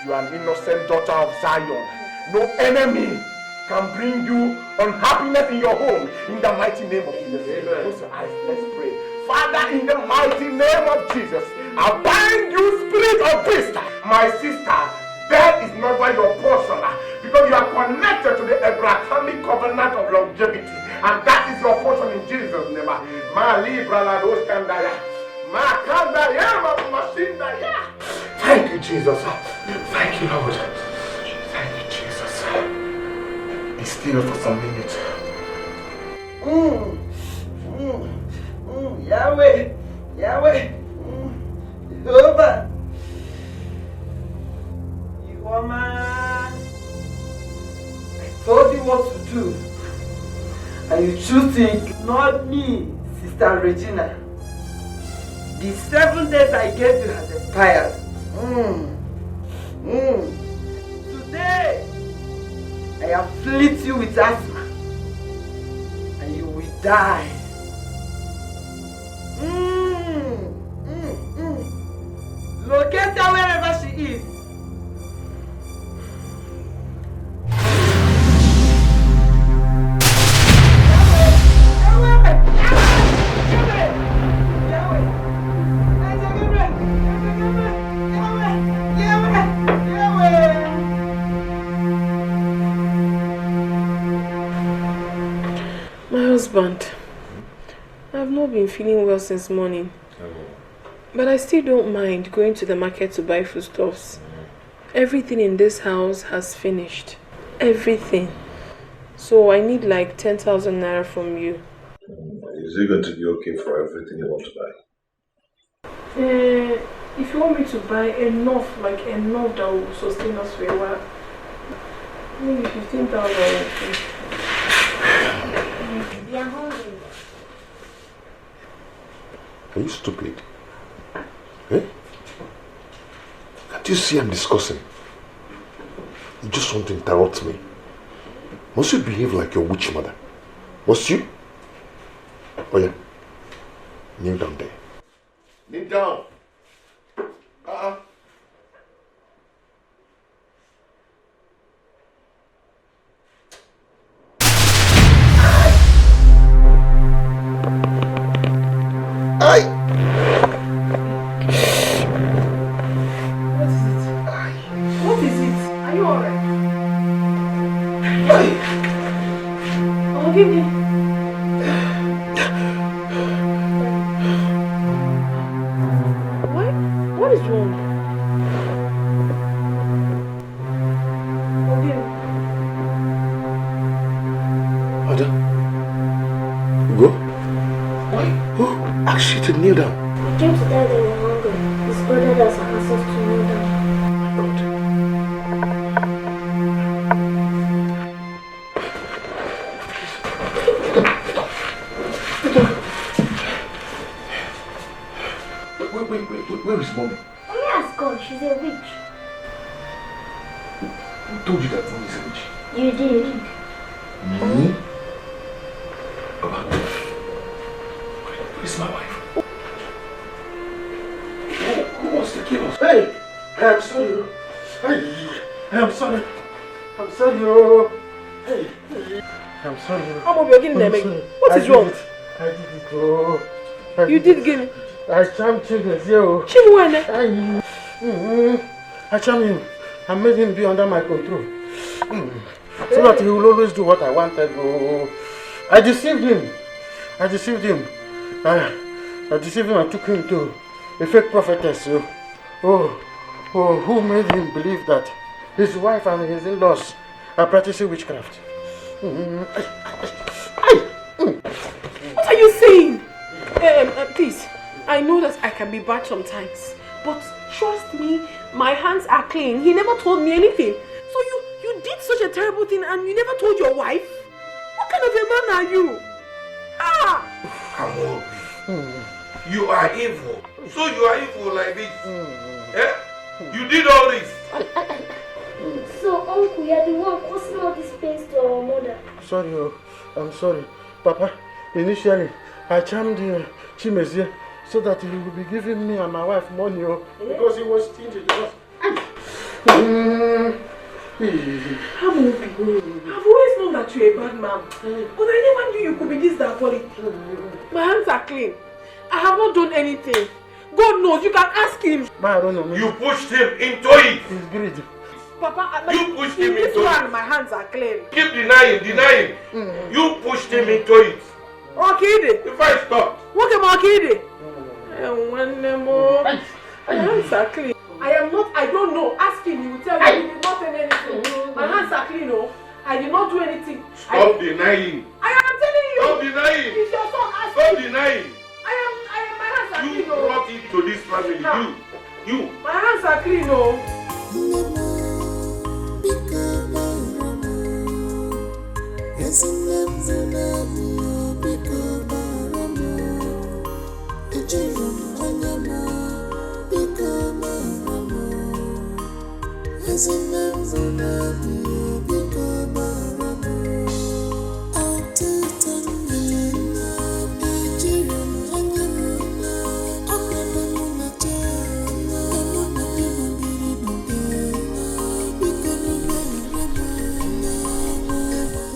You are an innocent daughter of Zion. No enemy can bring you unhappiness in your home. In the mighty name of Jesus. Amen. Close your eyes. Let's pray. Father, in the mighty name of Jesus, I bind you, spirit of beast. My sister, death is never your portion because you are connected to the Abrahamic covenant of longevity, and that is your portion in Jesus' name. Thank you, Jesus. Thank you, Lord. Thank you, Jesus. Be still for some minutes. Yahweh, Yahweh, Jehovah, Iwoma. I told you what to do, and you choose to ignore me, Sister Regina. The 7 days I gave you has expired. Today, I afflict you with asthma, and you will die. Locate her wherever she is. My husband, I've not been feeling well since morning. But I still don't mind going to the market to buy foodstuffs. Everything in this house has finished. Everything. So I need like 10,000 naira from you. Is it going to be okay for everything you want to buy? If you want me to buy enough, like enough that will sustain us for a while, maybe 15,000. We are hungry. Are you stupid? Eh? Can't you see I'm discussing? You just want to interrupt me. Must you behave like your witch mother? Must you? Oh yeah. Kneel down there. Kneel down. What is it? Are you alright? Oh, give me. What is wrong? Ada, go. Why? Who asked you to kneel down? I came to tell them you're hungry. His brother doesn't ask us to kneel down. Where is mommy? Mommy has gone. She's a witch. Who told you that mommy is a witch? You did. Me? Baba, where is my wife? Who wants to kill us? Hey! I'm sorry. Hey! I'm sorry. I'm sorry. Hey! I'm sorry. What is wrong? I did it. Oh. You did give me. I charmed Chimwene. I charmed him. I made him be under my control. So that he will always do what I wanted. Oh. I deceived him. I deceived him and took him to a fake prophetess. Who made him believe that his wife and his in-laws are practicing witchcraft. What are you saying? Please, I know that I can be bad sometimes, but trust me, my hands are clean. He never told me anything. So you did such a terrible thing and you never told your wife? What kind of a man are you? Amobi, you are evil. So you are evil like this. Eh? You did all this. So, Uncle, you're the one causing all this pain to our mother. Sorry, I'm sorry. Papa, initially, I charmed Chimezie so that he would be giving me and my wife money because he was stingy. I've always known that you're a bad man, but I never knew you could be this diabolic. My hands are clean. I have not done anything. God knows, you can ask him. I don't know. You pushed him into it. He's greedy. Papa, you pushed him this into one, it. my hands are clean. Keep denying. You pushed him into it. Okay. If I stop. Okay, okay. My hands are clean. I don't know. Ask him, he will tell you. He did not say anything. My hands are clean, I did not do anything. Stop denying. I am telling you. Stop denying. It's your son. Ask Stop him. denying. My hands are clean. You brought it to this family. You. My hands are clean,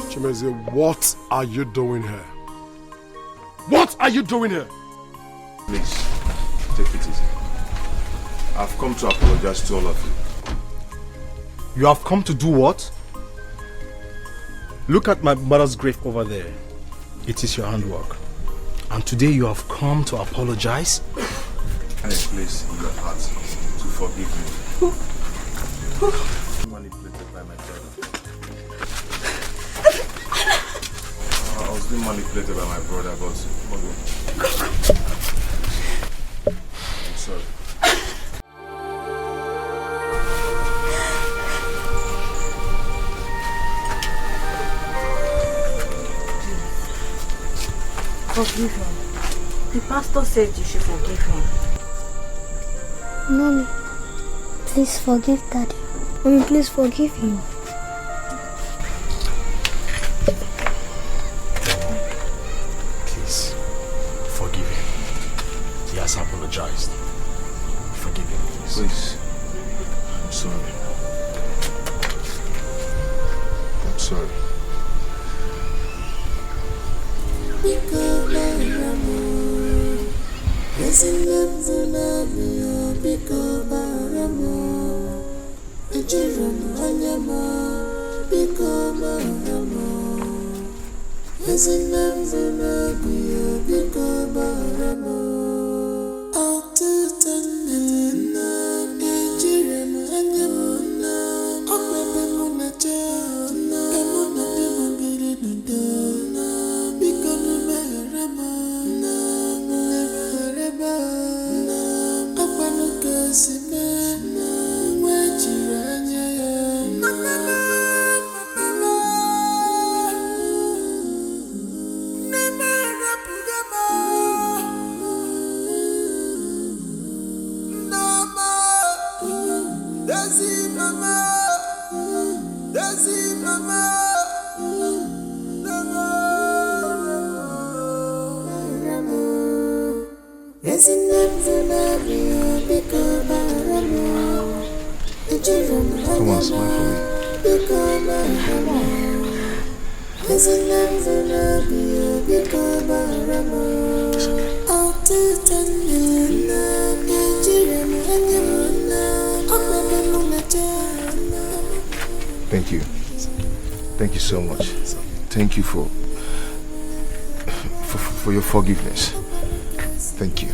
Chimeze, what are you doing here? What are you doing here? Please, take it easy. I've come to apologize to all of you. You have come to do what? Look at my mother's grave over there. It is your handwork. And today you have come to apologize? Can you please, in your heart, to forgive me? Manipulated by my brother. I was being manipulated by my brother, but I'm sorry. Forgive him. The pastor said you should forgive him. Mommy, please forgive Daddy. Mommy, please forgive him. he has apologized. Forgive him, please. Please. I'm sorry. I'm sorry. Come on, smile for me. Thank you. Thank you so much. Thank you for your forgiveness. Thank you.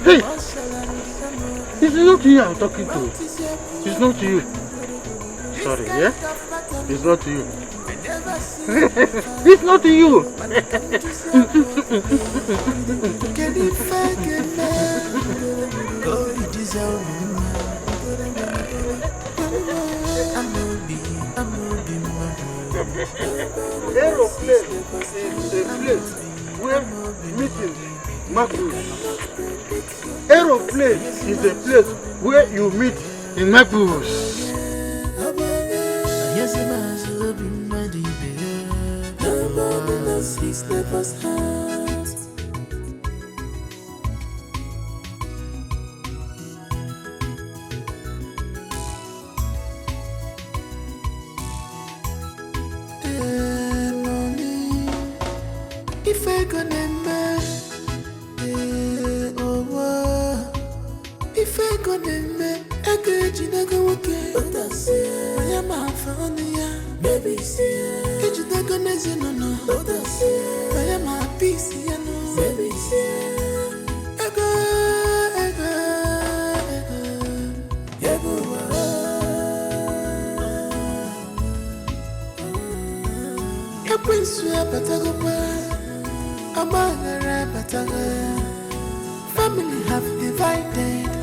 Hey! It's not you I'm talking to. It's not you. Sorry, yeah? It's not you. It's not you. Aeroplane is a place where meetings macros. Aeroplane is a place where you meet in macros. If I gonna if I gonna I could you not go okay. But I say I am a fan, baby. Could you not gonna say no? But I say I am a piece, baby. Family have divided.